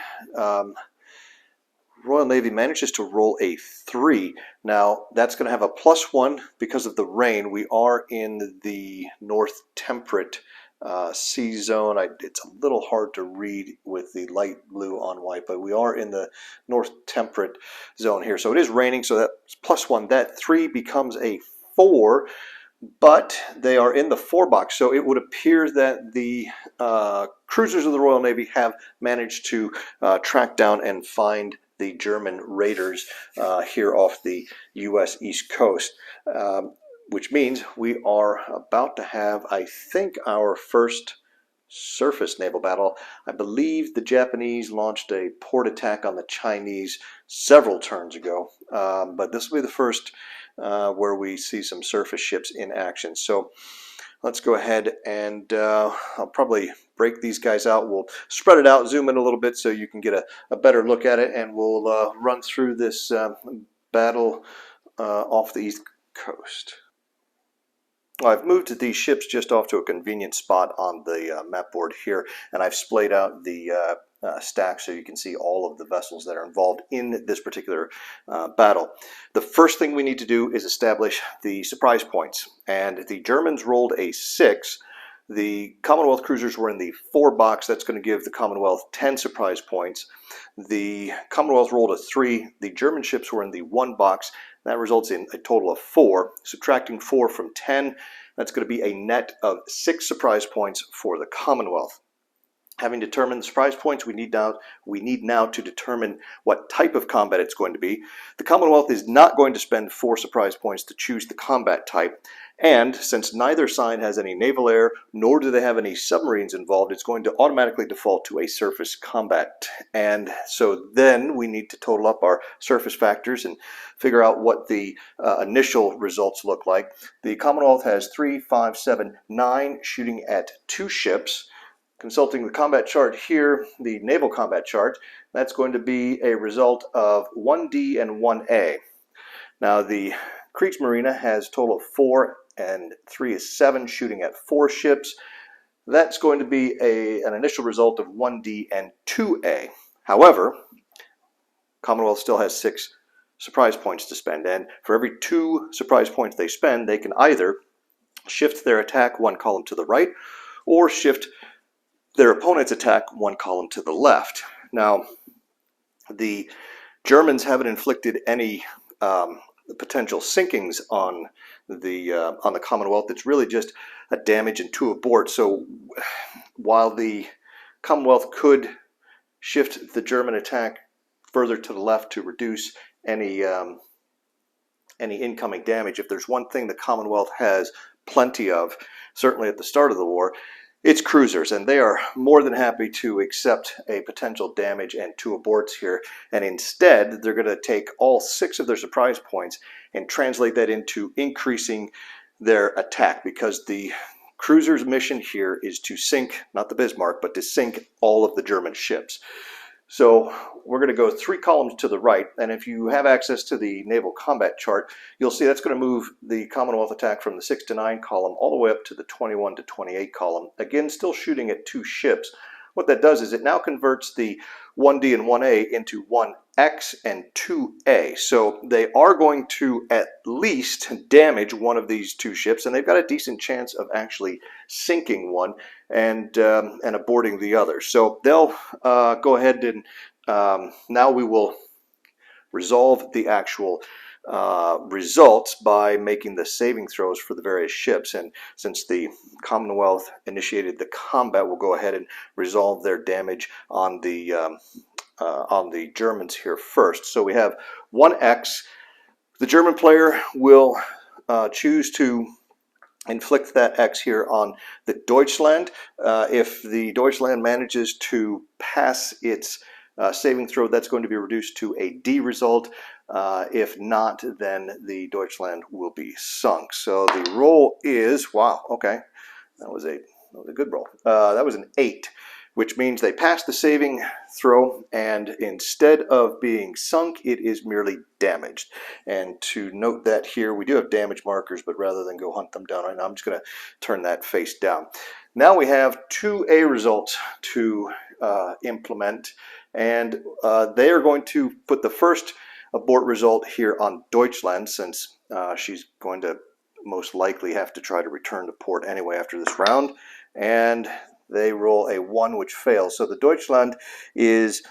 Royal Navy manages to roll a 3. Now that's going to have a +1 because of the rain. We are in the North Temperate sea zone. It's a little hard to read with the light blue on white, but we are in the North Temperate zone here. So it is raining, so that's +1. That 3 becomes a 4, but they are in the 4 box. So it would appear that the cruisers of the Royal Navy have managed to track down and find the German raiders here off the U.S. East Coast. Which means we are about to have, I think, our first surface naval battle. I believe the Japanese launched a port attack on the Chinese several turns ago, but this will be the first where we see some surface ships in action. So let's go ahead and I'll probably break these guys out. We'll spread it out, zoom in a little bit so you can get a better look at it, and we'll run through this battle off the East Coast. Well, I've moved these ships just off to a convenient spot on the map board here, and I've splayed out the stack so you can see all of the vessels that are involved in this particular battle. The first thing we need to do is establish the surprise points, and the Germans rolled a 6. The Commonwealth cruisers were in the 4 box. That's going to give the Commonwealth 10 surprise points. The Commonwealth rolled a 3. The German ships were in the 1 box. That results in a total of 4. Subtracting 4 from 10, that's going to be a net of 6 surprise points for the Commonwealth. Having determined the surprise points, we need now to determine what type of combat it's going to be. The Commonwealth is not going to spend 4 surprise points to choose the combat type. And since neither side has any naval air, nor do they have any submarines involved, it's going to automatically default to a surface combat. And so then we need to total up our surface factors and figure out what the initial results look like. The Commonwealth has 3, 5, 7, 9 shooting at 2 ships. Consulting the combat chart here, the naval combat chart, that's going to be a result of 1D and 1A. Now the Kriegsmarine has a total of 4, and 3 is 7, shooting at 4 ships. That's going to be an initial result of 1D and 2A. However, Commonwealth still has 6 surprise points to spend, and for every 2 surprise points they spend, they can either shift their attack 1 column to the right, or shift their opponent's attack 1 column to the left. Now, the Germans haven't inflicted any potential sinkings on the Commonwealth. It's really just a damage and 2 abort. So while the Commonwealth could shift the German attack further to the left to reduce any incoming damage, if there's one thing the Commonwealth has plenty of, certainly at the start of the war, it's cruisers, and they are more than happy to accept a potential damage and 2 aborts here, and instead they're going to take all 6 of their surprise points and translate that into increasing their attack, because the cruiser's mission here is to sink, not the Bismarck, but to sink all of the German ships. So we're going to go 3 columns to the right, and if you have access to the naval combat chart, you'll see that's going to move the Commonwealth attack from the 6 to 9 column all the way up to the 21 to 28 column. Again, still shooting at 2 ships. what that does is it now converts the 1D and 1A into 1X and 2A. So they are going to at least damage one of these two ships, and they've got a decent chance of actually sinking one and aborting the other. So they'll go ahead and now we will resolve the actual results by making the saving throws for the various ships. And since the Commonwealth initiated the combat, we'll go ahead and resolve their damage on the Germans here first. So we have 1X. The German player will choose to inflict that X here on the Deutschland. If the Deutschland manages to pass its saving throw, that's going to be reduced to a D result. If not, then the Deutschland will be sunk. So the roll is, wow, okay, that was a good roll. That was an 8, which means they passed the saving throw, and instead of being sunk, it is merely damaged. And to note that here, we do have damage markers, but rather than go hunt them down right now, I'm just going to turn that face down. Now we have 2A results to implement, and they are going to put the first abort result here on Deutschland, since she's going to most likely have to try to return to port anyway after this round, and they roll a 1, which fails. So the Deutschland is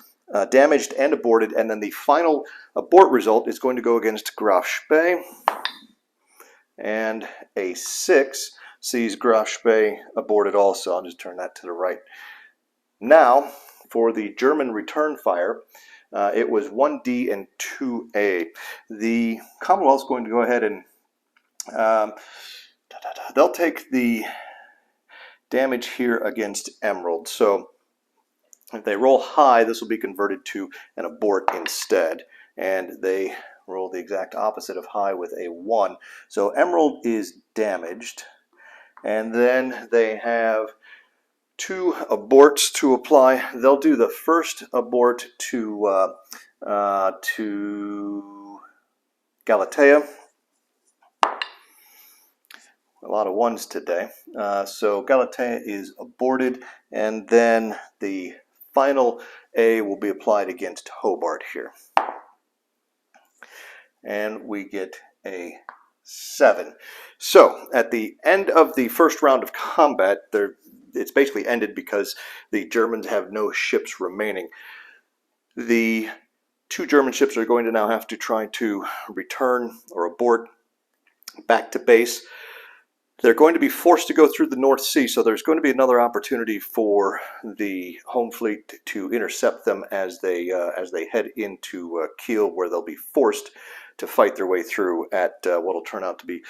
damaged and aborted, and then the final abort result is going to go against Graf Spee, and a 6 sees Graf Spee aborted also. I'll just turn that to the right. Now, for the German return fire, it was 1D and 2A. The Commonwealth's going to go ahead and they'll take the damage here against Emerald. So if they roll high, this will be converted to an abort instead. And they roll the exact opposite of high with a 1. So Emerald is damaged. And then they have 2 aborts to apply. They'll do the first abort to Galatea. A lot of 1s today. So Galatea is aborted, and then the final A will be applied against Hobart here. And we get a 7. So at the end of the first round of combat, it's basically ended because the Germans have no ships remaining. The 2 German ships are going to now have to try to return or abort back to base. They're going to be forced to go through the North Sea, so there's going to be another opportunity for the home fleet to intercept them as they head into Kiel, where they'll be forced to fight their way through at what will turn out to be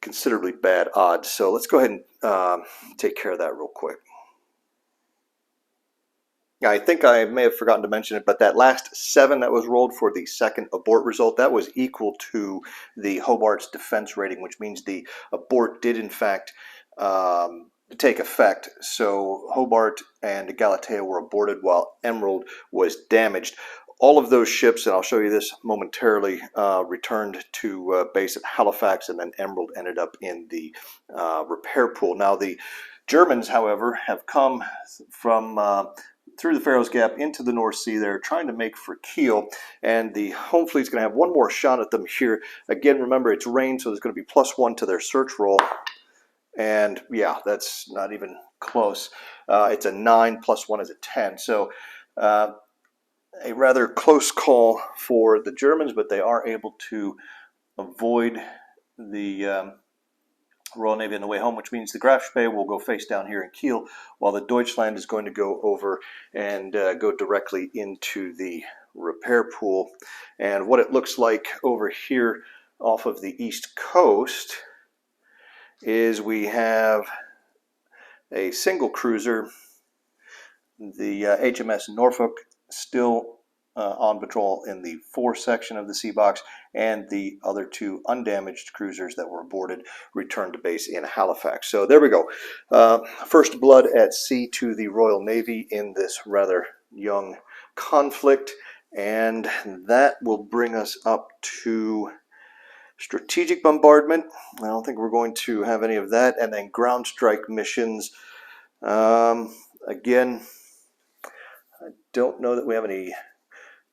considerably bad odds. So let's go ahead and take care of that real quick. I think I may have forgotten to mention it, but that last 7 that was rolled for the second abort result, that was equal to the Hobart's defense rating, which means the abort did in fact take effect. So Hobart and Galatea were aborted while Emerald was damaged. All of those ships, and I'll show you this momentarily, returned to base at Halifax, and then Emerald ended up in the repair pool. Now the Germans, however, have come from through the Faroes Gap into the North Sea. They're trying to make for Kiel, and the home fleet's going to have one more shot at them here. Again, remember, it's rain, so there's going to be +1 to their search roll, and yeah, that's not even close. It's a 9, +1 is a 10. So a rather close call for the Germans, but they are able to avoid the Royal Navy on the way home, which means the Graf Spee will go face down here in Kiel, while the Deutschland is going to go over and go directly into the repair pool. And what it looks like over here off of the east coast is we have a single cruiser, the HMS Norfolk, still on patrol in the 4 section of the sea box, and the other 2 undamaged cruisers that were aborted returned to base in Halifax. So there we go. First blood at sea to the Royal Navy in this rather young conflict, and that will bring us up to strategic bombardment. I don't think we're going to have any of that, and then ground strike missions. Again, don't know that we have any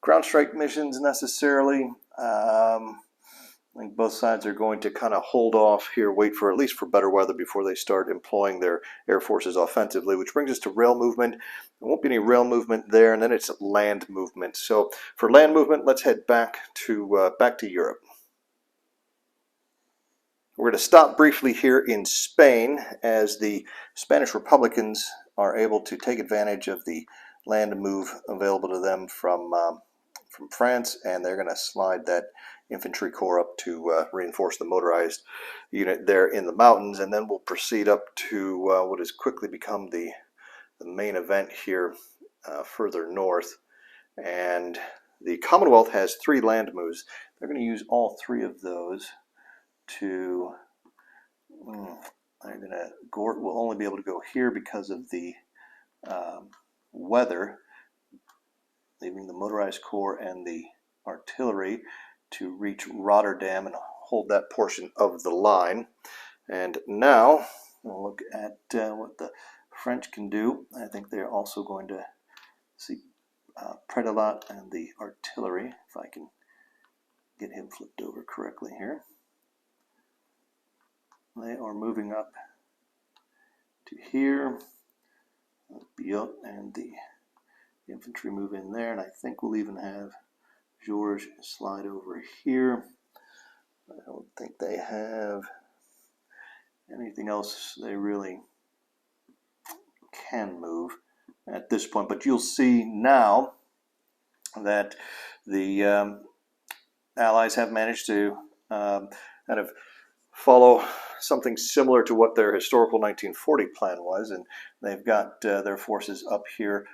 ground strike missions necessarily. I think both sides are going to kind of hold off here, wait for at least for better weather before they start employing their air forces offensively, which brings us to rail movement. There won't be any rail movement there, and then it's land movement. So for land movement, let's head back to Europe. We're going to stop briefly here in Spain as the Spanish Republicans are able to take advantage of the land move available to them from France, and they're going to slide that infantry corps up to reinforce the motorized unit there in the mountains, and then we'll proceed up to what has quickly become the main event here further north. And the Commonwealth has 3 land moves. They're going to use all 3 of those to Gort will only be able to go here because of the weather, leaving the motorized corps and the artillery to reach Rotterdam and hold that portion of the line. And now we'll look at what the French can do. I think they're also going to see Predilat and the artillery, if I can get him flipped over correctly here. They are moving up to here. Biot and the infantry move in there, and I think we'll even have Georges slide over here. I don't think they have anything else they really can move at this point, but you'll see now that the Allies have managed to kind of follow something similar to what their historical 1940 plan was, and they've got their forces up here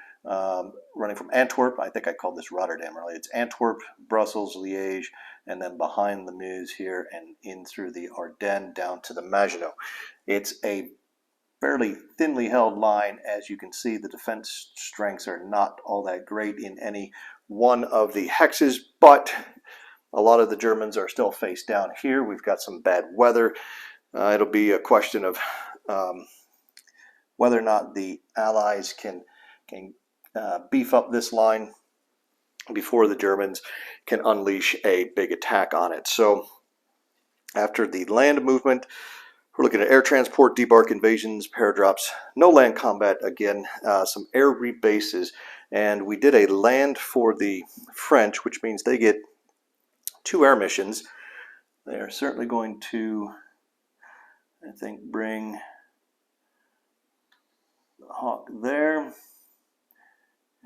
running from Antwerp. I think I called this Rotterdam earlier. It's Antwerp, Brussels, Liège, and then behind the Meuse here and in through the Ardennes down to the Maginot. It's a fairly thinly held line. As you can see, the defense strengths are not all that great in any one of the hexes, but a lot of the Germans are still face down here. We've got some bad weather. It'll be a question of whether or not the Allies can beef up this line before the Germans can unleash a big attack on it. So after the land movement, we're looking at air transport, debark invasions, paradrops, no land combat again, some air rebases, and we did a land for the French, which means they get 2 air missions. They are certainly going to, I think, bring the Hawk there,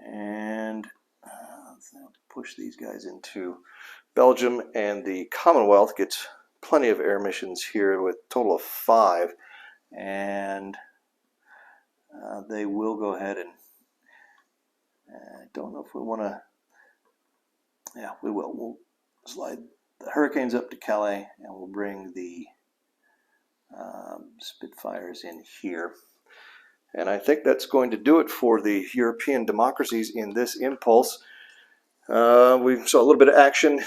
and let's push these guys into Belgium, and the Commonwealth gets plenty of air missions here with a total of 5, and they will go ahead and I don't know if we want to, yeah, we will. We'll slide the Hurricanes up to Calais, and we'll bring the Spitfires in here. And I think that's going to do it for the European democracies in this impulse. We saw a little bit of action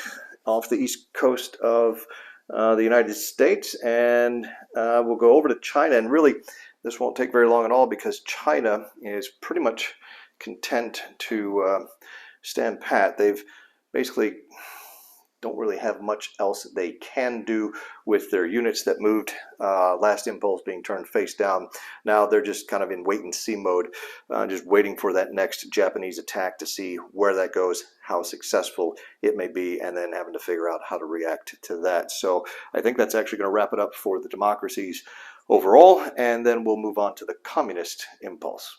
off the east coast of the United States, and we'll go over to China. And really, this won't take very long at all because China is pretty much content to stand pat. They've basically don't really have much else they can do with their units that moved. Last impulse being turned face down. Now they're just kind of in wait and see mode, just waiting for that next Japanese attack to see where that goes, how successful it may be, and then having to figure out how to react to that. So I think that's actually going to wrap it up for the democracies overall, and then we'll move on to the communist impulse.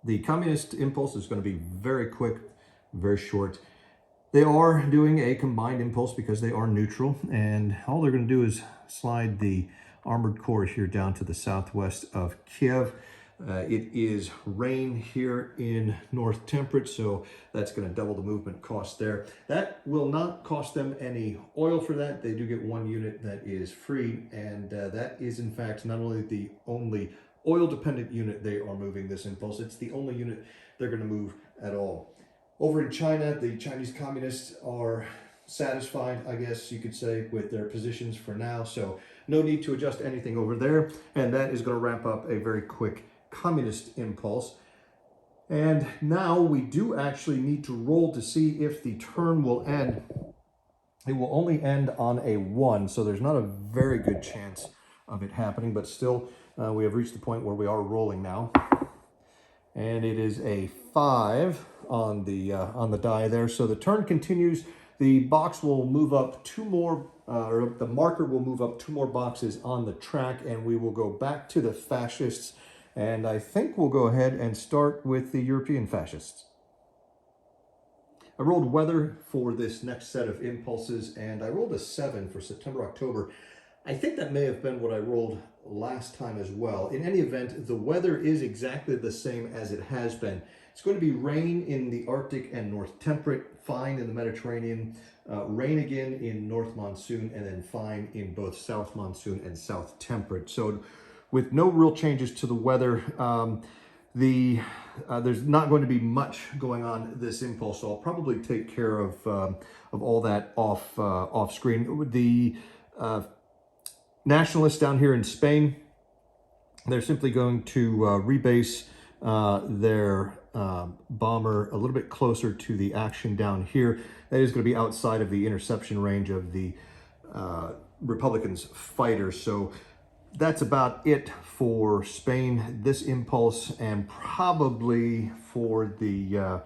The communist impulse is going to be very quick, very short. They are doing a combined impulse because they are neutral, and all they're going to do is slide the armored corps here down to the southwest of Kiev. It is rain here in North Temperate, so that's going to double the movement cost there. That will not cost them any oil for that. They do get 1 unit that is free, and that is in fact not only the only oil-dependent unit they are moving this impulse, it's the only unit they're going to move at all. Over in China, the Chinese communists are satisfied, I guess you could say, with their positions for now, so no need to adjust anything over there, and that is going to wrap up a very quick communist impulse. And now we do actually need to roll to see if the turn will end. It will only end on a 1, so there's not a very good chance of it happening, but still we have reached the point where we are rolling now. And it is a 5 on the die there. So the turn continues. The box will move up 2 more, or the marker will move up 2 more boxes on the track, and we will go back to the fascists. And I think we'll go ahead and start with the European fascists. I rolled weather for this next set of impulses, and I rolled a 7 for September, October. I think that may have been what I rolled last time as well. In any event, the weather is exactly the same as it has been. It's going to be rain in the Arctic and North Temperate, fine in the Mediterranean, rain again in North Monsoon, and then fine in both South Monsoon and South Temperate. So with no real changes to the weather, there's not going to be much going on this impulse, so I'll probably take care of all that off screen. The nationalists down here in Spain, they're simply going to rebase their bomber a little bit closer to the action down here. That is going to be outside of the interception range of the Republicans' fighters. So that's about it for Spain this impulse, and probably for the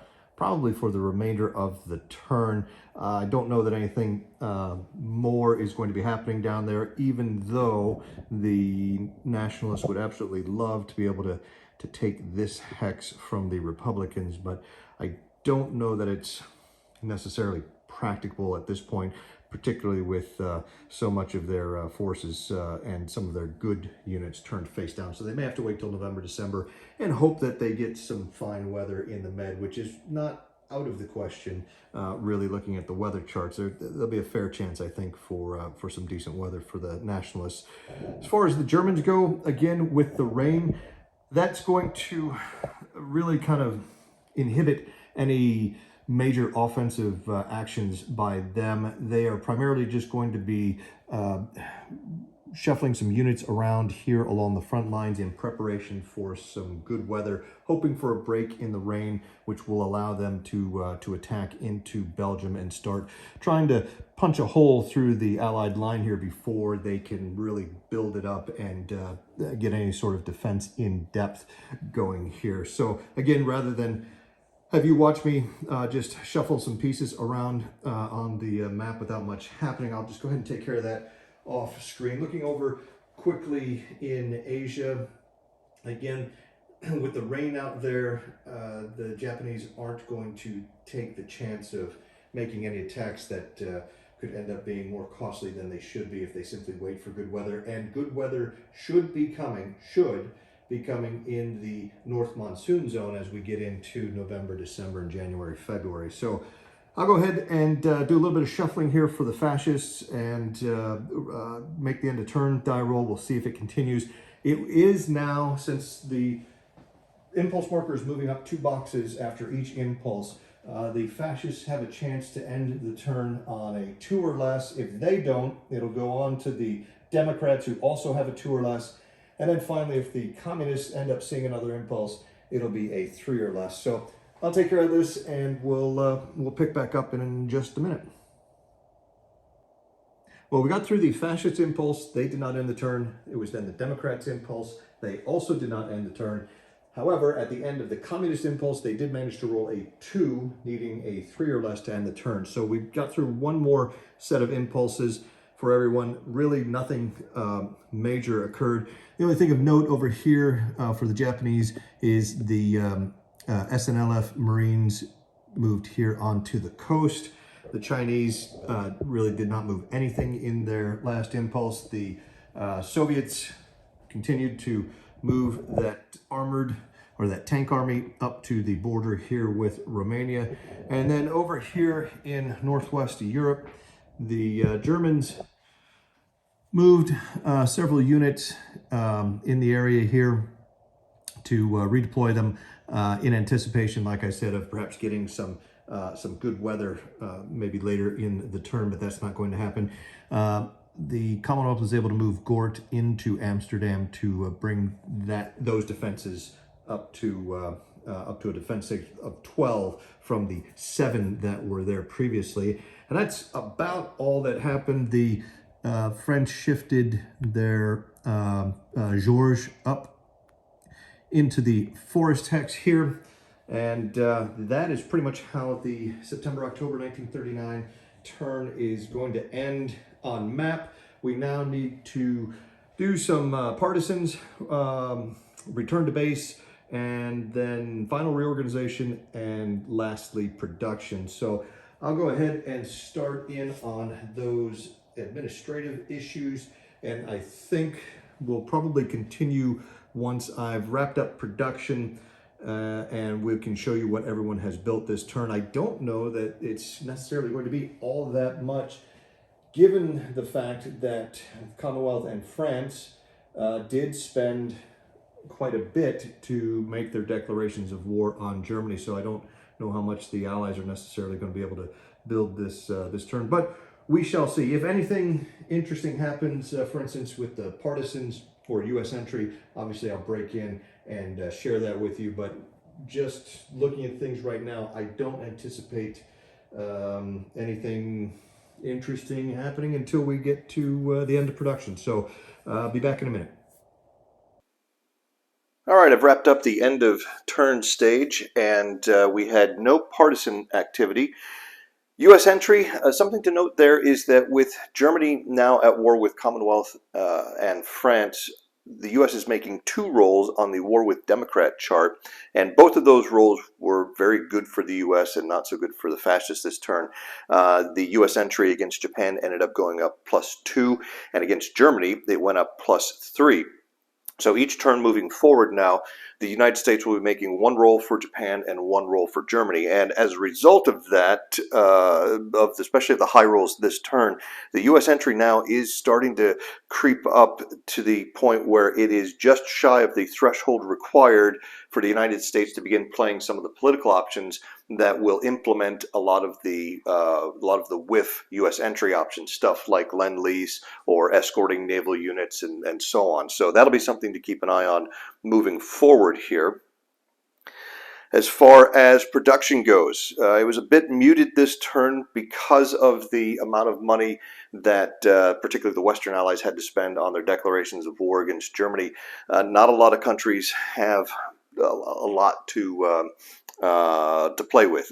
remainder of the turn. I don't know that anything more is going to be happening down there, even though the nationalists would absolutely love to be able to take this hex from the Republicans, but I don't know that it's necessarily practicable at this point, particularly with so much of their forces and some of their good units turned face down. So they may have to wait till November, December, and hope that they get some fine weather in the Med, which is not out of the question, really looking at the weather charts. There'll be a fair chance, I think, for some decent weather for the nationalists. As far as the Germans go, again, with the rain, that's going to really kind of inhibit any major offensive actions by them. They are primarily just going to be shuffling some units around here along the front lines in preparation for some good weather, hoping for a break in the rain, which will allow them to attack into Belgium and start trying to punch a hole through the Allied line here before they can really build it up and get any sort of defense in depth going here. So again, rather than have you watch me just shuffle some pieces around on the map without much happening, I'll just go ahead and take care of that off screen. Looking over quickly in Asia, again, with the rain out there, the Japanese aren't going to take the chance of making any attacks that could end up being more costly than they should be if they simply wait for good weather. And good weather should be coming in the North Monsoon zone as we get into November, December, and January, February. So I'll go ahead and do a little bit of shuffling here for the fascists and make the end of turn die roll. We'll see if it continues. It is now, since the impulse marker is moving up 2 boxes after each impulse, the fascists have a chance to end the turn on a 2 or less. If they don't, it'll go on to the Democrats, who also have a 2 or less. And then finally, if the communists end up seeing another impulse, it'll be a 3 or less. So I'll take care of this, and we'll pick back up in just a minute. Well, we got through the fascist impulse. They did not end the turn. It was then the Democrats' impulse. They also did not end the turn. However, at the end of the communist impulse, they did manage to roll a 2, needing a 3 or less to end the turn. So we got through one more set of impulses for everyone. Really nothing major occurred. The only thing of note over here for the Japanese is the SNLF Marines moved here onto the coast. The Chinese really did not move anything in their last impulse. The Soviets continued to move that tank army up to the border here with Romania. And then over here in northwest Europe, the Germans moved several units in the area here to redeploy them in anticipation, like I said, of perhaps getting some good weather maybe later in the term, but that's not going to happen. The Commonwealth was able to move Gort into Amsterdam to bring those defenses up to up to a defense of 12 from the 7 that were there previously. And that's about all that happened. The French shifted their Georges up into the forest hex here. And that is pretty much how the September-October 1939 turn is going to end on map. We now need to do some partisans, return to base, and then final reorganization, and lastly production. So I'll go ahead and start in on those administrative issues, and I think we'll probably continue once I've wrapped up production, and we can show you what everyone has built this turn. I don't know that it's necessarily going to be all that much, given the fact that Commonwealth and France did spend quite a bit to make their declarations of war on Germany. So I don't know how much the Allies are necessarily going to be able to build this this turn, but we shall see. If anything interesting happens, for instance, with the partisans or U.S. entry, obviously I'll break in and share that with you. But just looking at things right now, I don't anticipate anything interesting happening until we get to the end of production. So I'll be back in a minute. All right, I've wrapped up the end of turn stage, and we had no partisan activity. U.S. entry, something to note there is that with Germany now at war with Commonwealth and France, the U.S. is making 2 rolls on the War with Democrat chart, and both of those rolls were very good for the U.S. and not so good for the fascists this turn. The U.S. entry against Japan ended up going up +2, and against Germany, it went up +3. So each turn moving forward now, the United States will be making 1 roll for Japan and 1 roll for Germany. And as a result of that, especially of the high rolls this turn, the U.S. entry now is starting to creep up to the point where it is just shy of the threshold required for the United States to begin playing some of the political options that will implement a lot of the WIF U.S. entry options, stuff like Lend-Lease or escorting naval units and so on. So that'll be something to keep an eye on moving forward here. As far as production goes, it was a bit muted this turn because of the amount of money that particularly the Western Allies had to spend on their declarations of war against Germany. Not a lot of countries have a lot to play with.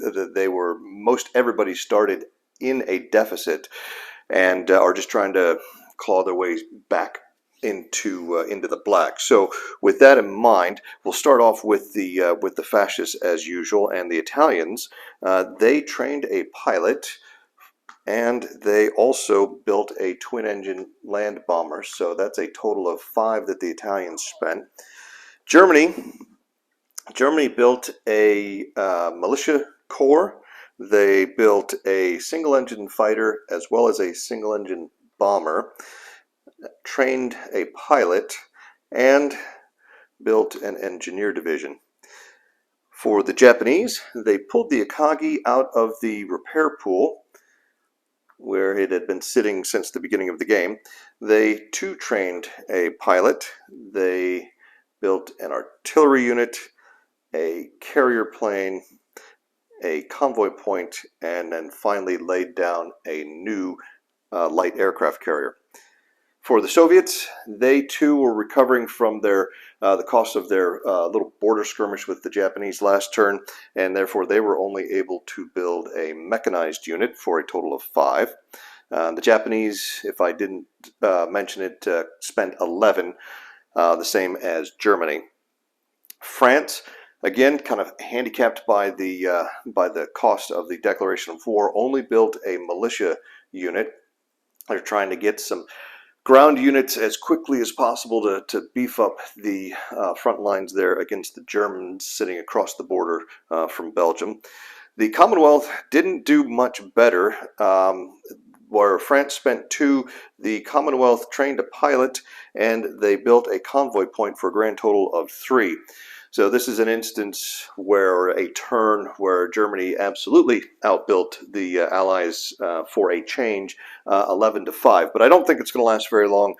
Most everybody started in a deficit and are just trying to claw their way back into the black. So with that in mind, we'll start off with the fascists as usual, and the Italians. They trained a pilot, and they also built a twin-engine land bomber. So that's a total of 5 that the Italians spent. Germany built a militia corps. They built a single-engine fighter as well as a single-engine bomber, trained a pilot, and built an engineer division. For the Japanese, they pulled the Akagi out of the repair pool where it had been sitting since the beginning of the game. They too trained a pilot. They built an artillery unit, a carrier plane, a convoy point, and then finally laid down a new light aircraft carrier. For the Soviets, they too were recovering from the cost of their little border skirmish with the Japanese last turn, and therefore they were only able to build a mechanized unit for a total of 5. The Japanese, if I didn't mention it, spent 11, the same as Germany. France, again, kind of handicapped by the cost of the declaration of war, only built a militia unit. They're trying to get some ground units as quickly as possible to beef up the front lines there against the Germans sitting across the border from Belgium. The Commonwealth didn't do much better. Where France spent 2, the Commonwealth trained a pilot, and they built a convoy point for a grand total of 3. So this is an instance where a turn where Germany absolutely outbuilt the Allies for a change, 11-5. But I don't think it's going to last very long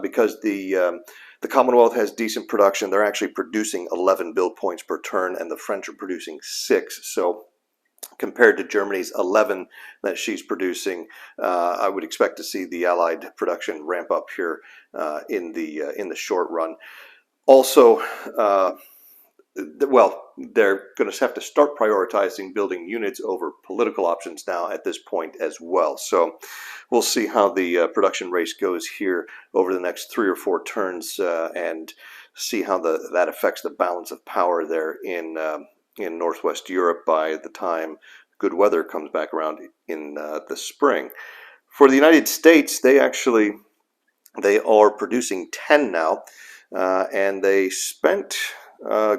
because the The Commonwealth has decent production. They're actually producing 11 build points per turn, and the French are producing 6. So compared to Germany's 11 that she's producing, I would expect to see the Allied production ramp up here in the short run. Also, well, they're going to have to start prioritizing building units over political options now at this point as well. So we'll see how the production race goes here over the next 3 or 4 turns and see how that affects the balance of power there in Northwest Europe by the time good weather comes back around in the spring. For the United States, they are producing 10 now, and they spent a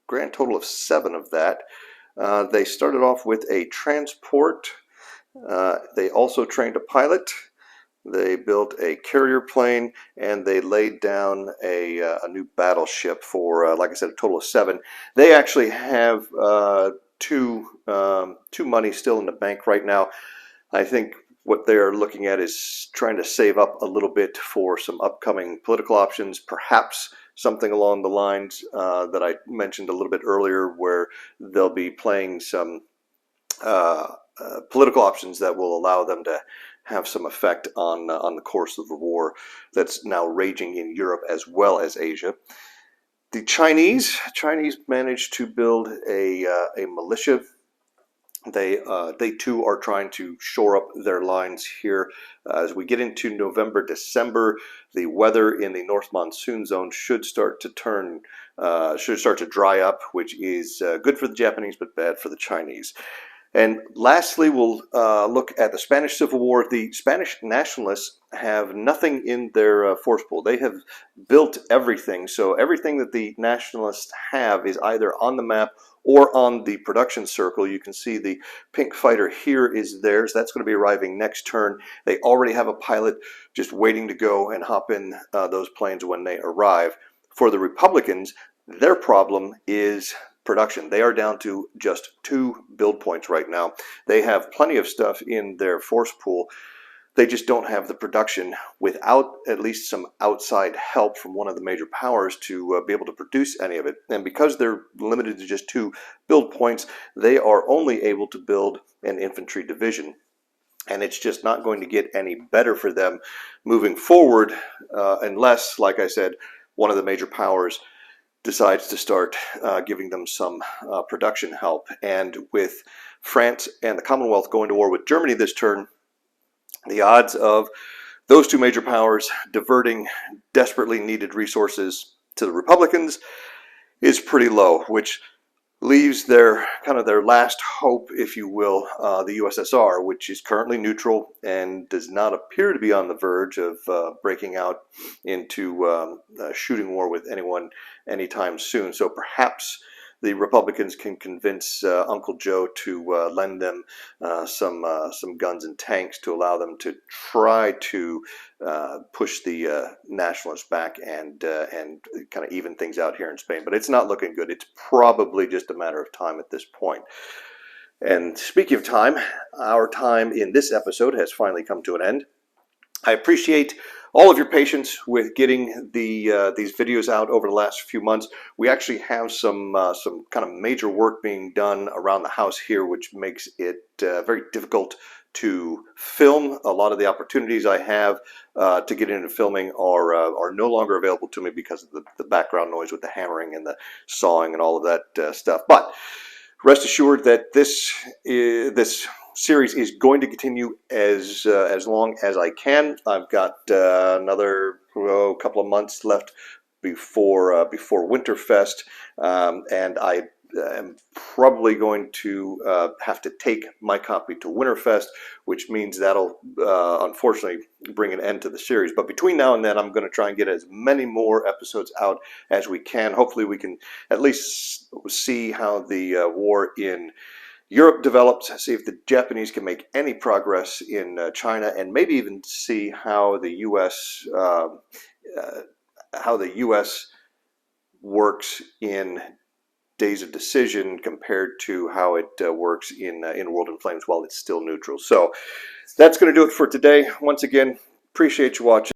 grand total of 7 of that. They started off with a transport. They also trained a pilot. They built a carrier plane, and they laid down a new battleship for, like I said, a total of 7. They actually have two money still in the bank right now. I think what they are looking at is trying to save up a little bit for some upcoming political options, perhaps something along the lines that I mentioned a little bit earlier, where they'll be playing some political options that will allow them to have some effect on the course of the war that's now raging in Europe as well as Asia. The Chinese managed to build a militia. They too are trying to shore up their lines here. As we get into November, December, the weather in the North Monsoon Zone should start to dry up, which is good for the Japanese but bad for the Chinese. And lastly, we'll look at the Spanish Civil War. The Spanish nationalists have nothing in their force pool. They have built everything. So everything that the nationalists have is either on the map or on the production circle. You can see the pink fighter here is theirs. That's going to be arriving next turn. They already have a pilot just waiting to go and hop in those planes when they arrive. For the Republicans, their problem is production. They are down to just 2 build points right now. They have plenty of stuff in their force pool. They just don't have the production without at least some outside help from one of the major powers to be able to produce any of it. And because they're limited to just 2 build points, they are only able to build an infantry division. And it's just not going to get any better for them moving forward unless, like I said, one of the major powers decides to start giving them some production help. And with France and the Commonwealth going to war with Germany this turn, the odds of those 2 major powers diverting desperately needed resources to the Republicans is pretty low, which leaves their last hope, if you will, the USSR, which is currently neutral and does not appear to be on the verge of breaking out into a shooting war with anyone anytime soon. So perhaps the Republicans can convince Uncle Joe to lend them some guns and tanks to allow them to try to push the nationalists back and kind of even things out here in Spain. But it's not looking good. It's probably just a matter of time at this point. And speaking of time, our time in this episode has finally come to an end. I appreciate all of your patience with getting these videos out over the last few months. We actually have some kind of major work being done around the house here, which makes it very difficult to film. A lot of the opportunities I have to get into filming are no longer available to me because of the background noise with the hammering and the sawing and all of that stuff. But rest assured that this series is going to continue as long as I can. I've got another couple of months left before Winterfest, and I am probably going to have to take my copy to Winterfest, which means that'll unfortunately bring an end to the series. But between now and then, I'm going to try and get as many more episodes out as we can. Hopefully we can at least see how the war in Europe develops, see if the Japanese can make any progress in China, and maybe even see how the U.S. works in Days of Decision compared to how it works in World in Flames while it's still neutral. So that's going to do it for today. Once again, appreciate you watching.